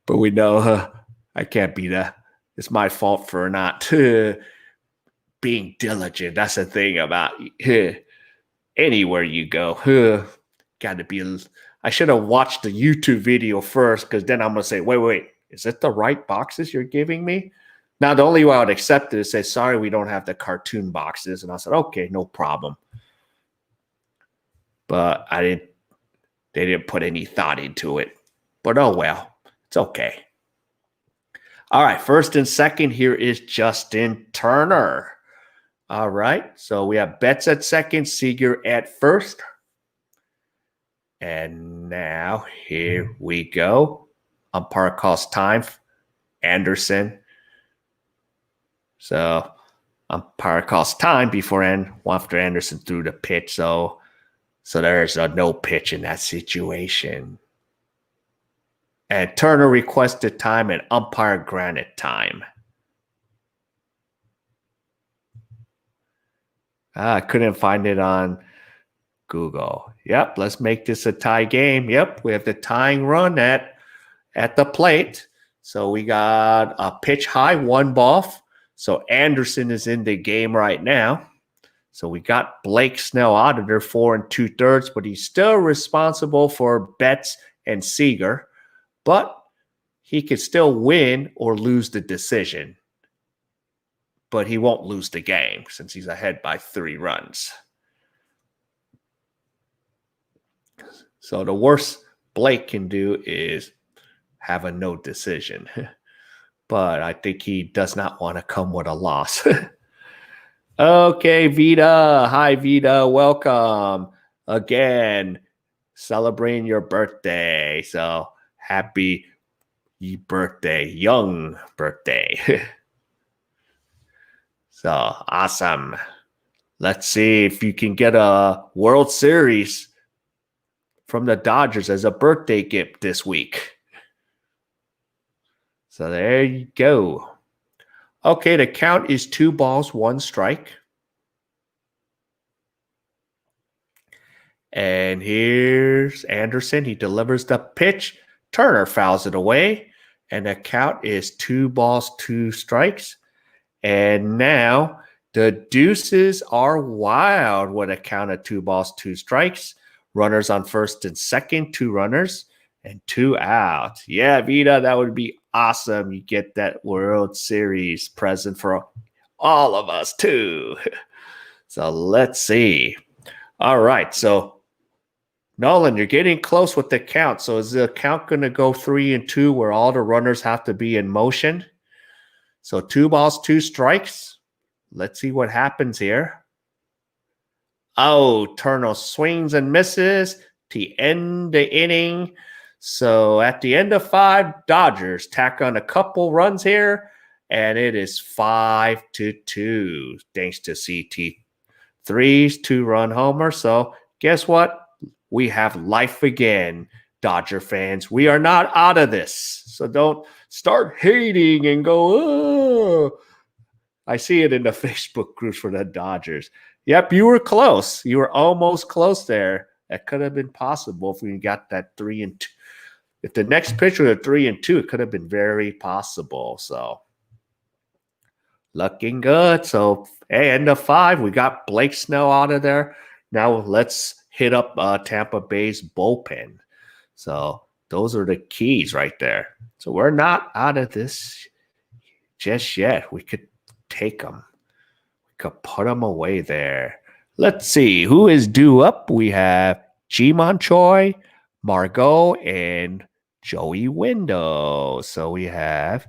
But we know I can't be that. It's my fault for not being diligent. That's the thing about anywhere you go. Got to be. I should have watched the YouTube video first, because then I'm gonna say, wait, is it the right boxes you're giving me? Now the only way I would accept it is say, sorry, we don't have the cartoon boxes, and I said, okay, no problem. But they didn't put any thought into it. But oh well, it's okay. All right, first and second here is Justin Turner. All right, so we have Betts at second, Seager at first. And now here we go. Umpire calls time. Anderson. So umpire calls time after Anderson threw the pitch. So there's a no pitch in that situation. And Turner requested time and umpire granted time. I couldn't find it on Google. Yep, let's make this a tie game. Yep, we have the tying run at the plate. So we got a pitch high, 1 ball. So Anderson is in the game right now. So we got Blake Snell out of there 4 2/3, but he's still responsible for Betts and Seager. But he could still win or lose the decision. But he won't lose the game since he's ahead by 3 runs. So the worst Blake can do is have a no decision. But I think he does not want to come with a loss. Okay, Vita. Hi, Vita. Welcome again. Celebrating your birthday. So happy birthday, young birthday. So awesome. Let's see if you can get a World Series from the Dodgers as a birthday gift this week. So there you go. Okay, the count is 2 balls, 1 strike. And here's Anderson. He delivers the pitch. Turner fouls it away. And the count is 2 balls, 2 strikes. And now the deuces are wild with a count of 2 balls, 2 strikes. Runners on first and second, 2 runners, and 2 out. Yeah, Vita, that would be awesome. You get that World Series present for all of us, too. So let's see. All right, so Nolan, you're getting close with the count. So is the count going to go 3 2 where all the runners have to be in motion? So 2 balls, 2 strikes. Let's see what happens here. Oh, Turner swings and misses to end the inning. So at the end of 5, Dodgers tack on a couple runs here, and it is 5-2 thanks to CT3's 2-run homer. So guess what? We have life again, Dodger fans. We are not out of this. So don't start hating and go, oh. I see it in the Facebook groups for the Dodgers. Yep, you were close. You were almost close there. That could have been possible if we got that 3-2. If the next pitch was a 3-2, it could have been very possible. So looking good. So hey, end of 5, we got Blake Snell out of there. Now let's hit up Tampa Bay's bullpen. So those are the keys right there. So we're not out of this just yet. We could take them. We could put them away there. Let's see who is due up. We have Ji-Man Choi, Margot, and Joey Window. So we have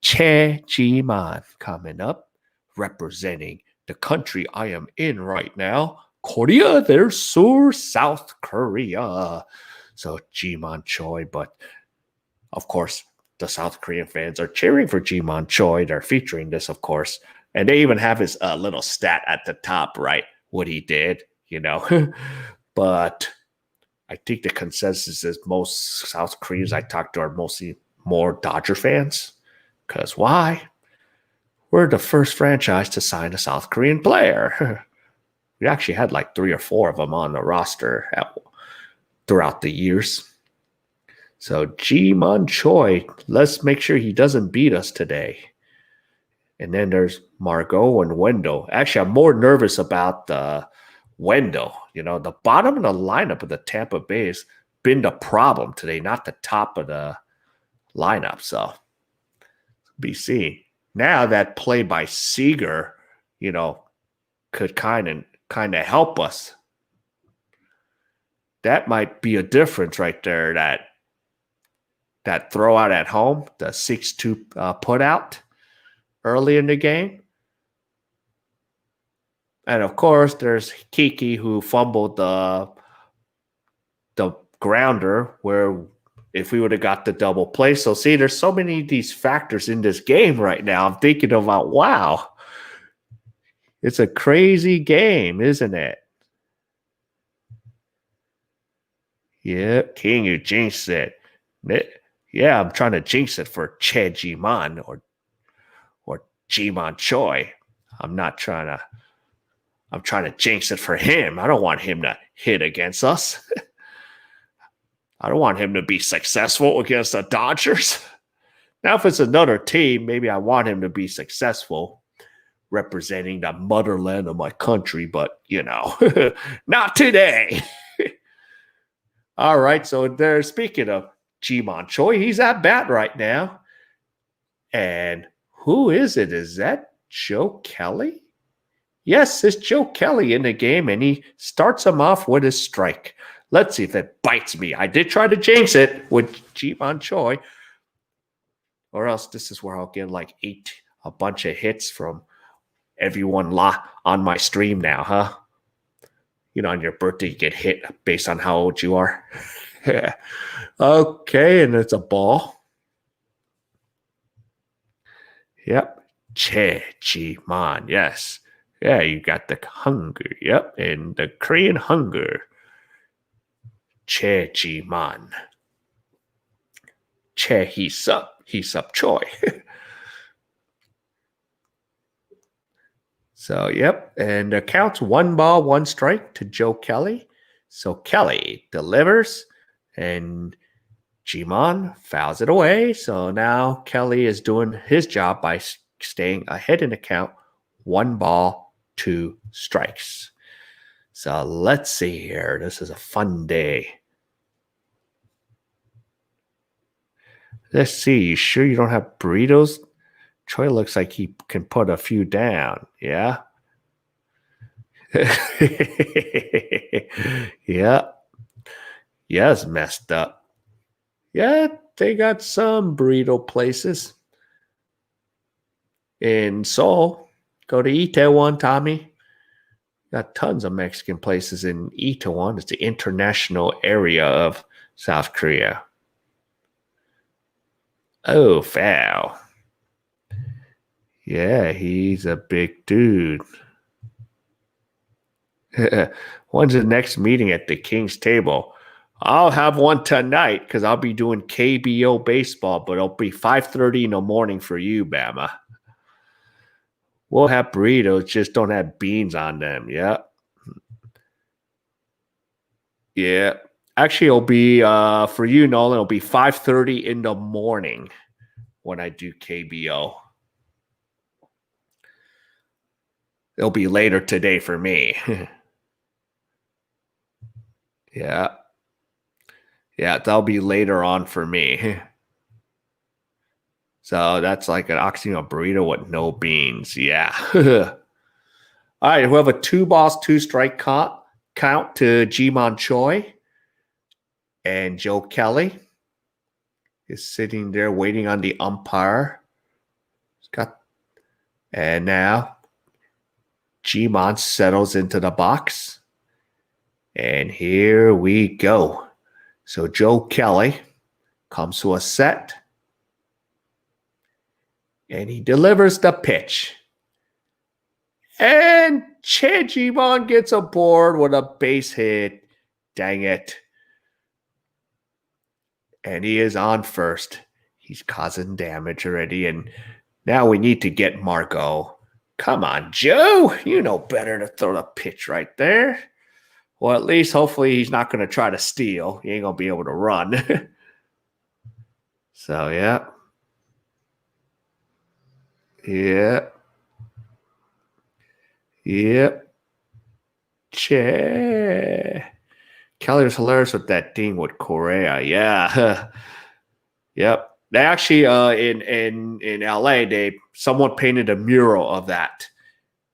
Che Ji-Man coming up, representing the country I am in right now, Korea. There's Seoul, South Korea. So Ji-Man Choi, but of course, the South Korean fans are cheering for Ji-Man Choi. They're featuring this, of course. And they even have his little stat at the top, right? What he did, you know. But I think the consensus is most South Koreans I talk to are mostly more Dodger fans. Because why? We're the first franchise to sign a South Korean player. We actually had like 3 or 4 of them on the roster throughout the years. So Ji-Man Choi, let's make sure he doesn't beat us today. And then there's Margot and Wendell. Actually, I'm more nervous about the Wendell. The bottom of the lineup of the Tampa Bay has been the problem today, not the top of the lineup. So be seen. Now that play by Seager, could kind of help us. That might be a difference right there. That throw out at home, the 6-2 put out early in the game. And of course, there's Kiki who fumbled the grounder where if we would have got the double play. So see, there's so many of these factors in this game right now. I'm thinking about, wow, it's a crazy game, isn't it? Yeah, King, you jinxed it. Yeah, I'm trying to jinx it for Che Jiman or Jiman Choi. I'm trying to jinx it for him. I don't want him to hit against us. I don't want him to be successful against the Dodgers. Now, if it's another team, maybe I want him to be successful representing the motherland of my country, but, not today. All right, so there. Speaking of Jiman Choi, he's at bat right now. And who is it? Is that Joe Kelly? Yes, it's Joe Kelly in the game, and he starts him off with a strike. Let's see if it bites me. I did try to jinx it with Jiman Choi, or else this is where I'll get like a bunch of hits from everyone on my stream now, huh? On your birthday, you get hit based on how old you are. Okay, and it's a ball. Yep. Che Chi-man, yes. Yeah, you got the hunger. Yep, and the Korean hunger. Che Chi-man. Che Hesup Choi. So, yep, and the count's 1-1 to Joe Kelly. So Kelly delivers, and Jiman fouls it away. So now Kelly is doing his job by staying ahead in the count. 1-2 strikes. So let's see here. This is a fun day. Let's see. You sure you don't have burritos? Troy looks like he can put a few down. Yeah. Yeah. Yeah, it's messed up. Yeah, they got some burrito places in Seoul. Go to Itaewon, Tommy. Got tons of Mexican places in Itaewon. It's the international area of South Korea. Oh, foul. Yeah, he's a big dude. When's the next meeting at the King's table? I'll have one tonight because I'll be doing KBO baseball, but it'll be 5:30 in the morning for you, Bama. We'll have burritos, just don't have beans on them. Yeah. Yeah. Actually, it'll be for you, Nolan, it'll be 5:30 in the morning when I do KBO. It'll be later today for me. Yeah. Yeah, that'll be later on for me. So that's like an oxygen burrito with no beans. Yeah. All right, we have a 2-2 count to Jiman Choi. And Joe Kelly is sitting there waiting on the umpire. And now Jiman settles into the box. And here we go. So Joe Kelly comes to a set. And he delivers the pitch. And Che Jiman gets aboard with a base hit. Dang it. And he is on first. He's causing damage already. And now we need to get Margot. Come on, Joe. You know better to throw the pitch right there. Well, at least hopefully he's not going to try to steal. He ain't going to be able to run. So, yeah. Yeah. Yep. Che. Kelly was hilarious with that thing with Korea. Yeah. Yep. They actually in LA, someone painted a mural of that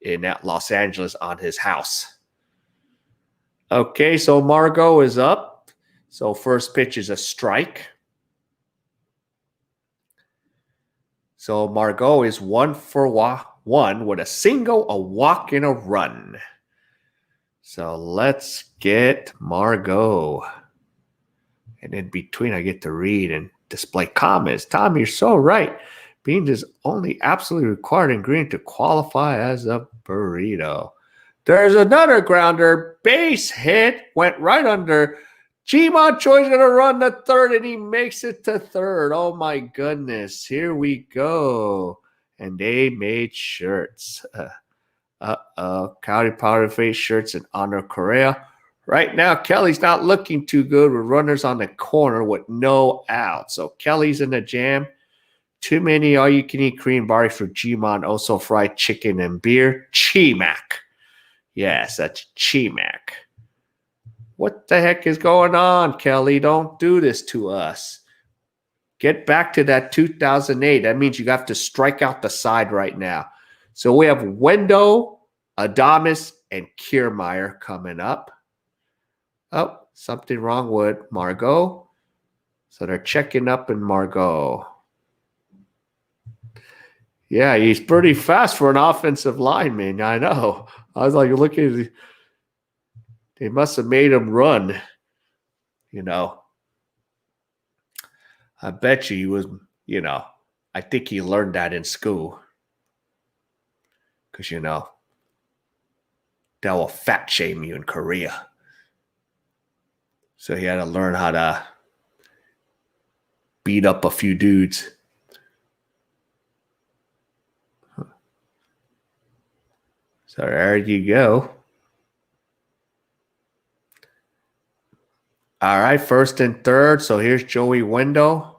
in Los Angeles on his house. Okay, so Margot is up. So first pitch is a strike. So Margot is 1-for-1 with a single, a walk, and a run. So let's get Margot. And in between, I get to read and display comments. Tom, you're so right. Beans is only absolutely required ingredient to qualify as a burrito. There's another grounder. Base hit. Went right under. G-Mon Choi's going to run the third, and he makes it to third. Oh, my goodness. Here we go. And they made shirts. County Powder Face shirts in honor of Korea. Right now, Kelly's not looking too good with runners on the corner with no out. So Kelly's in the jam. Too many all-you-can-eat Korean bars for G-Mon, also fried chicken and beer. Chimac. Yes, that's Chimac. What the heck is going on, Kelly? Don't do this to us. Get back to that 2008. That means you have to strike out the side right now. So we have Wendo, Adames, and Kiermaier coming up. Oh, something wrong with Margot. So they're checking up in Margot. Yeah, he's pretty fast for an offensive lineman. I know. I was like, looking, they must have made him run. You know, I bet you he was, I think he learned that in school. Because, they will fat shame you in Korea. So he had to learn how to beat up a few dudes. So there you go. All right, first and third. So here's Joey Wendo.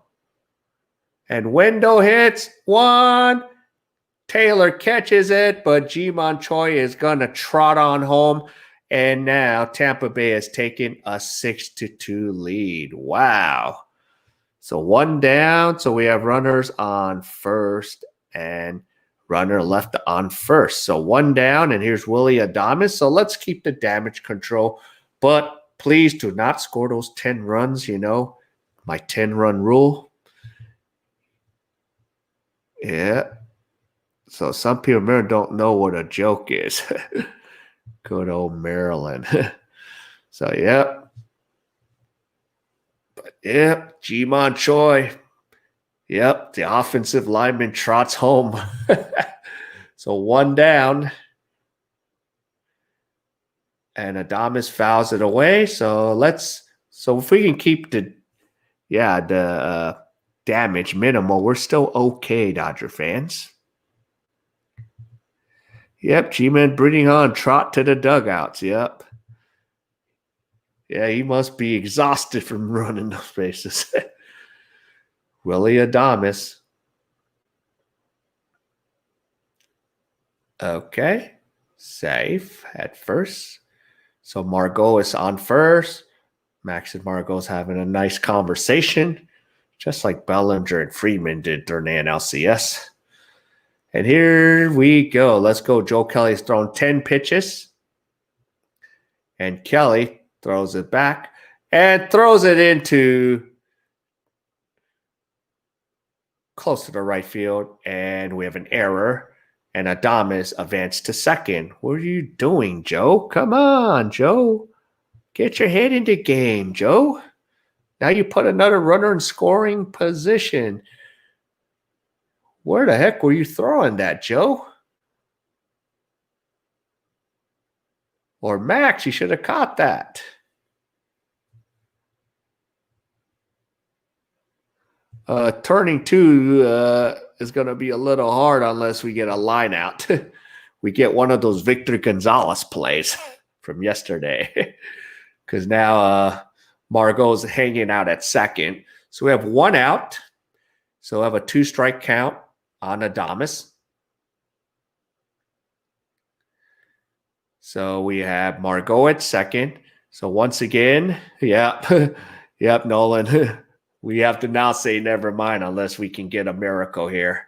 And Wendo hits one. Taylor catches it, but G-Mon Choi is going to trot on home. And now Tampa Bay has taken a 6-2 lead. Wow. So one down. So we have runners on first and runner left on first. So one down, and here's Willie Adames. So let's keep the damage control. But please do not score those 10 runs, my 10-run rule. Yeah. So some people don't know what a joke is. Good old Maryland. So, yep. But, yep, G-Mon Choi. Yep, the offensive lineman trots home. So one down. And Adames fouls it away. So if we can keep the damage minimal, we're still okay, Dodger fans. Yep, G-Man bringing on trot to the dugouts. Yep. Yeah, he must be exhausted from running those bases. Willie Adames. Okay. Safe at first. So Margot is on first. Max and Margot's having a nice conversation, just like Bellinger and Friedman did during the NLCS. And here we go. Let's go. Joe Kelly's thrown 10 pitches. And Kelly throws it back and throws it into close to the right field. And we have an error. And Adames advanced to second. What are you doing, Joe? Come on, Joe. Get your head into game, Joe. Now you put another runner in scoring position. Where the heck were you throwing that, Joe? Or Max, you should have caught that. Turning two is going to be a little hard unless we get a line out. We get one of those Victor Gonzalez plays from yesterday. Because now Margot's hanging out at second. So we have one out. So we have a 2-strike count on Adames. So we have Margot at second. So once again, yep, yep, Nolan. We have to now say never mind unless we can get a miracle here.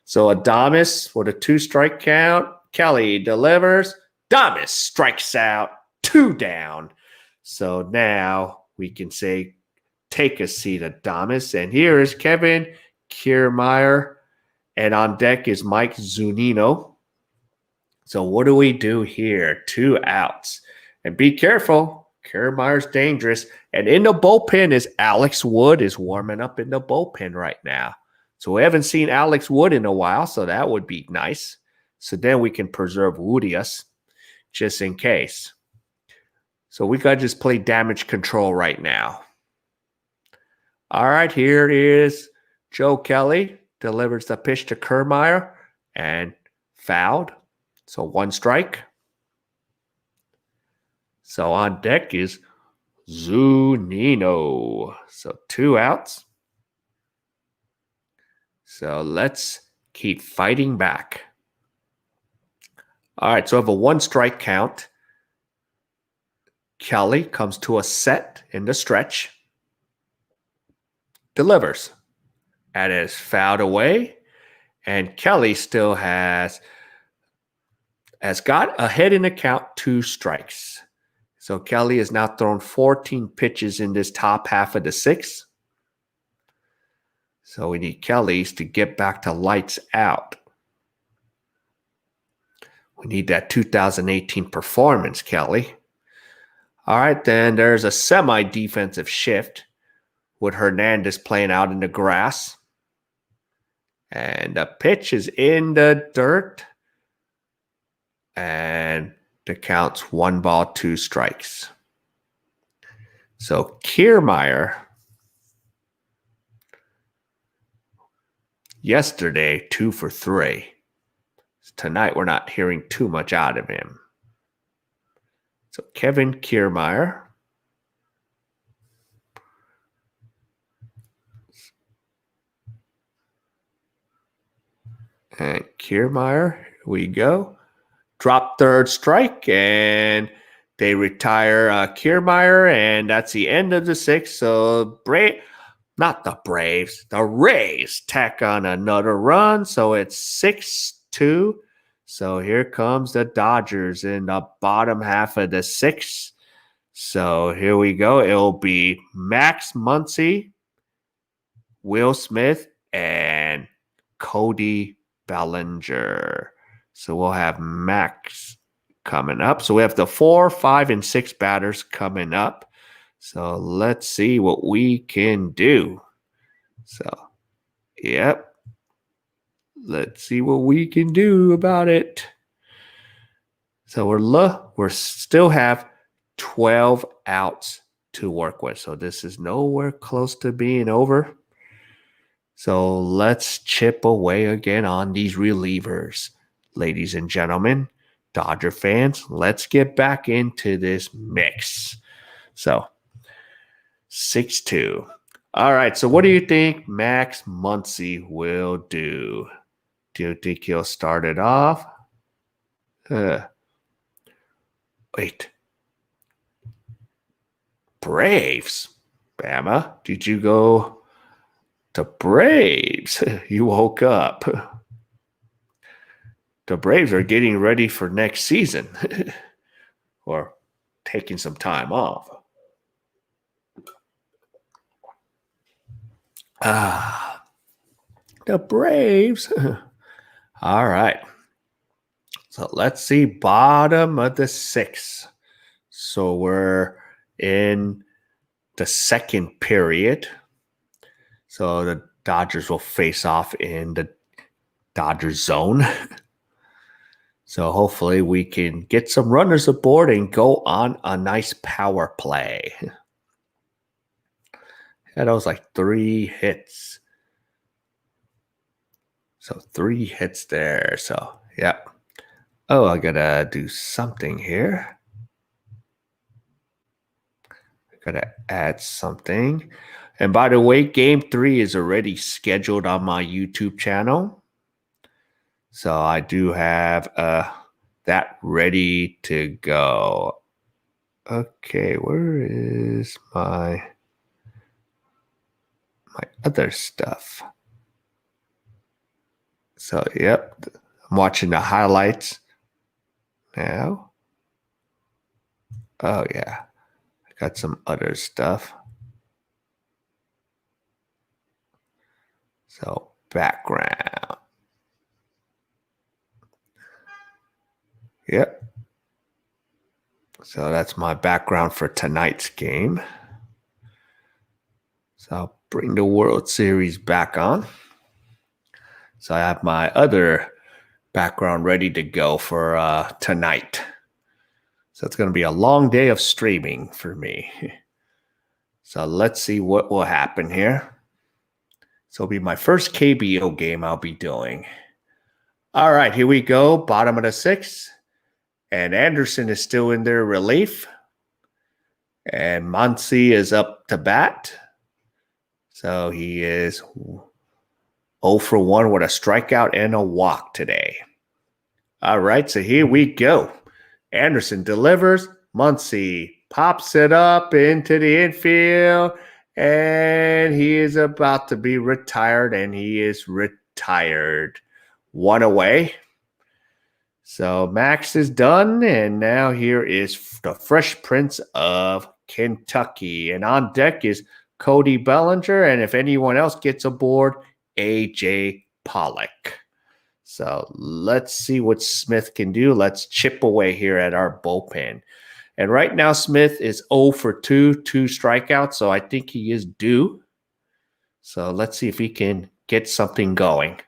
So Adames with a 2-strike count. Kelly delivers. Adames strikes out. 2 down. So now we can say, take a seat, Adames. And here is Kevin Kiermaier. And on deck is Mike Zunino. So what do we do here? 2 outs. And be careful. Kiermaier's dangerous. And in the bullpen is Alex Wood is warming up in the bullpen right now. So we haven't seen Alex Wood in a while, so that would be nice. So then we can preserve Woodius just in case. So we got to just play damage control right now. All right, here it is. Joe Kelly delivers the pitch to Kiermaier and fouled. So 1 strike. So on deck is Zunino. So 2 outs. So let's keep fighting back. All right, so I have a 1-strike count. Kelly comes to a set in the stretch. Delivers. That is fouled away. And Kelly still has got ahead in the count 2 strikes. So Kelly has now thrown 14 pitches in this top half of the 6th. So we need Kelly's to get back to lights out. We need that 2018 performance, Kelly. All right, then there's a semi-defensive shift with Hernandez playing out in the grass. And the pitch is in the dirt. And the count's 1 ball, 2 strikes. So Kiermaier, yesterday, 2 for 3. Tonight, we're not hearing too much out of him. So Kevin Kiermaier. And Kiermaier, here we go. Drop 3rd strike, and they retire Kiermaier, and that's the end of the 6th. So the Rays tack on another run, so it's 6-2. So here comes the Dodgers in the bottom half of the 6th. So here we go. It'll be Max Muncy, Will Smith, and Cody Bellinger. So we'll have Max coming up. So we have the 4, 5, and 6 batters coming up. So let's see what we can do. So, yep. Let's see what we can do about it. So we still have 12 outs to work with. So this is nowhere close to being over. So let's chip away again on these relievers. Ladies and gentlemen, Dodger fans, let's get back into this mix. So 6-2. All right, so what do you think Max Muncy will do? Do you think he'll start it off? Wait. Braves. Bama, did you go to Braves? You woke up. The Braves are getting ready for next season or taking some time off. The Braves. All right. So let's see, bottom of the 6th. So we're in the 2nd period. So the Dodgers will face off in the Dodgers zone. So hopefully we can get some runners aboard and go on a nice power play. Yeah, that was like 3 hits. So 3 hits there. So, yeah. Oh, I gotta do something here. I gotta add something. And by the way, Game 3 is already scheduled on my YouTube channel. So I do have that ready to go. Okay, where is my other stuff? So, yep, I'm watching the highlights now. Oh, yeah, I got some other stuff. So, background. Yep. So, that's my background for tonight's game. So, I'll bring the World Series back on. So, I have my other background ready to go for tonight. So, it's going to be a long day of streaming for me. So, let's see what will happen here. So, it'll be my first KBO game I'll be doing. All right, here we go. Bottom of the sixth. And Anderson is still in their relief. And Muncy is up to bat. So he is 0 for 1 with a strikeout and a walk today. All right, so here we go. Anderson delivers. Muncy pops it up into the infield. And he is about to be retired. And he is retired. 1 away. So Max is done, and now here is the Fresh Prince of Kentucky. And on deck is Cody Bellinger, and if anyone else gets aboard, A.J. Pollock. So let's see what Smith can do. Let's chip away here at our bullpen. And right now, Smith is 0 for 2, 2 strikeouts, so I think he is due. So let's see if he can get something going.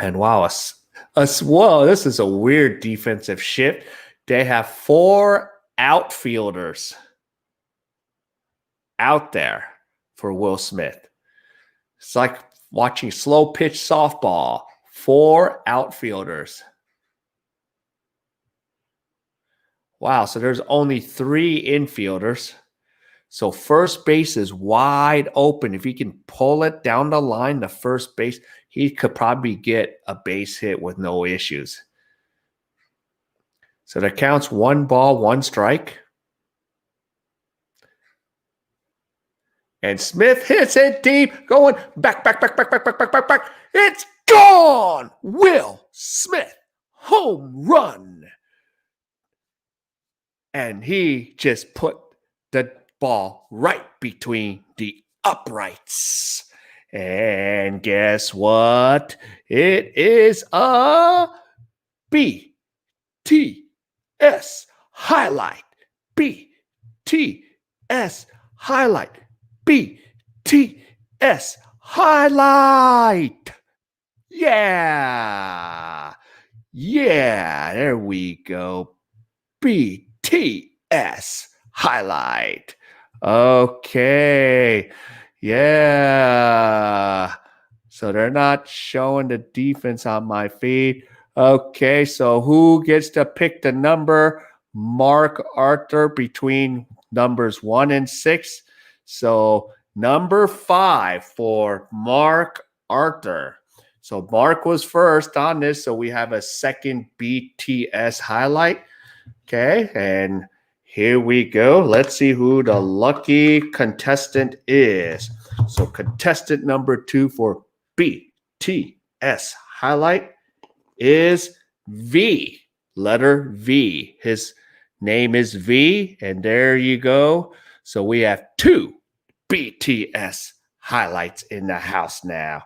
And wow, whoa, this is a weird defensive shift. They have 4 outfielders out there for Will Smith. It's like watching slow pitch softball. 4 outfielders. Wow, so there's only 3 infielders. So first base is wide open. If he can pull it down the line to first base, he could probably get a base hit with no issues. So that counts 1 ball, 1 strike. And Smith hits it deep, going back. It's gone! Will Smith, home run. And he just put the ball right between the uprights. And guess what? It is a BTS highlight. BTS highlight. BTS highlight. Yeah. Yeah, there we go. BTS highlight. Okay. Yeah. So they're not showing the defense on my feed. Okay, so who gets to pick the number? Mark Arthur between numbers 1 and 6. So number 5 for Mark Arthur. So Mark was first on this, so we have a second BTS highlight. Okay, and here we go. Let's see who the lucky contestant is. So contestant number 2 for BTS highlight is V. Letter V. His name is V, and there you go. So we have 2 BTS highlights in the house now.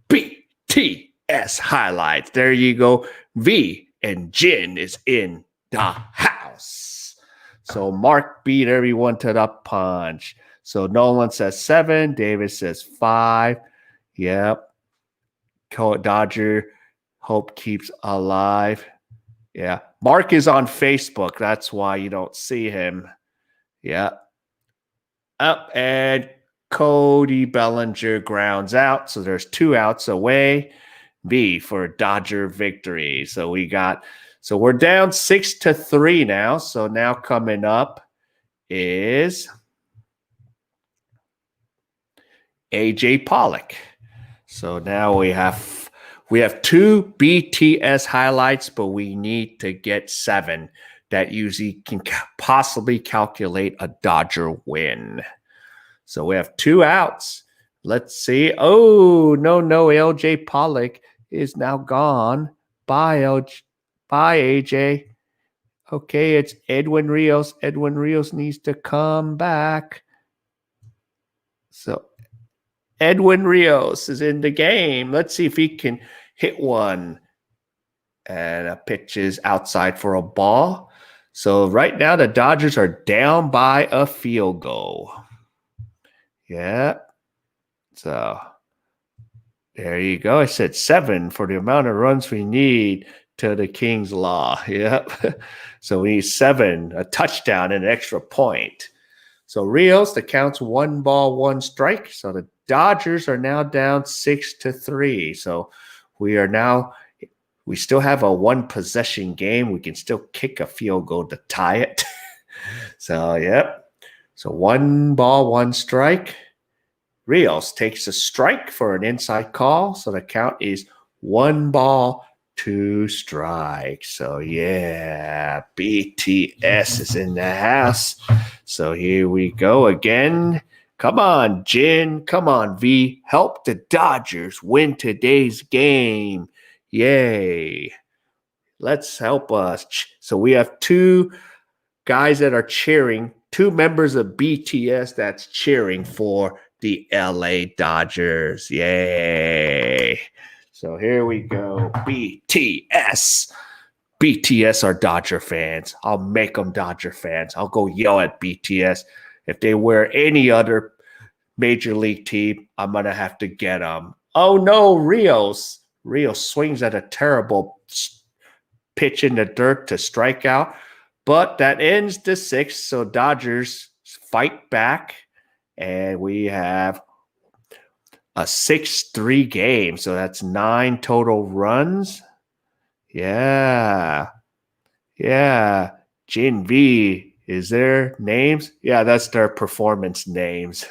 BTS highlights. There you go. V and Jin is in the house. So Mark beat everyone to the punch. So Nolan says 7. David says 5. Yep. Dodger hope keeps alive. Yeah. Mark is on Facebook. That's why you don't see him. Yeah. Up and Cody Bellinger grounds out. So there's 2 outs away. B for Dodger victory. So we're down 6-3 now. So now coming up is A.J. Pollock. So now we have We have 2 BTS highlights, but we need to get 7 that usually can possibly calculate a Dodger win. So we have 2 outs. Let's see. Oh, no, LJ Pollock is now gone. Bye, AJ. Okay, it's Edwin Rios. Edwin Rios needs to come back. So Edwin Rios is in the game. Let's see if he can hit one. And a pitch is outside for a ball. So right now the Dodgers are down by a field goal. Yeah. So there you go. I said 7 for the amount of runs we need to the King's Law. Yep. So we need 7, a touchdown, and an extra point. So Rios, the count's 1 ball, 1 strike. So the Dodgers are now down 6-3. So we still have a 1 possession game. We can still kick a field goal to tie it. So, yep. So 1 ball, 1 strike. Rios takes a strike for an inside call. So the count is 1 ball, 2 strikes. So, yeah, BTS is in the house. So here we go again. Come on, Jin. Come on, V. Help the Dodgers win today's game. Yay. Let's help us. So we have 2 guys that are cheering, 2 members of BTS that's cheering for the LA Dodgers. Yay. So here we go. BTS. BTS are Dodger fans. I'll make them Dodger fans. I'll go yell at BTS. If they wear any other major league team, I'm going to have to get them. Oh, no, Rios. Rios swings at a terrible pitch in the dirt to strike out. But that ends the 6th, so Dodgers fight back. And we have a 6-3 game. So that's 9 total runs. Yeah. Yeah. Jin V, is there names? Yeah, that's their performance names.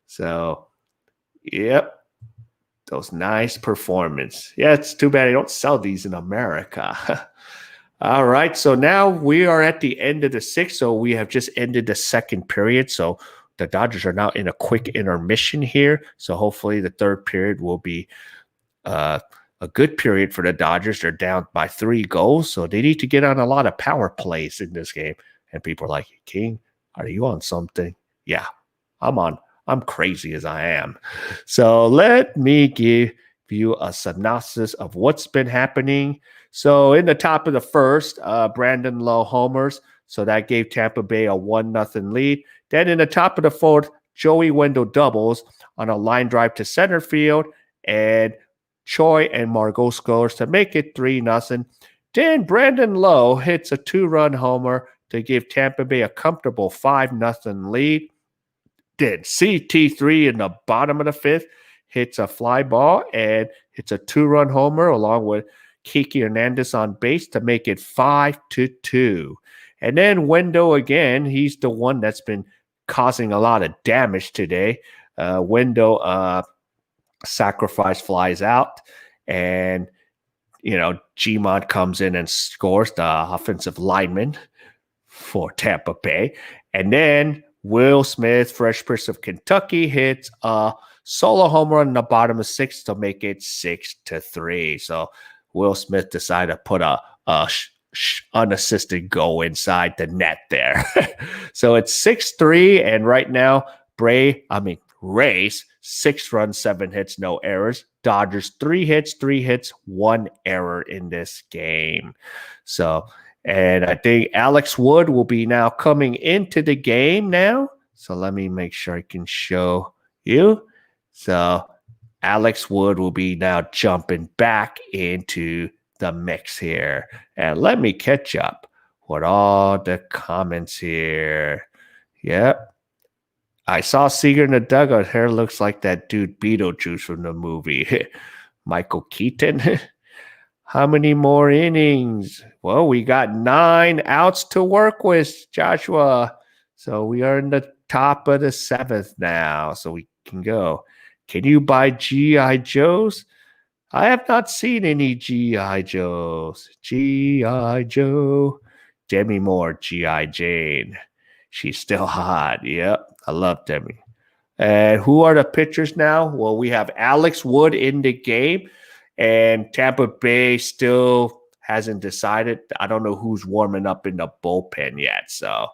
So, yep. Those nice performance. Yeah, it's too bad I don't sell these in America. All right. So now we are at the end of the 6th. So we have just ended the 2nd period. So the Dodgers are now in a quick intermission here. So hopefully the 3rd period will be a good period for the Dodgers. They're down by 3 goals. So they need to get on a lot of power plays in this game. And people are like, King, are you on something? Yeah, I'm on. I'm crazy as I am. So let me give you a synopsis of what's been happening. So in the top of the 1st, Brandon Lowe homers. So that gave Tampa Bay a 1-0 lead. Then in the top of the 4th, Joey Wendell doubles on a line drive to center field. And Choi and Margot scores to make it 3-0. Then Brandon Lowe hits a 2-run homer to give Tampa Bay a comfortable 5-0 lead. Then CT3 in the bottom of the 5th hits a fly ball and hits a 2-run homer along with Kiki Hernandez on base to make it 5-2. And then Wendell again, he's the one that's been causing a lot of damage today. Wendell sacrifice flies out, and Gmont comes in and scores, the offensive lineman for Tampa Bay. And then Will Smith, Fresh Prince of Kentucky, hits a solo home run in the bottom of 6th to make it 6-3. So Will Smith decided to put a unassisted goal inside the net there. So it's 6-3, and right now Rays 6 runs, 7 hits, no errors. Dodgers 3 hits, 1 error in this game. So, and I think Alex Wood will be now coming into the game now. So let me make sure I can show you. So Alex Wood will be now jumping back into the mix here. And let me catch up with all the comments here. Yep. I saw Seager in the dugout. Hair looks like that dude Beetlejuice from the movie. Michael Keaton. How many more innings? Well, we got 9 outs to work with, Joshua. So we are in the top of the 7th now. So we can go. Can you buy G.I. Joes? I have not seen any G.I. Joes. G.I. Joe. Demi Moore, G.I. Jane. She's still hot. Yep. I love Demi. And who are the pitchers now? Well, we have Alex Wood in the game, and Tampa Bay still hasn't decided. I don't know who's warming up in the bullpen yet. So,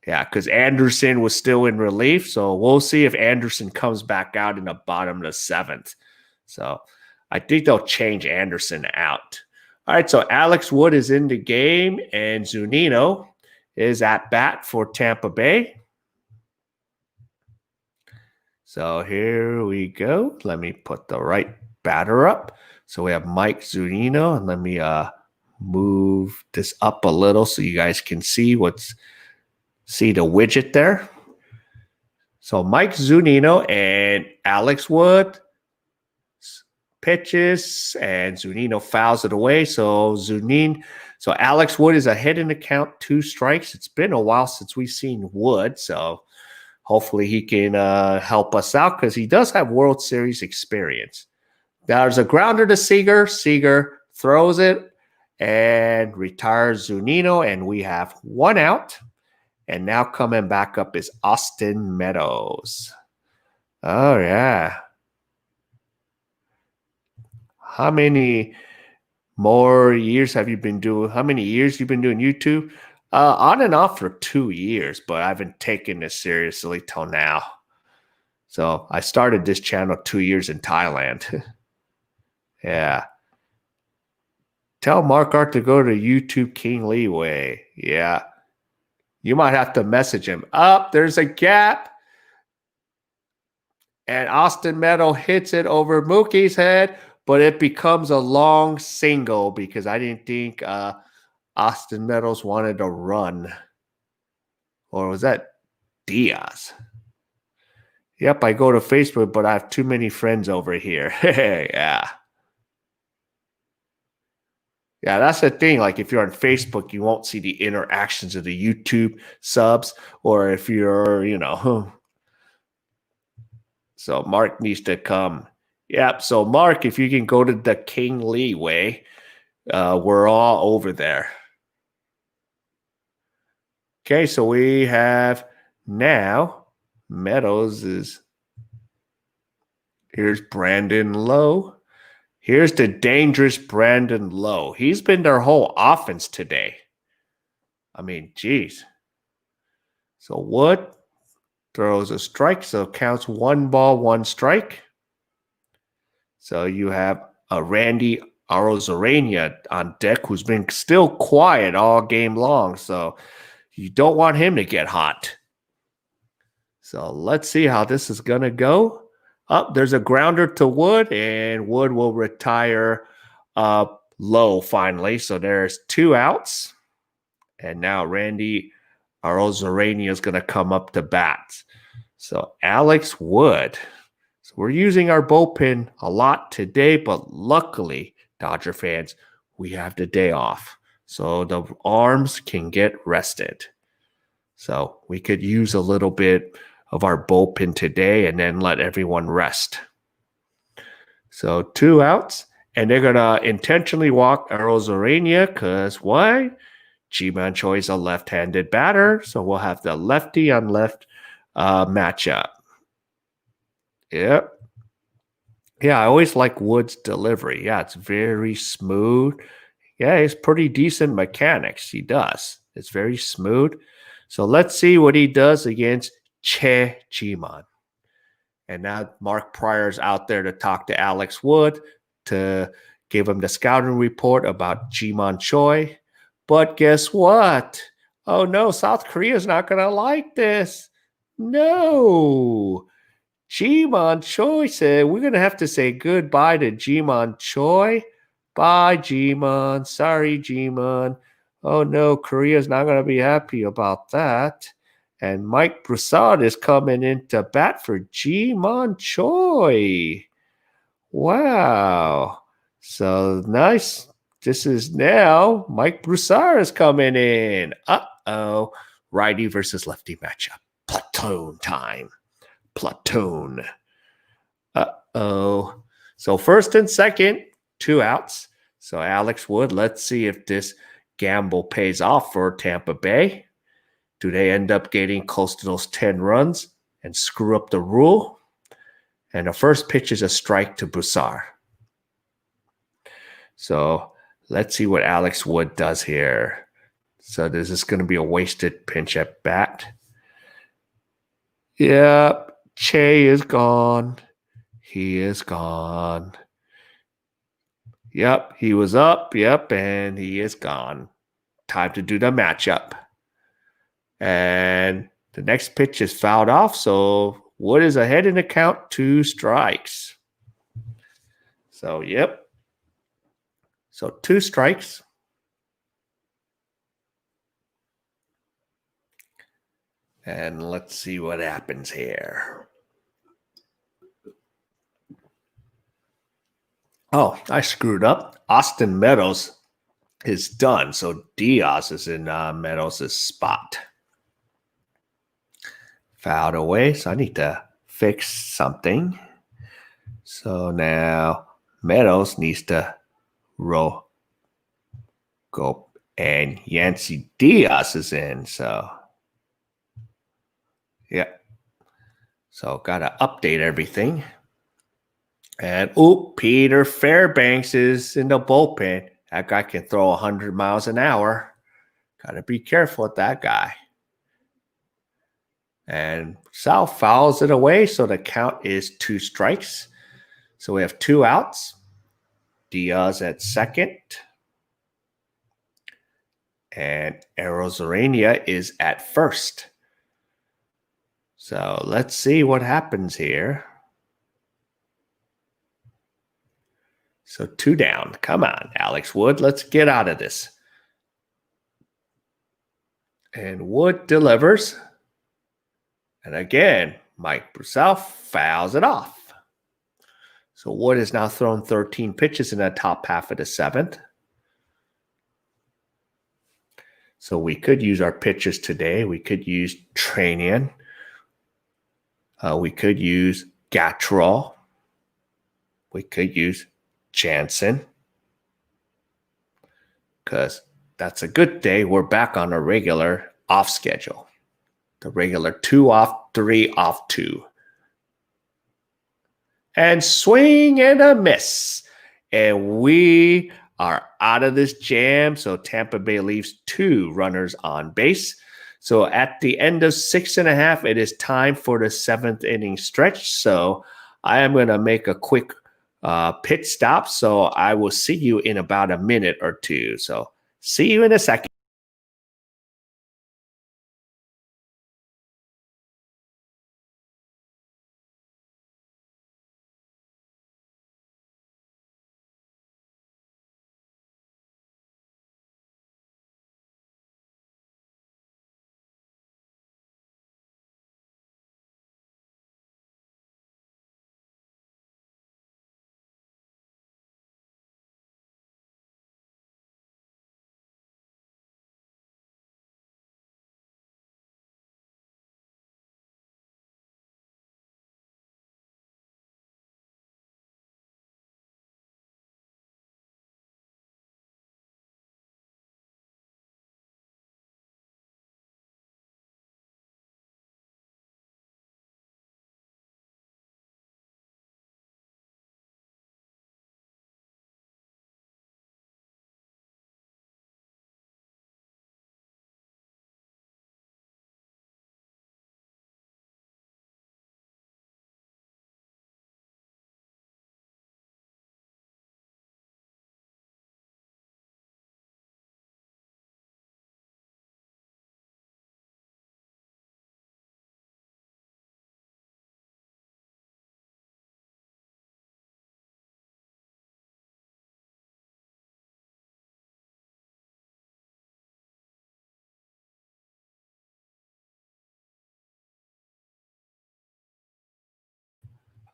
yeah, because Anderson was still in relief. So we'll see if Anderson comes back out in the bottom of the seventh. So I think they'll change Anderson out. All right, so Alex Wood is in the game, and Zunino is at bat for Tampa Bay. So here we go. Let me put the right batter up. So we have Mike Zunino, and let me move this up a little so you guys can see the widget there. So Mike Zunino and Alex Wood pitches, and Zunino fouls it away. So Alex Wood is ahead in the count, 2 strikes. It's been a while since we've seen Wood, so hopefully he can help us out because he does have World Series experience. There's a grounder to Seager. Seager throws it and retires Zunino, and we have 1 out. And now coming back up is Austin Meadows. Oh, yeah. How many more years have you been doing? How many years you've been doing YouTube? On and off for 2 years, but I haven't taken this seriously till now. So I started this channel 2 years in Thailand. Yeah. Tell Mark Art to go to YouTube King Leeway. Yeah. You might have to message him. There's a gap. And Austin Meadow hits it over Mookie's head, but it becomes a long single because I didn't think Austin Meadows wanted to run. Or was that Diaz? Yep, I go to Facebook, but I have too many friends over here. Yeah. Yeah, that's the thing. Like if you're on Facebook, you won't see the interactions of the YouTube subs. Or if you're, so Mark needs to come. Yep. So Mark, if you can go to the King Leeway, we're all over there. Okay, so we have now Meadows is. Here's Brandon Lowe. Here's the dangerous Brandon Lowe. He's been their whole offense today. I mean, geez. So Wood throws a strike, so counts 1 ball, 1 strike. So you have a Randy Arozarena on deck who's been still quiet all game long. So you don't want him to get hot. So let's see how this is going to go. There's a grounder to Wood, and Wood will retire Low finally. So there's 2 outs. And now Randy Arozarena is going to come up to bat. So Alex Wood. So we're using our bullpen a lot today, but luckily, Dodger fans, we have the day off. So the arms can get rested. So we could use a little bit of our bullpen today and then let everyone rest. So 2 outs, and they're going to intentionally walk Arozarena because why? Ji-Man Choi is a left-handed batter, so we'll have the lefty on left matchup. Yep. Yeah, I always like Wood's delivery. Yeah, it's very smooth. Yeah, he's pretty decent mechanics. He does. It's very smooth. So let's see what he does against Che Ji-Man. And now Mark Pryor's out there to talk to Alex Wood to give him the scouting report about Ji-Man Choi. But guess what? Oh no, South Korea's not going to like this. No. Ji-Man Choi said, we're going to have to say goodbye to Ji-Man Choi. Bye, Ji-Man. Sorry, Ji-Man. Oh no, Korea's not going to be happy about that. And Mike Broussard is coming in to bat for Ji-Man Choi. Wow. So nice. This is now Mike Broussard is coming in. Uh-oh. Righty versus lefty matchup. Platoon time. Platoon. Uh-oh. So first and second, 2 outs. So Alex Wood, let's see if this gamble pays off for Tampa Bay. Do they end up getting close to those 10 runs and screw up the rule? And the first pitch is a strike to Broussard. So let's see what Alex Wood does here. So this is going to be a wasted pinch at bat. Yep, Che is gone. He is gone. Yep, he was up. Yep, and he is gone. Time to do the matchup. And the next pitch is fouled off, so Wood is ahead in the count, 2 strikes. So, yep. So 2 strikes. And let's see what happens here. Oh, I screwed up. Austin Meadows is done. So Diaz is in Meadows' spot. Fouled away. So I need to fix something. So now Meadows needs to go. And Yancy Diaz is in. So, yeah. So got to update everything. And, Peter Fairbanks is in the bullpen. That guy can throw 100 miles an hour. Got to be careful with that guy. And Sal fouls it away, so the count is 2 strikes. So we have 2 outs. Diaz at second. And Arozarena is at first. So let's see what happens here. So 2 down. Come on, Alex Wood. Let's get out of this. And Wood delivers. And again, Mike Broussard fouls it off. So Wood has now thrown 13 pitches in the top half of the 7th. So we could use our pitchers today. We could use Trainian. We could use Gattrell. We could use Jansen. Because that's a good day. We're back on a regular off schedule. The regular 2 off, 3 off, 2. And swing and a miss. And we are out of this jam. So Tampa Bay leaves 2 runners on base. So at the end of 6.5, it is time for the 7th inning stretch. So I am going to make a quick pit stop. So I will see you in about a minute or 2. So see you in a second.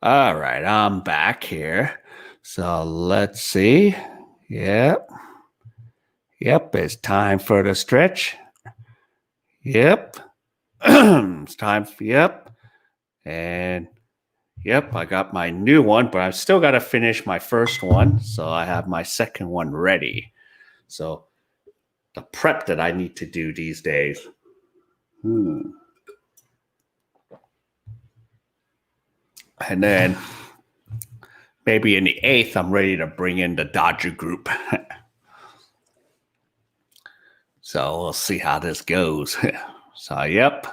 All right, I'm back here. So let's see. Yep. Yep, it's time for the stretch. Yep. It's time for, yep. And Yep, I got my new one, but I've still got to finish my first one. So I have my second one ready. So the prep that I need to do these days. And then maybe in the 8th, I'm ready to bring in the Dodger group. So we'll see how this goes. So, yep,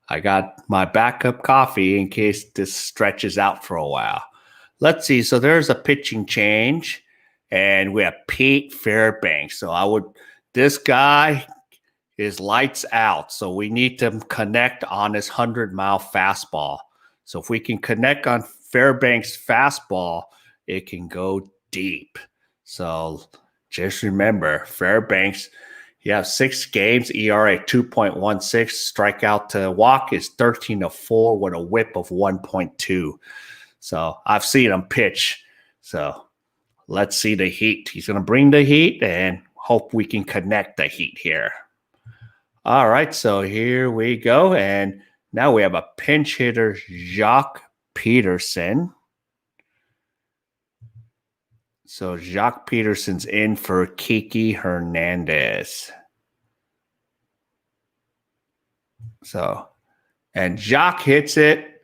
I got my backup coffee in case this stretches out for a while. Let's see. So there's a pitching change, and we have Pete Fairbanks. This guy is lights out. So we need to connect on his 100-mile fastball. So if we can connect on Fairbanks' fastball, it can go deep. So just remember, Fairbanks, you have 6 games, ERA 2.16, strikeout to walk is 13-4 with a whip of 1.2. So I've seen him pitch. So let's see the heat. He's going to bring the heat and hope we can connect the heat here. All right, so here we go. And now we have a pinch hitter, Jacques Peterson. So Jacques Peterson's in for Kiki Hernandez. So, and Jacques hits it.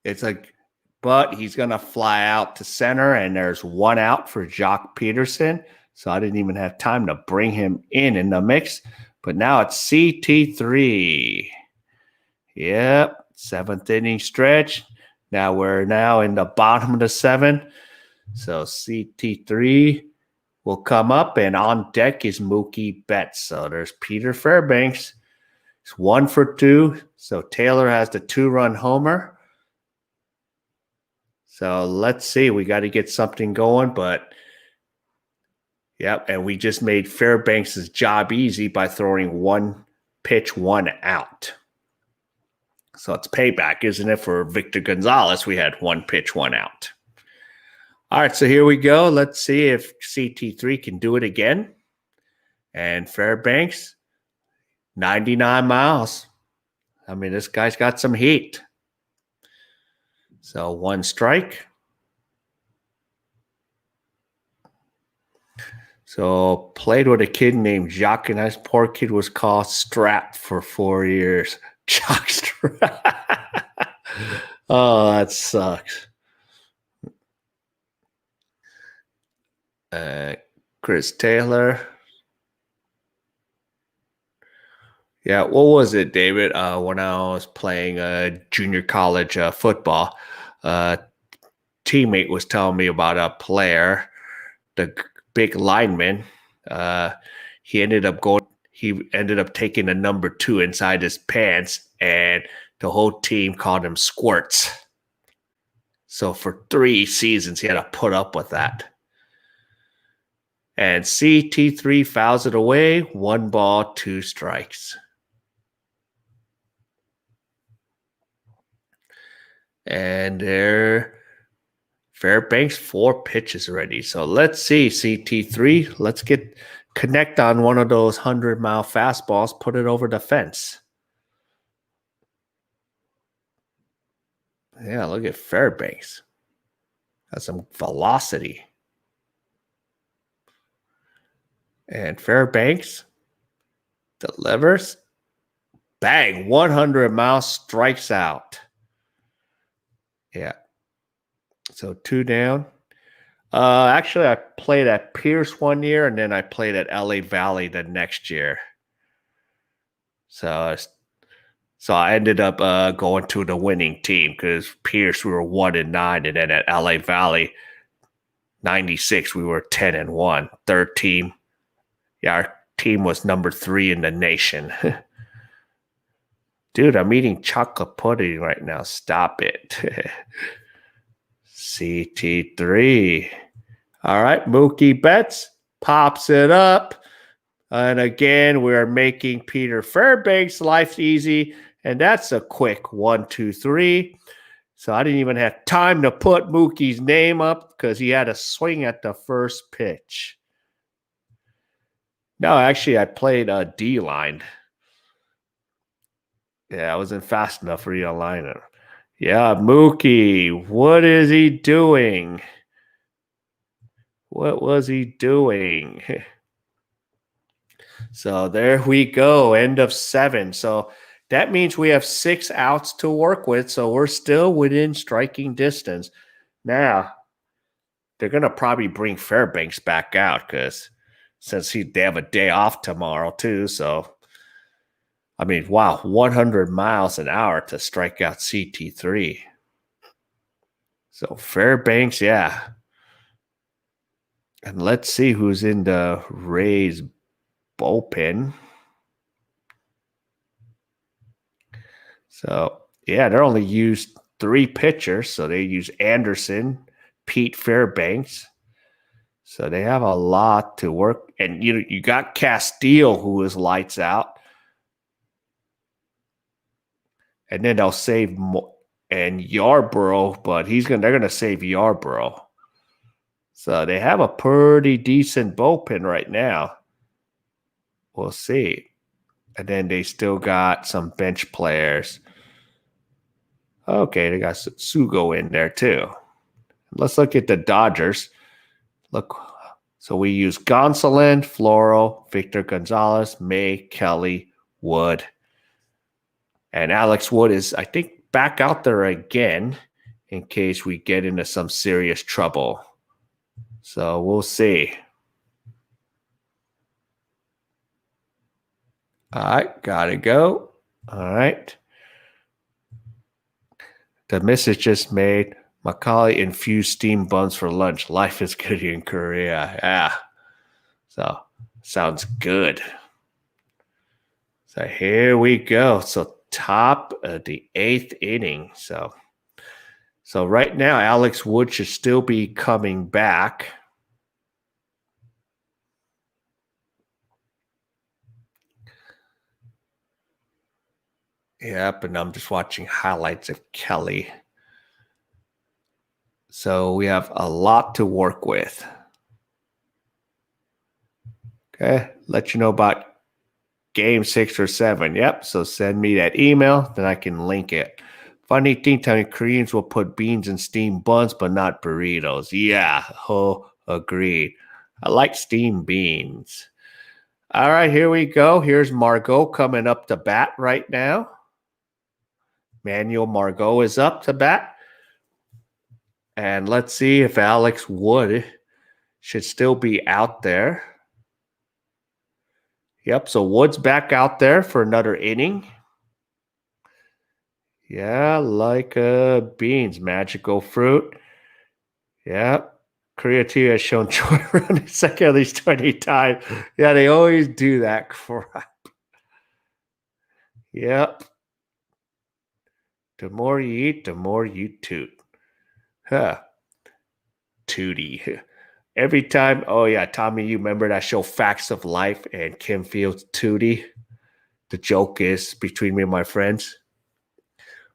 It's like, but he's going to fly out to center, and there's 1 out for Jacques Peterson. So I didn't even have time to bring him in the mix. But now it's CT3. Yep, 7th inning stretch. Now we're in the bottom of the 7th. So CT3 will come up, and on deck is Mookie Betts. So there's Peter Fairbanks. It's 1 for 2. So Taylor has the 2-run homer. So let's see. We got to get something going, but yep. And we just made Fairbanks' job easy by throwing 1 pitch, 1 out. So it's payback, isn't it? For Victor Gonzalez, we had 1 pitch, 1 out. All right, so here we go. Let's see if CT3 can do it again. And Fairbanks, 99 miles. I mean, this guy's got some heat. So 1 strike. So played with a kid named Jacques, and this poor kid was called Strap for 4 years. Jock Strap. Oh, that sucks. Chris Taylor. Yeah, what was it, David? When I was playing junior college football, teammate was telling me about a player, the big lineman. He ended up taking a number 2 inside his pants, and the whole team called him Squirts. So for 3 seasons, he had to put up with that. And CT3 fouls it away. 1 ball, 2 strikes. And there, Fairbanks 4 pitches already. So let's see, CT3. Let's connect on one of those 100-mile fastballs. Put it over the fence. Yeah, look at Fairbanks. Got some velocity. And Fairbanks delivers. Bang, 100 miles, strikes out. Yeah. So 2 down. Actually, I played at Pierce 1 year, and then I played at LA Valley the next year. So I ended up going to the winning team because Pierce we were 1-9, and then at LA Valley 96 we were 10-1. 3rd team. Yeah, our team was number 3 in the nation. Dude, I'm eating chocolate pudding right now. Stop it. CT3. All right, Mookie Betts pops it up. And again, we're making Peter Fairbanks' life easy. And that's a quick 1, 2, 3. So I didn't even have time to put Mookie's name up because he had a swing at the first pitch. No, actually, I played a D-line. Yeah, I wasn't fast enough for you online. Yeah, Mookie. What is he doing? What was he doing? So there we go. End of 7. So that means we have 6 outs to work with. So we're still within striking distance. Now, they're going to probably bring Fairbanks back out because since they have a day off tomorrow, too. So, I mean, wow, 100 miles an hour to strike out CT3. So Fairbanks, yeah. And let's see who's in the Rays bullpen. So, yeah, they're only used 3 pitchers. So they use Anderson, Pete Fairbanks. So they have a lot to work. And you got Castillo, who is lights out. And then they'll save and Yarborough, but they're gonna save Yarborough. So they have a pretty decent bullpen right now. We'll see. And then they still got some bench players. Okay, they got Sugo in there too. Let's look at the Dodgers. Look, so we use Gonsolin, Floro, Victor Gonzalez, May, Kelly, Wood. And Alex Wood is, I think, back out there again in case we get into some serious trouble. So we'll see. All right, gotta go. All right. The message just made Macaulay infused steam buns for lunch. Life is good in Korea. Yeah. So sounds good. So here we go. So top of the 8th inning. So right now, Alex Wood should still be coming back. Yep, and I'm just watching highlights of Kelly. So we have a lot to work with. Okay, let you know about game 6 or 7. Yep, so send me that email, then I can link it. Funny thing, telling Koreans will put beans in steamed buns, but not burritos. Yeah, agreed. I like steamed beans. All right, here we go. Here's Margot coming up to bat right now. Manuel Margot is up to bat. And let's see if Alex Wood should still be out there. Yep, so Wood's back out there for another inning. Yeah, like beans, magical fruit. Yep. Korea 2 has shown joy around the second at least 20 times. Yeah, they always do that crap. Yep. The more you eat, the more you toot. Huh. Tootie. Every time, oh yeah, Tommy, you remember that show Facts of Life and Kim Fields Tootie? The joke is between me and my friends.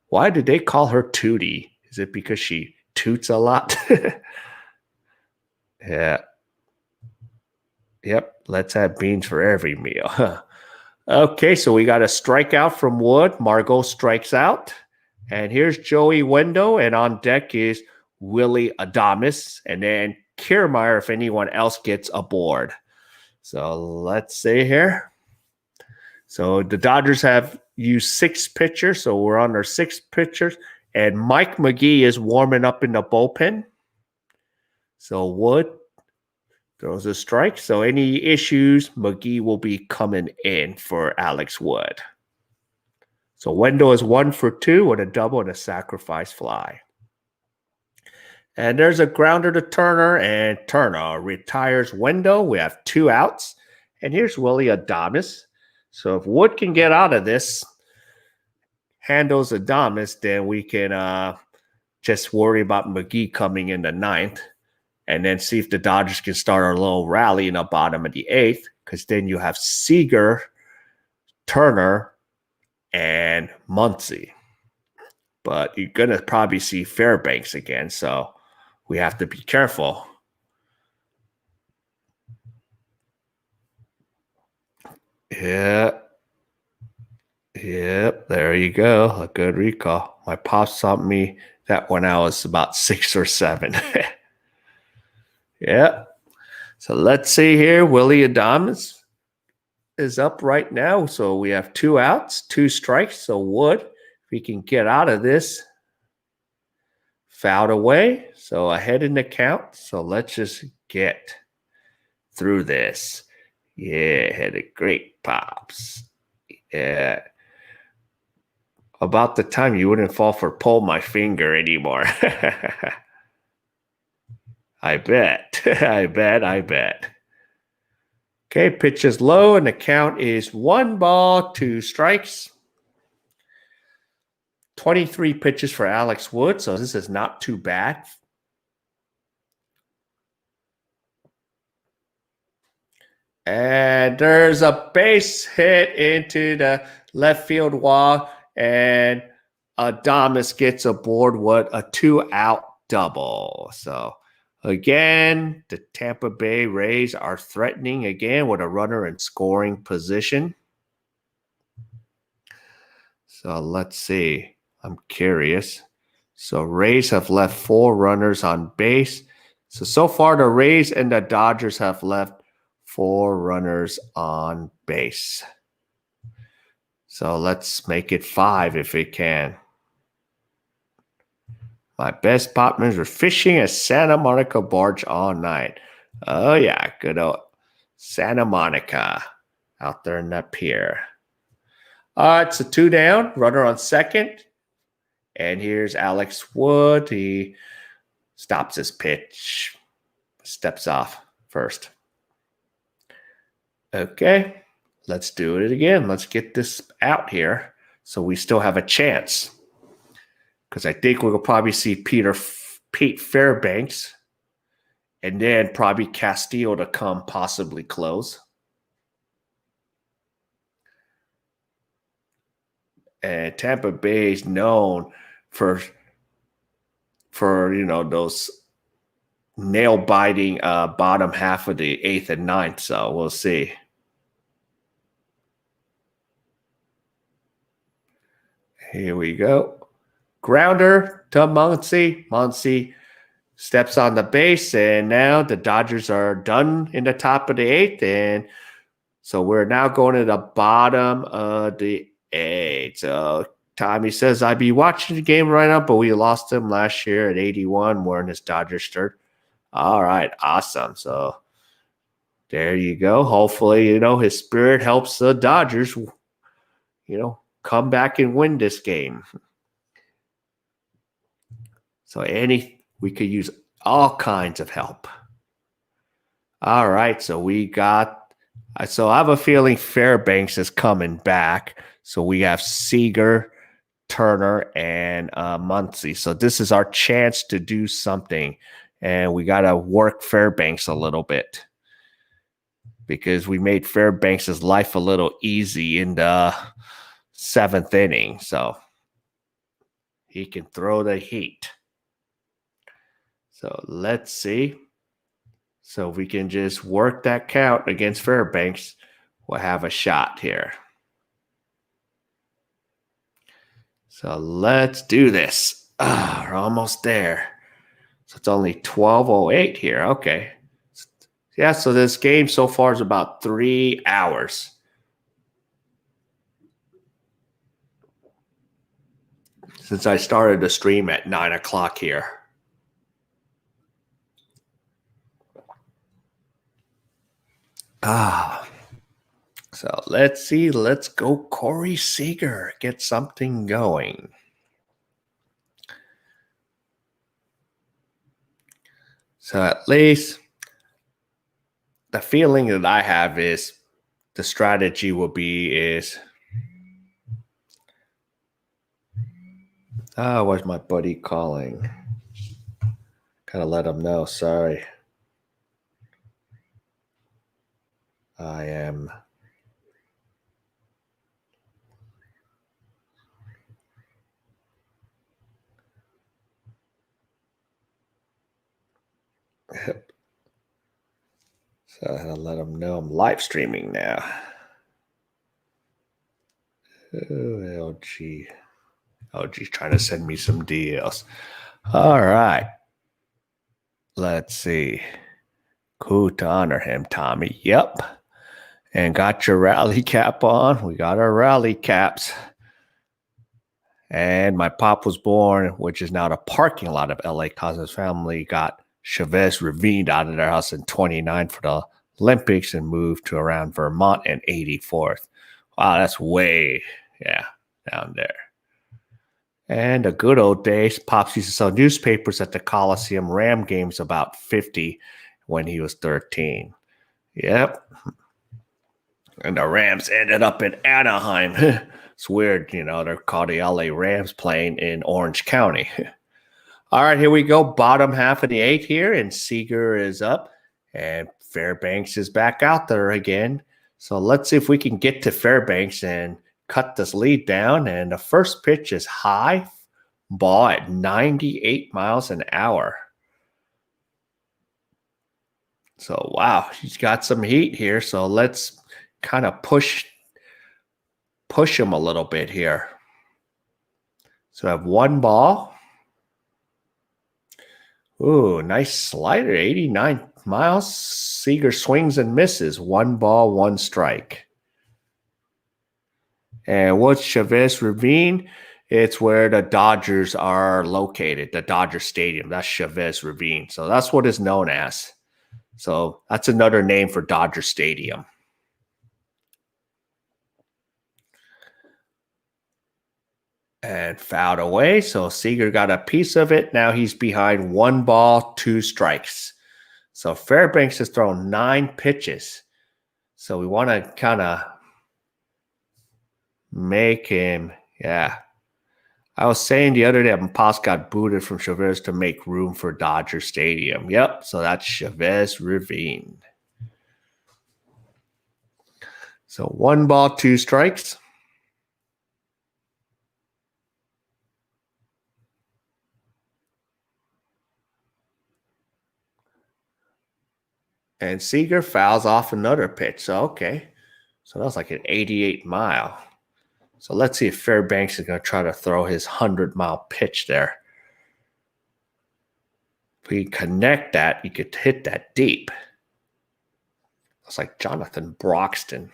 Why did they call her Tootie? Is it because she toots a lot? Yeah. Yep. Let's have beans for every meal. Okay, so we got a strikeout from Wood. Margot strikes out. And here's Joey Wendo. And on deck is Willie Adames. And then Kiermaier if anyone else gets aboard. So let's see here. So the Dodgers have used 6 pitchers. So we're on our 6 pitchers. And Mike McGee is warming up in the bullpen. So Wood throws a strike. So any issues, McGee will be coming in for Alex Wood. So Wendell is 1 for 2 with a double and a sacrifice fly. And there's a grounder to Turner, and Turner retires Wendell. We have 2 outs. And here's Willie Adames. So if Wood can get out of this, handles Adames, then we can just worry about McGee coming in the 9th. And then see if the Dodgers can start a little rally in the bottom of the 8th, because then you have Seager, Turner, and Muncy. But you're going to probably see Fairbanks again, so we have to be careful. Yeah. Yep, there you go. A good recall. My pops taught me that when I was about 6 or 7. Yep. So let's see here. Willie Adames is up right now. So we have 2 outs, 2 strikes. So Wood, if he can get out of this, fouled away. So ahead in the count. So let's just get through this. Yeah, had a great pops. Yeah. About the time you wouldn't fall for pull my finger anymore. I bet. I bet. Okay, pitch is low, and the count is 1 ball, 2 strikes. 23 pitches for Alex Wood, so this is not too bad. And there's a base hit into the left field wall, and Adames gets aboard with a 2-out double. So again, the Tampa Bay Rays are threatening again with a runner in scoring position. So let's see. I'm curious. So Rays have left 4 runners on base. So far the Rays and the Dodgers have left 4 runners on base. So let's make it 5 if we can. My best partners were fishing at Santa Monica Barge all night. Oh yeah, good old Santa Monica out there in that pier. It's a 2 down, runner on second. And here's Alex Wood. He stops his pitch, steps off first. Okay, let's do it again. Let's get this out here so we still have a chance. Because I think we'll probably see Pete Fairbanks and then probably Castillo to come possibly close. And Tampa Bay is known for those nail biting bottom half of the 8th and 9th. So we'll see. Here we go. Grounder to Muncy. Muncy steps on the base, and now the Dodgers are done in the top of the 8th, and so we're now going to the bottom of the 8th. So Tommy says, I'd be watching the game right now, but we lost him last year at 81. We're in this Dodgers shirt. All right, awesome. So there you go. Hopefully, his spirit helps the Dodgers, come back and win this game. So we could use all kinds of help. All right, so I have a feeling Fairbanks is coming back. So we have Seager, Turner, and Muncy. So this is our chance to do something. And we got to work Fairbanks a little bit because we made Fairbanks' life a little easy in the 7th inning. So he can throw the heat. So let's see. So if we can just work that count against Fairbanks, we'll have a shot here. So let's do this. We're almost there. So it's only 12:08 here. Okay. Yeah, so this game so far is about 3 hours. Since I started the stream at 9 o'clock here. So let's see. Let's go Corey Seager. Get something going. So at least the feeling that I have is the strategy will be is where's my buddy calling? Gotta let him know. Sorry. I am. Yep. So I gotta let him know I'm live streaming now. LG. LG's trying to send me some deals. All right. Let's see. Cool to honor him, Tommy. Yep. And got your rally cap on. We got our rally caps. And my pop was born, which is now the parking lot of LA, because his family got Chavez Ravine out of their house in 29 for the Olympics and moved to around Vermont in 84th. Wow, that's way, down there. And the good old days, Pops used to sell newspapers at the Coliseum Ram games about 50 when he was 13. Yep. And the Rams ended up in Anaheim. It's weird, they're called the LA Rams playing in Orange County. All right, here we go. Bottom half of the 8th here, and Seager is up, and Fairbanks is back out there again. So let's see if we can get to Fairbanks and cut this lead down. And the first pitch is high ball at 98 miles an hour. So, wow, he's got some heat here. So let's kind of push him a little bit here. So I have one ball. Ooh, nice slider, 89 miles. Seager swings and misses. 1 ball, 1 strike. And what's Chavez Ravine? It's where the Dodgers are located, the Dodger Stadium. That's Chavez Ravine. So that's what it's known as. So that's another name for Dodger Stadium. And fouled away. So Seager got a piece of it. Now he's behind 1 ball, 2 strikes. So Fairbanks has thrown 9 pitches. So we want to kind of make him, I was saying the other day, Pops got booted from Chavez to make room for Dodger Stadium. Yep, so that's Chavez Ravine. So 1 ball, 2 strikes. And Seager fouls off another pitch. So, okay. So that was like an 88 mile. So let's see if Fairbanks is going to try to throw his 100-mile pitch there. If we connect that, you could hit that deep. It's like Jonathan Broxton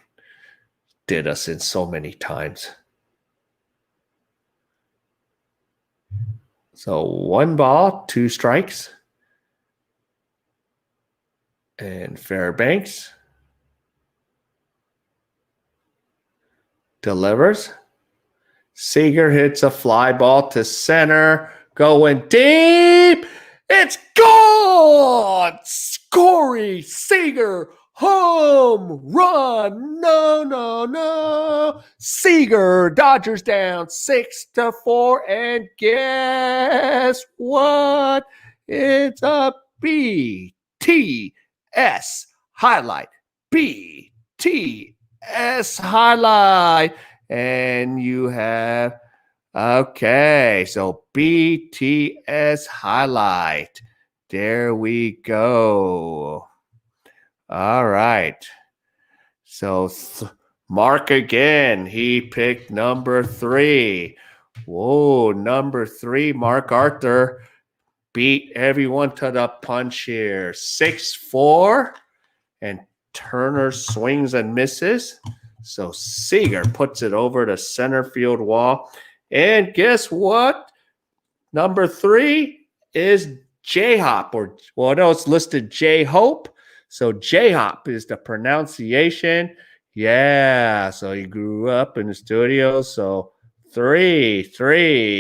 did us in so many times. So 1 ball, 2 strikes. And Fairbanks delivers. Seager hits a fly ball to center, going deep. It's gone! Corey Seager, home run. No. Seager, Dodgers down 6-4. And guess what? It's a BTS highlight. BTS highlight. And you have, okay, so BTS highlight. There we go. All right. So Mark again. He picked number 3. Whoa, number 3, Mark Arthur beat everyone to the punch here. 6-4. And Turner swings and misses. So Seager puts it over the center field wall. And guess what? Number 3 is J-Hop. It's listed J-Hope. So J-Hop is the pronunciation. Yeah, so he grew up in the studio. So 3.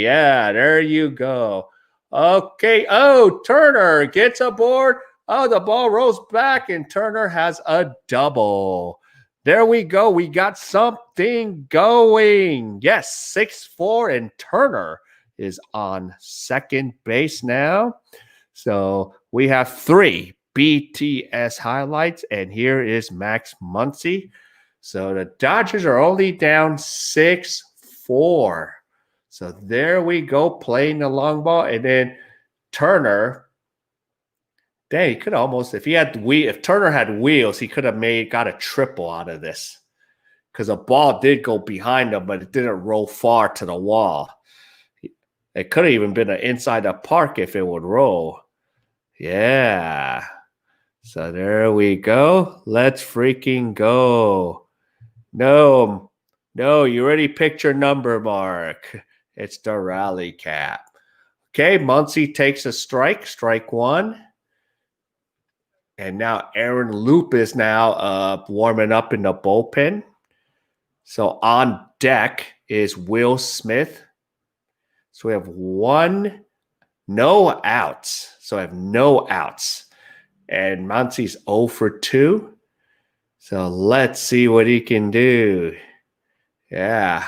Yeah, there you go. Okay. Oh, Turner gets aboard. Oh, the ball rolls back, and Turner has a double. There we go. We got something going. Yes, 6-4, and Turner is on second base now. So we have 3 BTS highlights, and here is Max Muncy. So the Dodgers are only down 6-4. So there we go, playing the long ball, and then Turner. Dang, he could almost, if Turner had wheels, he could have got a triple out of this. because a ball did go behind him, but it didn't roll far to the wall. It could have even been an inside the park if it would roll. Yeah. So there we go. Let's freaking go. No, you already picked your number, Mark. It's the rally cap. Okay, Muncie takes a strike one. And now Aaron Loop is now warming up in the bullpen. So on deck is Will Smith. So we have no outs. So I have no outs. And Muncie's 0 for 2. So let's see what he can do. Yeah.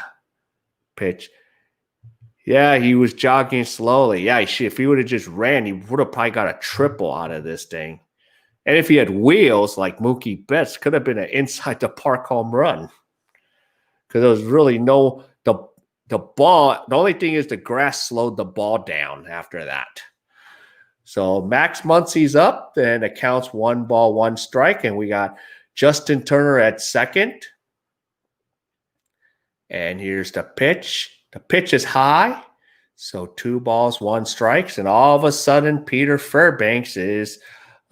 Pitch. Yeah, he was jogging slowly. Yeah, if he would have just ran, he would have probably got a triple out of this thing. And if he had wheels like Mookie Betts, could have been an inside the park home run. Because there was really the ball. The only thing is the grass slowed the ball down after that. So Max Muncie's up, and it counts 1 ball, 1 strike, and we got Justin Turner at second. And here's the pitch. The pitch is high. So 2 balls, 1 strikes, and all of a sudden Peter Fairbanks is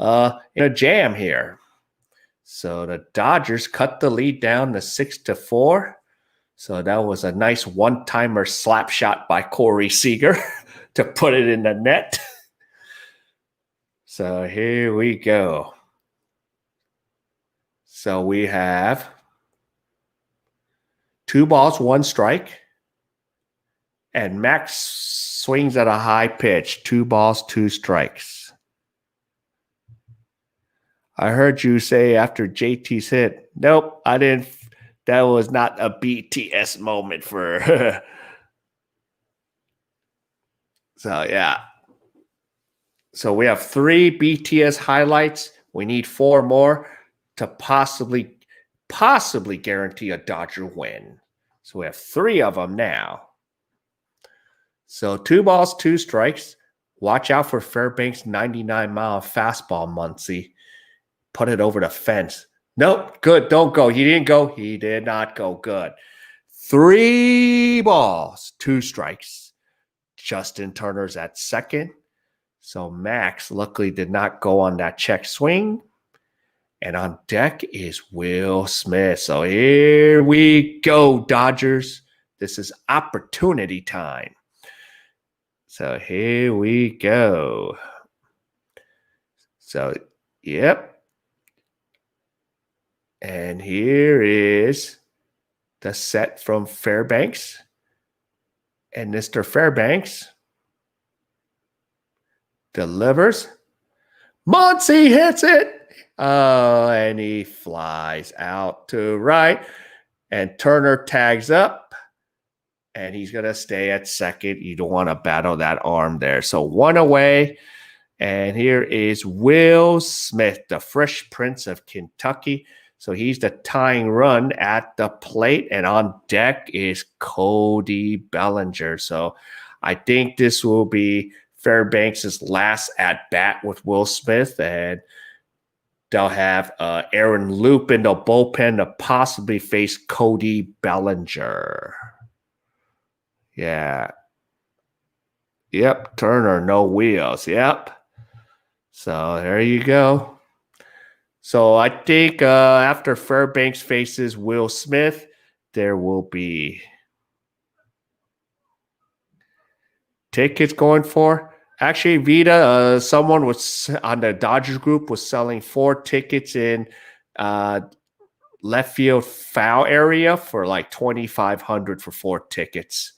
in a jam here. So the Dodgers cut the lead down to 6-4. So that was a nice one-timer slap shot by Corey Seager to put it in the net. So here we go. So we have 2 balls, 1 strike. And Max swings at a high pitch. 2 balls, 2 strikes. I heard you say after JT's hit, nope, I didn't. That was not a BTS moment for. So, yeah. So we have 3 BTS highlights. We need 4 more to possibly guarantee a Dodger win. So we have 3 of them now. So 2 balls, 2 strikes. Watch out for Fairbanks' 99-mile fastball, Muncie. Put it over the fence. Nope, good, don't go. He didn't go. He did not go. Good. 3 balls, 2 strikes. Justin Turner's at second. So Max luckily did not go on that check swing. And on deck is Will Smith. So here we go, Dodgers. This is opportunity time. So here we go. So, yep. And here is the set from Fairbanks. And Mr. Fairbanks delivers. Muncie hits it. Oh, and he flies out to right. And Turner tags up. And he's going to stay at second. You don't want to battle that arm there. So 1 away. And here is Will Smith, the Fresh Prince of Kentucky. So he's the tying run at the plate. And on deck is Cody Bellinger. So I think this will be Fairbanks' last at-bat with Will Smith. And they'll have Aaron Loop in the bullpen to possibly face Cody Bellinger. Yeah. Yep. Turner, no wheels. Yep. So there you go. So I think after Fairbanks faces Will Smith, there will be tickets going for. Actually, Vita, someone was on the Dodgers group was selling 4 tickets in left field foul area for like $2,500 for 4 tickets.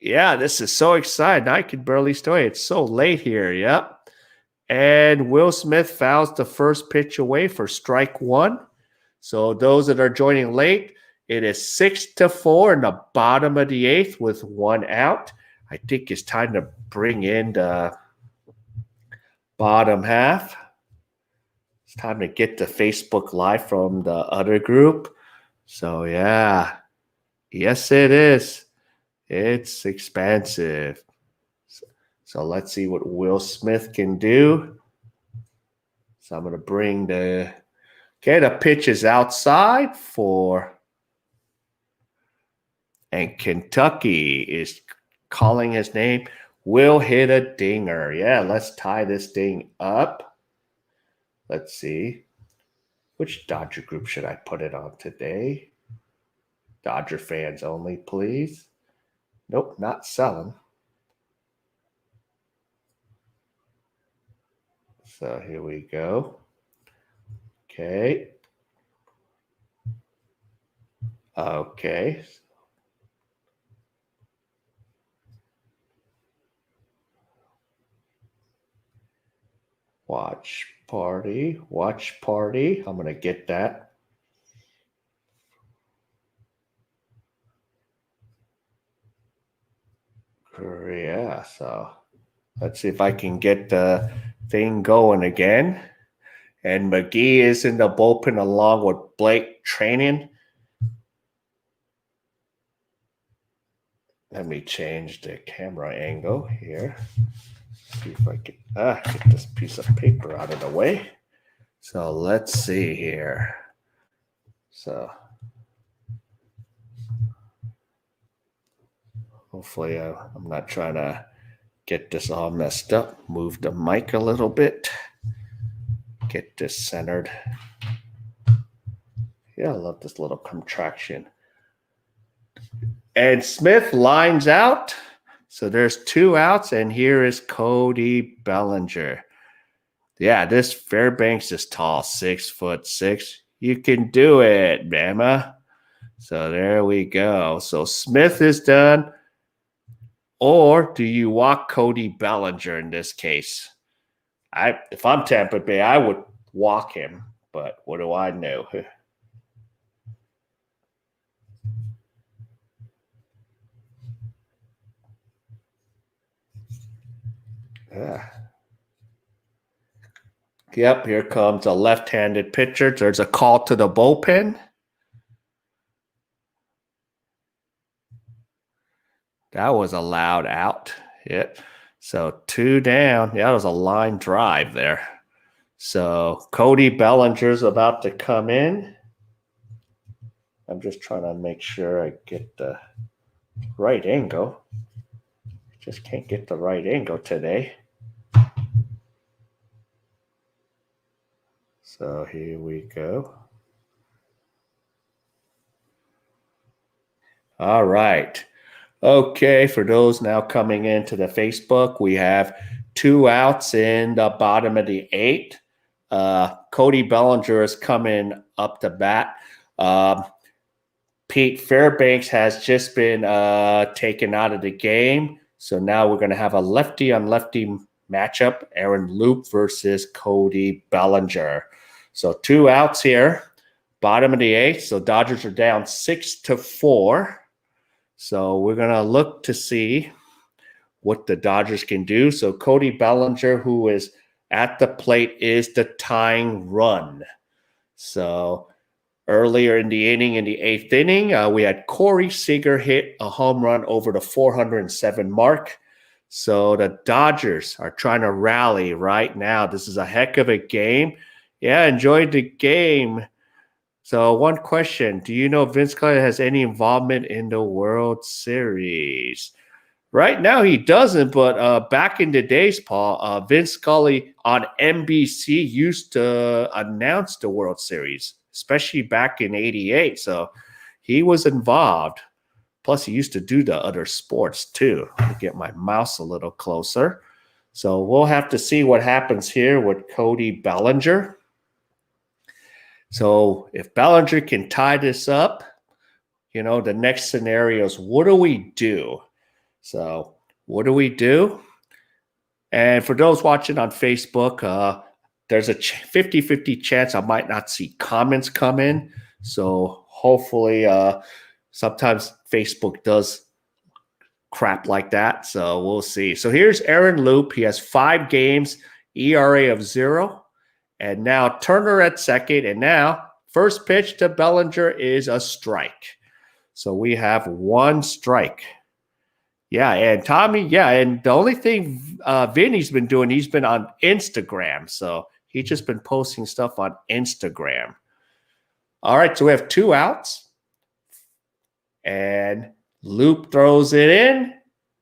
Yeah, this is so exciting. I can barely stay. It's so late here. Yep. And Will Smith fouls the first pitch away for strike 1. So those that are joining late, it is 6-4 in the bottom of the 8th with 1 out. I think it's time to bring in the bottom half. It's time to get the Facebook Live from the other group. So, yeah. Yes, it is. It's expansive. So let's see what Will Smith can do. So I'm going to bring the Okay, the pitch is outside and Kentucky is calling his name. Will hit a dinger. Yeah, let's tie this thing up. Let's see. Which Dodger group should I put it on today? Dodger fans only, please. Nope, not selling. So here we go. Okay. Okay. Watch party. Watch party. I'm going to get that. Yeah, so let's see if I can get the thing going again. And McGee is in the bullpen along with Blake training. Let me change the camera angle here. See if I can get this piece of paper out of the way. So let's see here. So hopefully I'm not trying to get this all messed up. Move the mic a little bit. Get this centered. Yeah, I love this little contraction. And Smith lines out. So there's 2 outs, and here is Cody Bellinger. Yeah, this Fairbanks is tall, 6'6". You can do it, Bama. So there we go. So Smith is done. Or do you walk Cody Bellinger in this case? If I'm Tampa Bay, I would walk him. But what do I know? Yep, here comes a left-handed pitcher. There's a call to the bullpen. That was a loud out. Yep. So 2 down. Yeah, that was a line drive there. So Cody Bellinger's about to come in. I'm just trying to make sure I get the right angle. Just can't get the right angle today. So here we go. All right. Okay, for those now coming into the Facebook, we have 2 outs in the bottom of the 8th. Cody Bellinger is coming up to bat. Pete Fairbanks has just been taken out of the game. So now we're going to have a lefty on lefty matchup, Aaron Loop versus Cody Bellinger. So 2 outs here, bottom of the 8th. So Dodgers are down 6-4. So we're going to look to see what the Dodgers can do. So Cody Bellinger, who is at the plate, is the tying run. So earlier in the inning, in the 8th inning, we had Corey Seager hit a home run over the 407 mark. So the Dodgers are trying to rally right now. This is a heck of a game. Yeah, enjoyed the game. So one question, do you know if Vince Scully has any involvement in the World Series? Right now he doesn't, but back in the days, Paul, Vince Scully on NBC used to announce the World Series, especially back in '88. So he was involved. Plus, he used to do the other sports too. Let me get my mouse a little closer. So we'll have to see what happens here with Cody Bellinger. So if Bellinger can tie this up, the next scenario is what do we do? So what do we do? And for those watching on Facebook, there's a 50-50 chance I might not see comments come in. So hopefully sometimes Facebook does crap like that. So we'll see. So here's Aaron Loop. He has 5 games, ERA of 0. And now Turner at second. And now first pitch to Bellinger is a strike. So we have 1 strike. Yeah, and Tommy, and the only thing Vinny's been doing, he's been on Instagram. So he's just been posting stuff on Instagram. All right, so we have 2 outs. And Loop throws it in.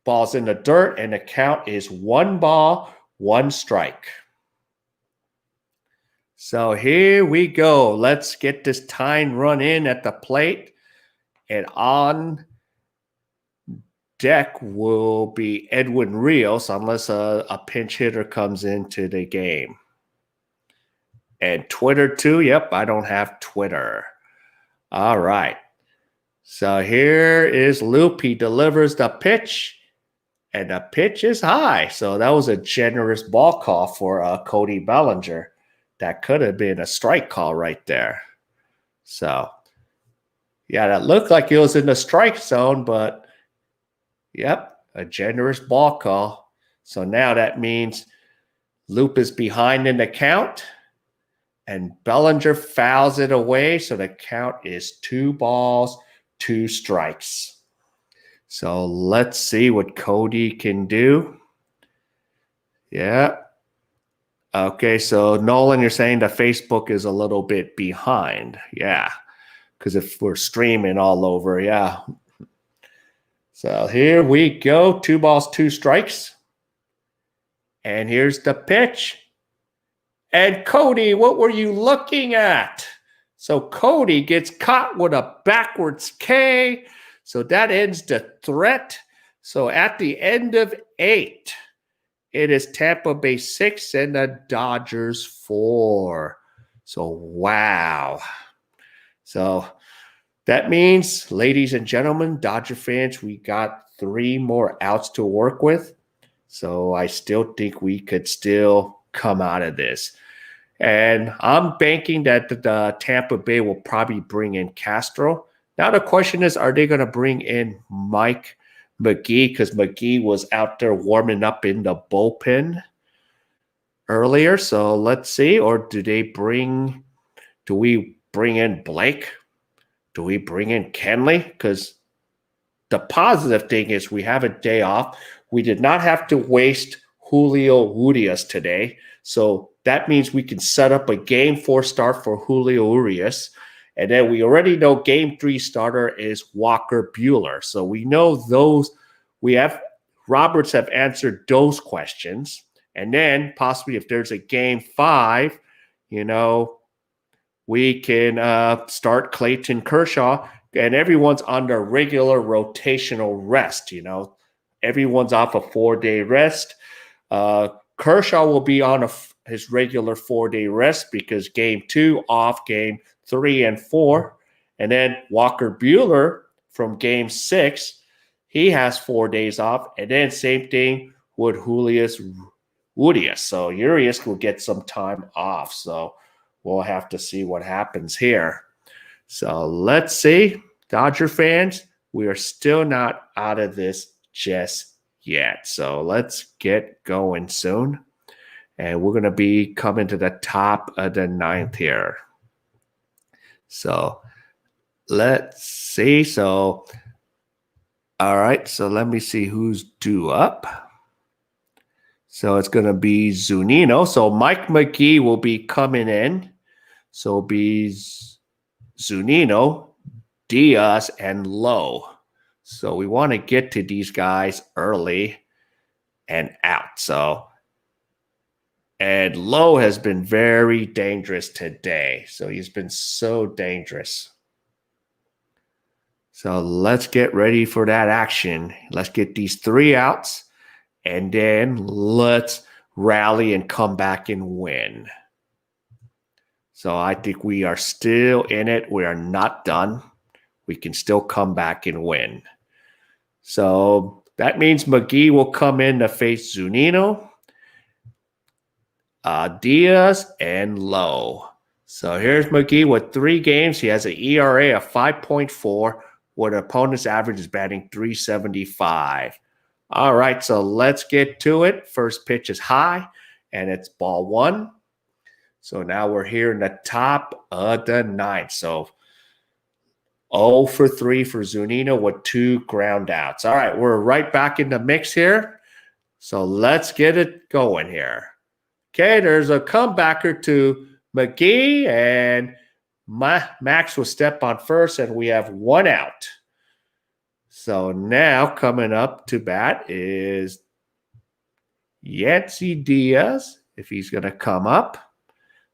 Ball's in the dirt, and the count is 1 ball, 1 strike. So here we go. Let's get this tying run in at the plate. And on deck will be Edwin Rios, unless a pinch hitter comes into the game. And Twitter too. Yep, I don't have Twitter. All right. So here is Loop. He delivers the pitch, and the pitch is high. So that was a generous ball call for Cody Bellinger. That could have been a strike call right there. So, yeah, that looked like it was in the strike zone, but, yep, a generous ball call. So now that means Loop is behind in the count, and Bellinger fouls it away. So the count is 2 balls, 2 strikes. So let's see what Cody can do. Yeah. Okay, so Nolan, you're saying that Facebook is a little bit behind. Yeah, because if we're streaming all over, yeah. So here we go. 2 balls, 2 strikes. And here's the pitch. And Cody, what were you looking at? So Cody gets caught with a backwards K. So that ends the threat. So at the end of 8, it is Tampa Bay 6 and the Dodgers 4. So, wow. So that means, ladies and gentlemen, Dodger fans, we got 3 more outs to work with. So I still think we could still come out of this. And I'm banking that the Tampa Bay will probably bring in Castro. Now the question is, are they going to bring in Mike McGee? Because McGee was out there warming up in the bullpen earlier. So let's see. Or do we bring in Blake? Do we bring in Kenley? Because the positive thing is we have a day off. We did not have to waste Julio Urias today. So that means we can set up a Game 4 start for Julio Urias. And then we already know Game 3 starter is Walker Buehler. So we know those. Roberts have answered those questions. And then possibly if there's a Game 5, we can start Clayton Kershaw. And everyone's under regular rotational rest, Everyone's off a 4-day rest. Kershaw will be on his regular 4-day rest because Game 2 off, Game 3 and 4. And then Walker Buehler from Game 6, he has 4 days off. And then same thing with Urias. So Urias will get some time off. So we'll have to see what happens here. So let's see. Dodger fans, we are still not out of this just yet. So let's get going soon. And we're going to be coming to the top of the 9th here. So let's see. So, all right. So let me see who's due up. So it's going to be Zunino. So Mike McGee will be coming in. So it'll be Zunino, Diaz, and Lowe. So we want to get to these guys early and out. And Lowe has been very dangerous today. So he's been so dangerous. So let's get ready for that action. Let's get these 3 outs, and then let's rally and come back and win. So I think we are still in it. We are not done. We can still come back and win. So that means McGee will come in to face Zunino, Diaz, and Lowe. So here's McGee with 3 games. He has an ERA of 5.4, with an opponent's average is batting .375. All right, so let's get to it. First pitch is high, and it's ball 1. So now we're here in the top of the 9th. So 0 for 3 for Zunino with 2 ground outs. All right, we're right back in the mix here. So let's get it going here. Okay, there's a comebacker to McGee, and Max will step on first, and we have 1 out. So now coming up to bat is Yancey Diaz, if he's going to come up.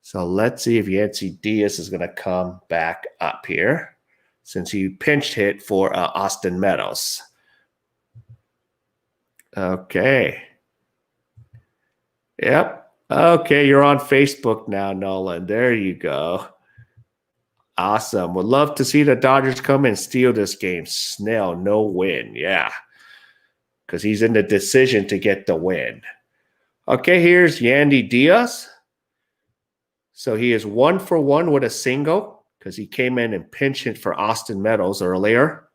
So let's see if Yancey Diaz is going to come back up here, since he pinch hit for Austin Meadows. Okay. Yep. Okay, you're on Facebook now, Nolan. There you go. Awesome. Would love to see the Dodgers come and steal this game. Snell, no win. Yeah. Because he's in the decision to get the win. Okay, here's Yandy Diaz. So he is 1 for 1 with a single because he came in and pinch hit for Austin Meadows earlier.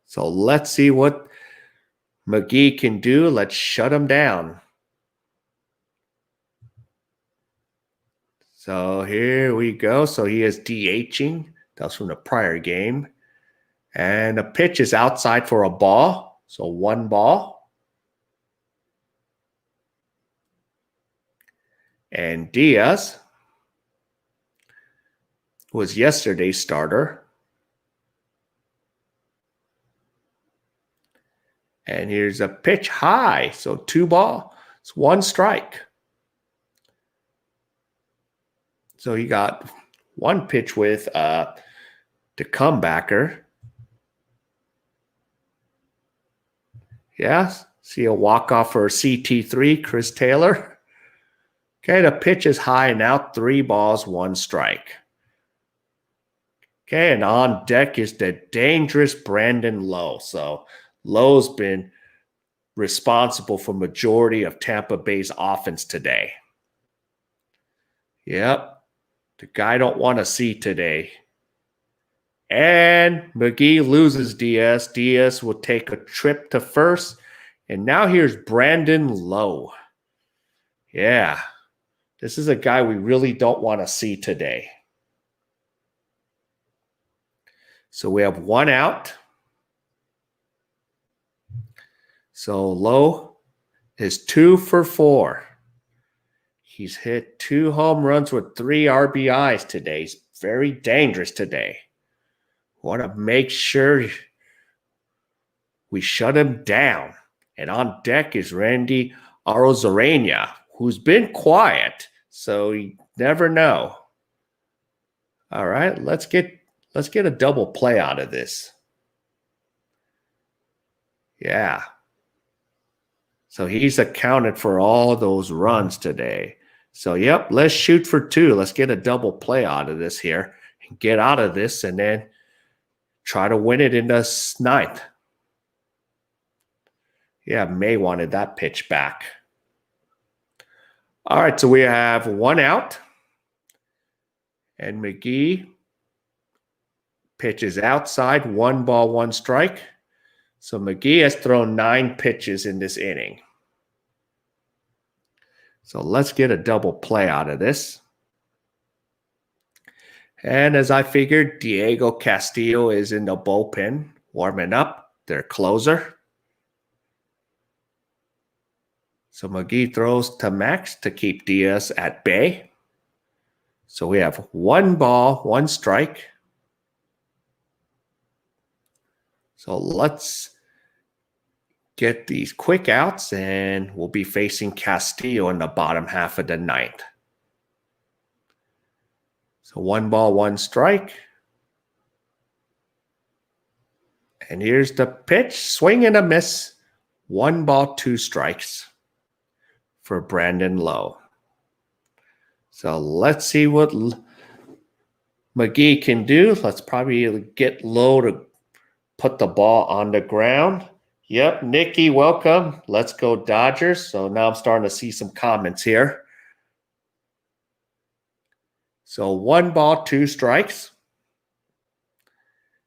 So let's see what McGee can do. Let's shut him down. So here we go. So he is DHing. That was from the prior game. And the pitch is outside for a ball. So 1 ball. And Diaz was yesterday's starter. And here's a pitch high. So 2 ball. It's 1 strike. So he got 1 pitch with the comebacker. Yeah, see a walk-off for CT3, Chris Taylor. Okay, the pitch is high now, 3 balls, 1 strike. Okay, and on deck is the dangerous Brandon Lowe. So Lowe's been responsible for majority of Tampa Bay's offense today. Yep, the guy don't want to see today. And McGee loses Diaz. Diaz will take a trip to first. And now here's Brandon Lowe. Yeah, this is a guy we really don't want to see today. So we have 1 out. So Lowe is 2 for 4. He's hit 2 home runs with 3 RBIs today. He's very dangerous today. Want to make sure we shut him down. And on deck is Randy Arozarena, who's been quiet, so you never know. All right, let's get a double play out of this. Yeah. So he's accounted for all those runs today. So, yep, let's shoot for 2. Let's get a double play out of this here and get out of this and then try to win it in the 9th. Yeah, May wanted that pitch back. All right, so we have 1 out. And McGee pitches outside, 1 ball, 1 strike. So McGee has thrown 9 pitches in this inning. So let's get a double play out of this. And as I figured, Diego Castillo is in the bullpen, warming up, their closer. So McGee throws to Max to keep Diaz at bay. So we have 1 ball, 1 strike. So let's get these quick outs, and we'll be facing Castillo in the bottom half of the 9th. So 1 ball, 1 strike. And here's the pitch. Swing and a miss. 1 ball, 2 strikes for Brandon Lowe. So let's see what McGee can do. Let's probably get Lowe to put the ball on the ground. Yep, Nikki, welcome. Let's go Dodgers. So now I'm starting to see some comments here. So 1 ball, 2 strikes.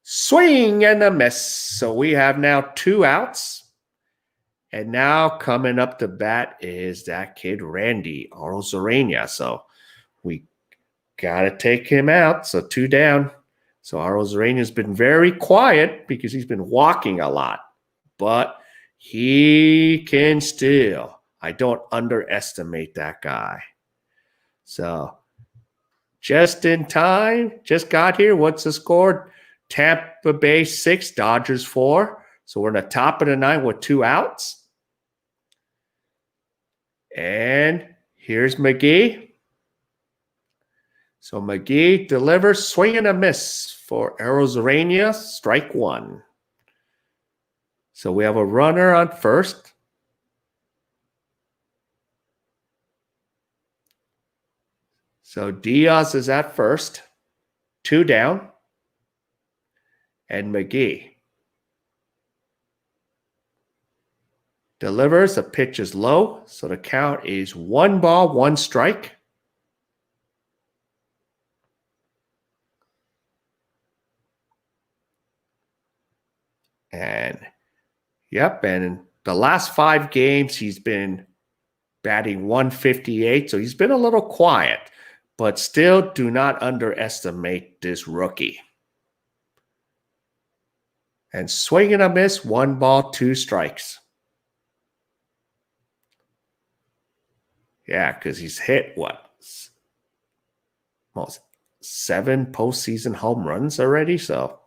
Swing and a miss. So we have now 2 outs. And now coming up to bat is that kid, Randy Arozarena. So we got to take him out. So 2 down. So Arozarena has been very quiet because he's been walking a lot. But he can still. I don't underestimate that guy. So just in time. Just got here. What's the score? Tampa Bay 6, Dodgers 4. So we're in the top of the 9 with 2 outs. And here's McGee. So McGee delivers, swing and a miss for Arozarena, strike 1. So we have a runner on first. So Diaz is at first, 2 down. And McGee delivers, the pitch is low, so the count is 1 ball, 1 strike. And yep, and in the last 5 games, he's been batting 158, so he's been a little quiet, but still do not underestimate this rookie. And swing and a miss, 1 ball, 2 strikes. Yeah, because he's hit what? Almost 7 postseason home runs already, so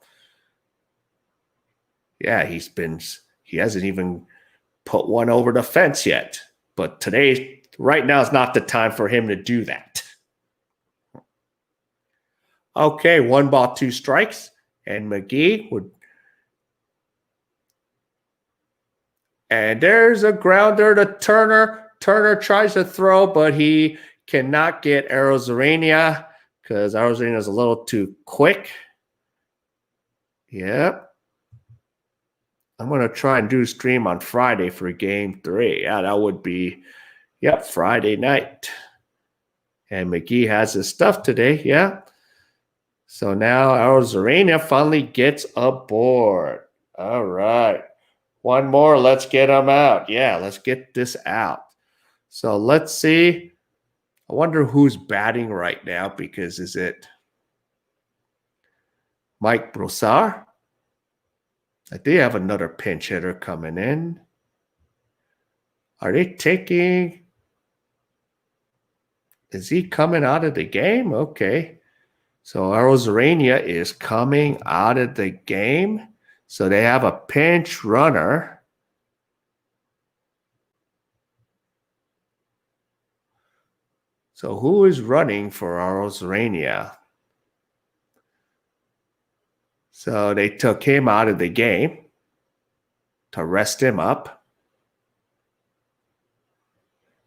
yeah, he hasn't even put one over the fence yet. But right now is not the time for him to do that. Okay, 1 ball, 2 strikes. And McGee would. And there's a grounder to Turner. Turner tries to throw, but he cannot get Arozarena because Arozarena is a little too quick. Yep. I'm going to try and do a stream on Friday for game 3. Yeah, that would be, yep, Friday night. And McGee has his stuff today, yeah. So now Arozarena finally gets aboard. All right. 1 more, let's get him out. Yeah, let's get this out. So let's see. I wonder who's batting right now, because is it Mike Broussard? I do have another pinch hitter coming in. Are they taking? Is he coming out of the game? Okay. So Arozarena is coming out of the game. So they have a pinch runner. So who is running for Arozarena? So they took him out of the game to rest him up.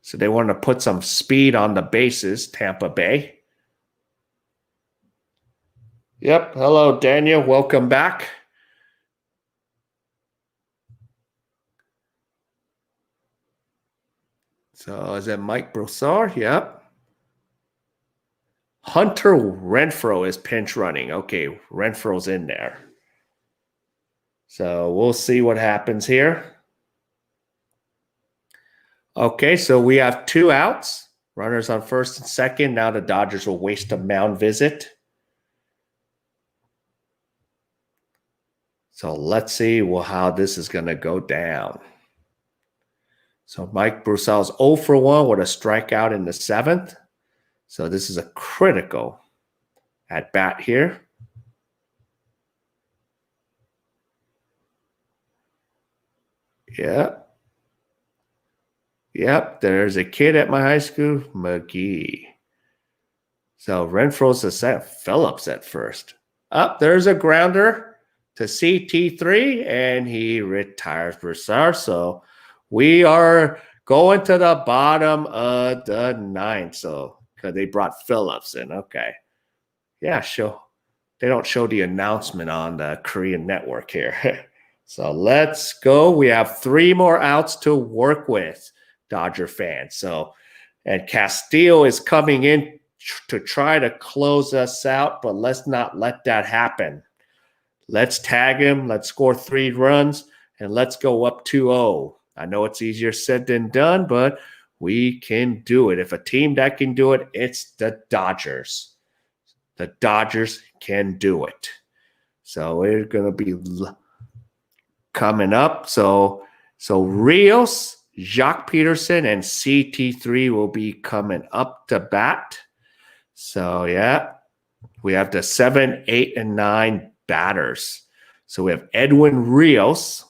So they want to put some speed on the bases, Tampa Bay. Yep. Hello, Daniel. Welcome back. So is it Mike Broussard? Yep. Hunter Renfroe is pinch running. Okay, Renfroe's in there. So we'll see what happens here. Okay, so we have 2 outs. Runners on first and second. Now the Dodgers will waste a mound visit. So let's see how this is going to go down. So Mike Broussard's 0 for 1 with a strikeout in the 7th. So this is a critical at bat here. Yeah. Yep, there's a kid at my high school, McGee. So Renfroe's the set, Phillips at first. Up, there's a grounder to CT3, and he retires Broussard. So we are going to the bottom of the 9th. So because they brought Phillips in. Okay. Yeah, they don't show the announcement on the Korean network here. So let's go. We have 3 more outs to work with, Dodger fans. So, and Castillo is coming in to try to close us out, but let's not let that happen. Let's tag him. Let's score 3 runs, and let's go up 2-0. I know it's easier said than done, but we can do it. If a team that can do it, it's the Dodgers. The Dodgers can do it. So we're going to be coming up. So Rios, Jacques Peterson, and CT3 will be coming up to bat. So, yeah, we have the 7, 8, and 9 batters. So we have Edwin Rios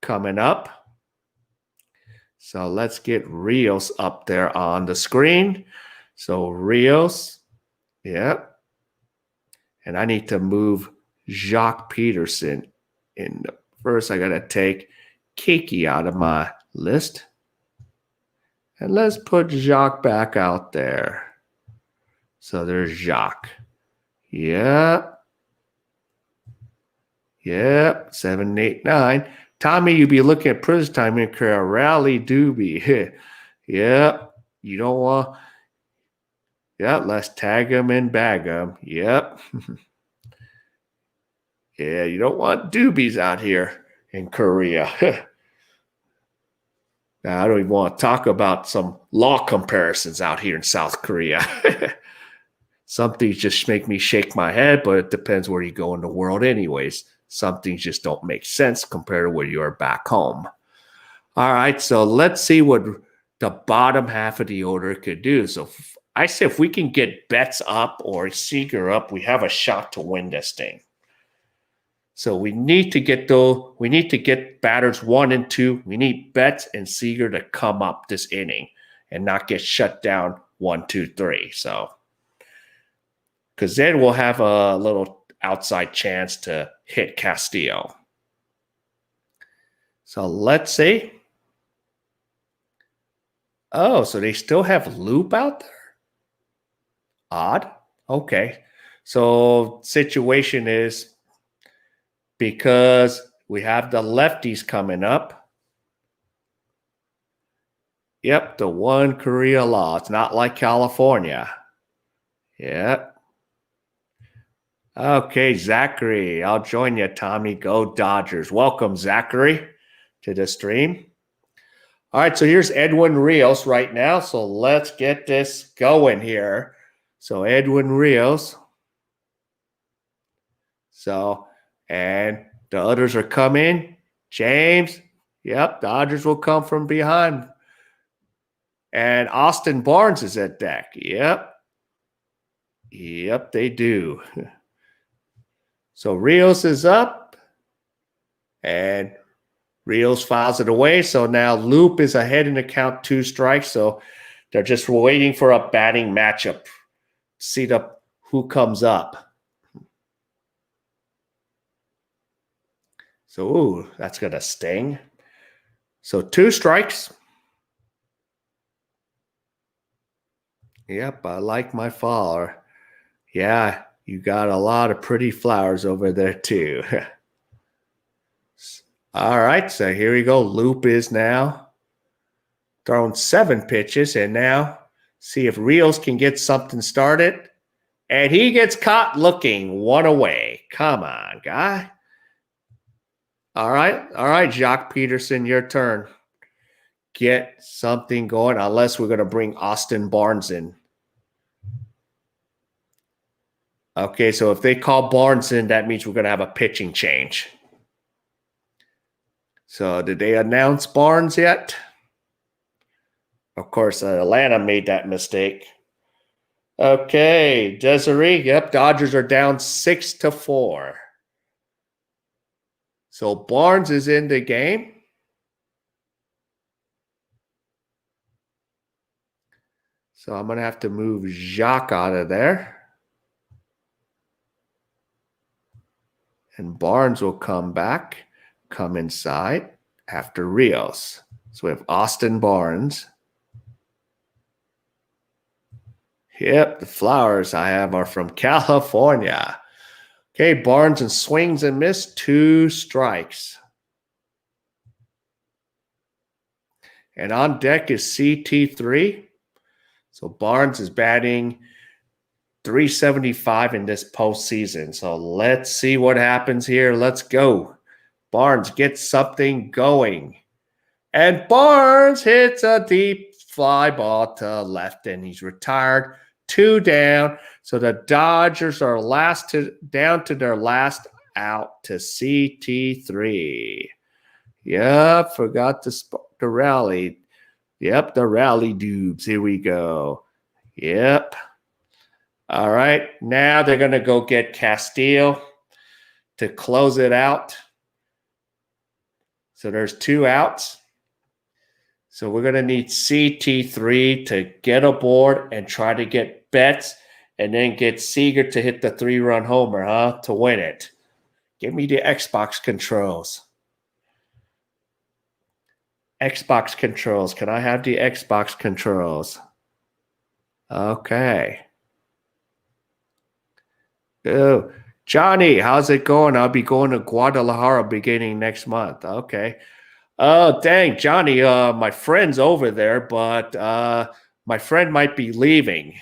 coming up. So let's get Rios up there on the screen. So Rios, yep. And I need to move Jacques Peterson in. First, I got to take K.A.E out of my list. And let's put Jacques back out there. So there's Jacques. Yep. Yep. 7, 8, 9. Tommy, you be looking at prison time in career. Rally doobie. Yep. You don't want. Yep. Let's tag him and bag him. Yep. Yeah. You don't want doobies out here in Korea. Now, I don't even want to talk about some law comparisons out here in South Korea. Some things just make me shake my head, but it depends where you go in the world anyways. Some things just don't make sense compared to where you are back home. All right, so let's see what the bottom half of the order could do. So I say if we can get Betts up or Seager up, we have a shot to win this thing. So we need to get batters 1 and 2. We need Betts and Seager to come up this inning and not get shut down 1, 2, 3. So because then we'll have a little outside chance to hit Castillo. So let's see. Oh, so they still have Loop out there? Odd. Okay. So situation is because we have the lefties coming up. Yep, the one Korea law. It's not like California. Yep. Okay, Zachary. I'll join you, Tommy. Go Dodgers. Welcome, Zachary, to the stream. All right, so here's Edwin Rios right now. So let's get this going here. So Edwin Rios. So, and the others are coming. James. Yep, Dodgers will come from behind. And Austin Barnes is at deck. Yep. Yep, they do. So Rios is up. And Rios files it away. So now Loop is ahead in the count, 2 strikes. So they're just waiting for a batting matchup. See who comes up. So, ooh, that's going to sting. So 2 strikes. Yep, I like my follower. Yeah, you got a lot of pretty flowers over there too. All right, so here we go. Loop is now throwing 7 pitches, and now see if Rios can get something started. And he gets caught looking 1 away. Come on, guy. All right, Jacques Peterson, your turn. Get something going, unless we're going to bring Austin Barnes in. Okay, so if they call Barnes in, that means we're going to have a pitching change. So did they announce Barnes yet? Of course, Atlanta made that mistake. Okay, Desiree. Yep, Dodgers are down 6-4. So Barnes is in the game. So I'm going to have to move Jacques out of there. And Barnes will come back, come inside after Rios. So we have Austin Barnes. Yep, the flowers I have are from California. Okay, Barnes and swings and miss, 2 strikes. And on deck is CT3. So Barnes is batting .375 in this postseason. So let's see what happens here. Let's go. Barnes gets something going. And Barnes hits a deep fly ball to left, and he's retired. 2 down. So the Dodgers are down to their last out to CT3. Yep, forgot to the rally. Yep, the rally dudes. Here we go. Yep. All right. Now they're going to go get Castillo to close it out. So there's 2 outs. So we're going to need CT3 to get aboard and try to get Betts and then get Seager to hit the 3-run homer, to win it. Give me the Xbox controls. Xbox controls. Can I have the Xbox controls? Okay. Oh, Johnny, how's it going? I'll be going to Guadalajara beginning next month. Okay. Oh, dang, Johnny, my friend's over there, but my friend might be leaving.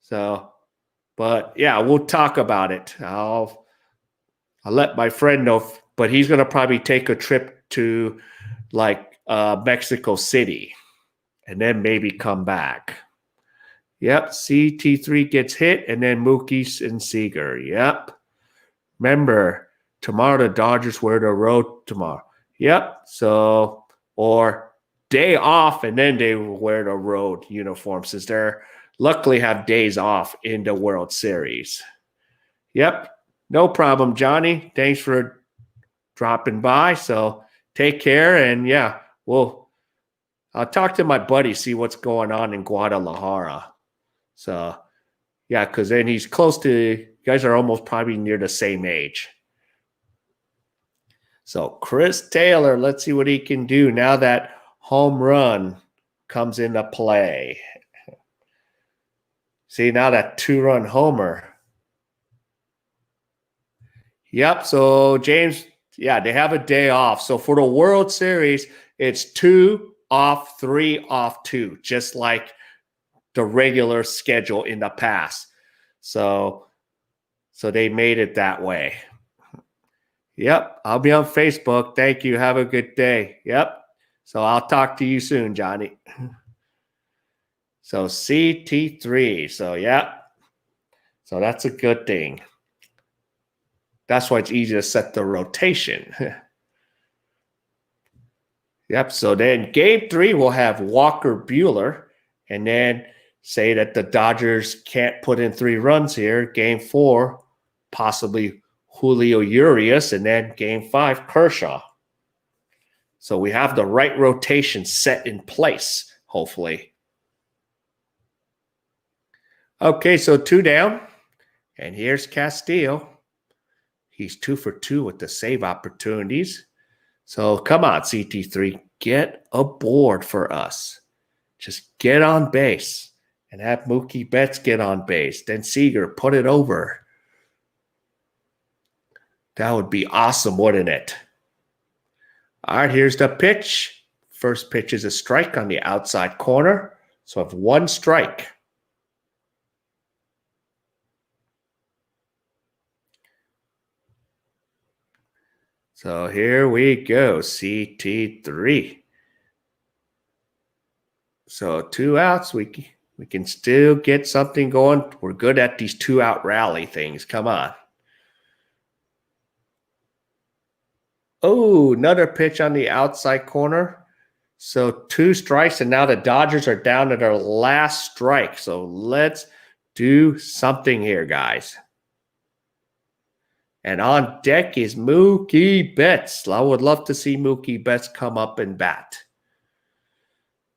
So, but yeah, we'll talk about it. I'll let my friend know, but he's going to probably take a trip to like Mexico City and then maybe come back. Yep, CT3 gets hit and then Mookie and Seager. Yep. Remember, tomorrow the Dodgers wear the road tomorrow. Yep. So, or day off and then they wear the road uniform since they're luckily have days off in the World Series. Yep. No problem, Johnny. Thanks for dropping by. So take care. And yeah, I'll talk to my buddy, see what's going on in Guadalajara. So yeah, because then he's close to, you guys are almost probably near the same age. So Chris Taylor, let's see what he can do now that home run comes into play. See, now that 2-run homer. Yep, so James, yeah, they have a day off. So for the World Series, it's 2 off, 3 off, 2, just like the regular schedule in the past. So they made it that way. Yep, I'll be on Facebook. Thank you. Have a good day. Yep. So I'll talk to you soon, Johnny. So CT3. So yeah. So that's a good thing. That's why it's easy to set the rotation. Yep. So then game 3 we'll have Walker Buehler, and then say that the Dodgers can't put in 3 runs here. Game 4, possibly Julio Urias, and then game 5, Kershaw. So we have the right rotation set in place, hopefully. Okay, so 2 down, and here's Castillo. He's 2 for 2 with the save opportunities. So come on, CT3, get aboard for us. Just get on base and have Mookie Betts get on base. Then Seager, put it over. That would be awesome, wouldn't it? All right, here's the pitch. First pitch is a strike on the outside corner. So I have 1 strike. So here we go, CT3. So 2 outs, we can still get something going. We're good at these 2-out rally things. Come on. Oh, another pitch on the outside corner. So 2 strikes, and now the Dodgers are down to their last strike. So let's do something here, guys. And on deck is Mookie Betts. I would love to see Mookie Betts come up and bat.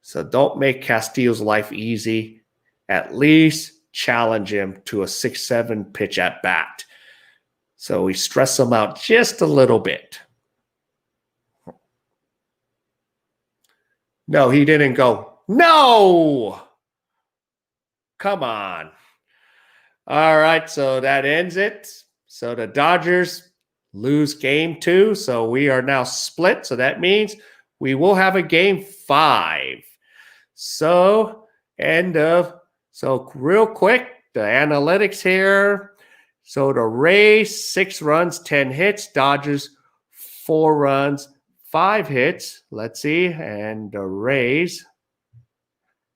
So don't make Castillo's life easy. At least challenge him to a 6-7 pitch at bat. So we stress him out just a little bit. No, he didn't go. No! Come on. All right, so that ends it. So the Dodgers lose game 2. So we are now split. So that means we will have a game 5. So so real quick, the analytics here. So the Rays, 6 runs, 10 hits. Dodgers, 4 runs, 5 hits. Let's see. And the Rays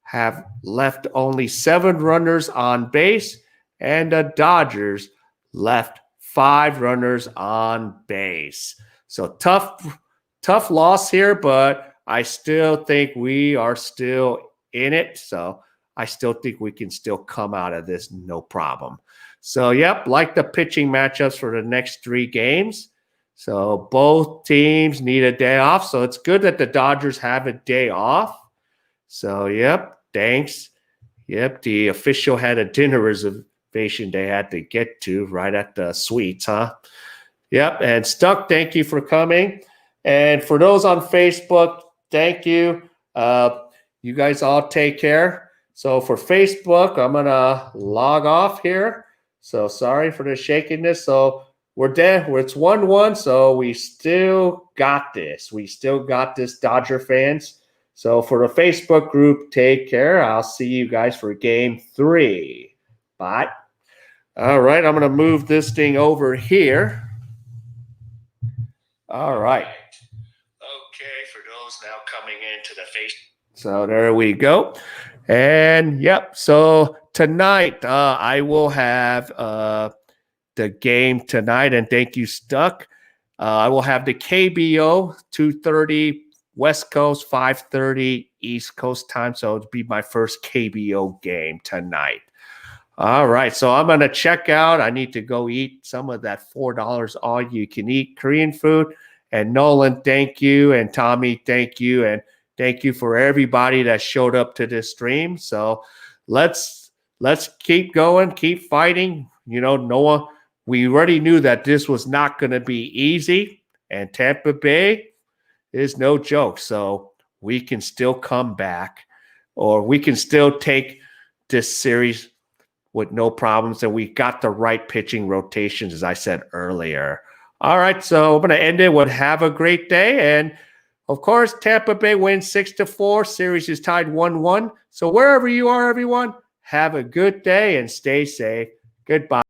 have left only 7 runners on base. And the Dodgers left 5 runners on base. So tough loss here, but I still think we are still in it. So I still think we can still come out of this no problem. So, yep, like the pitching matchups for the next 3 games. So both teams need a day off. So it's good that the Dodgers have a day off. So, yep, thanks. Yep, the official had a dinner reservation they had to get to right at the suites, huh? Yep, and Stuck, thank you for coming. And for those on Facebook, thank you. You guys all take care. So for Facebook, I'm going to log off here. So sorry for the shakiness. So we're dead. It's 1-1, so we still got this. We still got this, Dodger fans. So for the Facebook group, take care. I'll see you guys for game 3. Bye. All right, I'm going to move this thing over here. All right. Okay, for those now coming into the face. So there we go. And yep, so tonight I will have the game tonight, and thank you, Stuck. I will have the KBO 2:30 West Coast, 5:30 East Coast time. So it'll be my first KBO game tonight. All right, so I'm going to check out. I need to go eat some of that $4 all-you-can-eat Korean food. And Nolan, thank you. And Tommy, thank you. And thank you for everybody that showed up to this stream. So let's keep going, keep fighting. You know, Noah, we already knew that this was not going to be easy. And Tampa Bay is no joke. So we can still come back, or we can still take this series with no problems, and we got the right pitching rotations, as I said earlier. All right, so I'm going to end it with have a great day. And, of course, Tampa Bay wins 6-4. Series is tied 1-1. So wherever you are, everyone, have a good day and stay safe. Goodbye.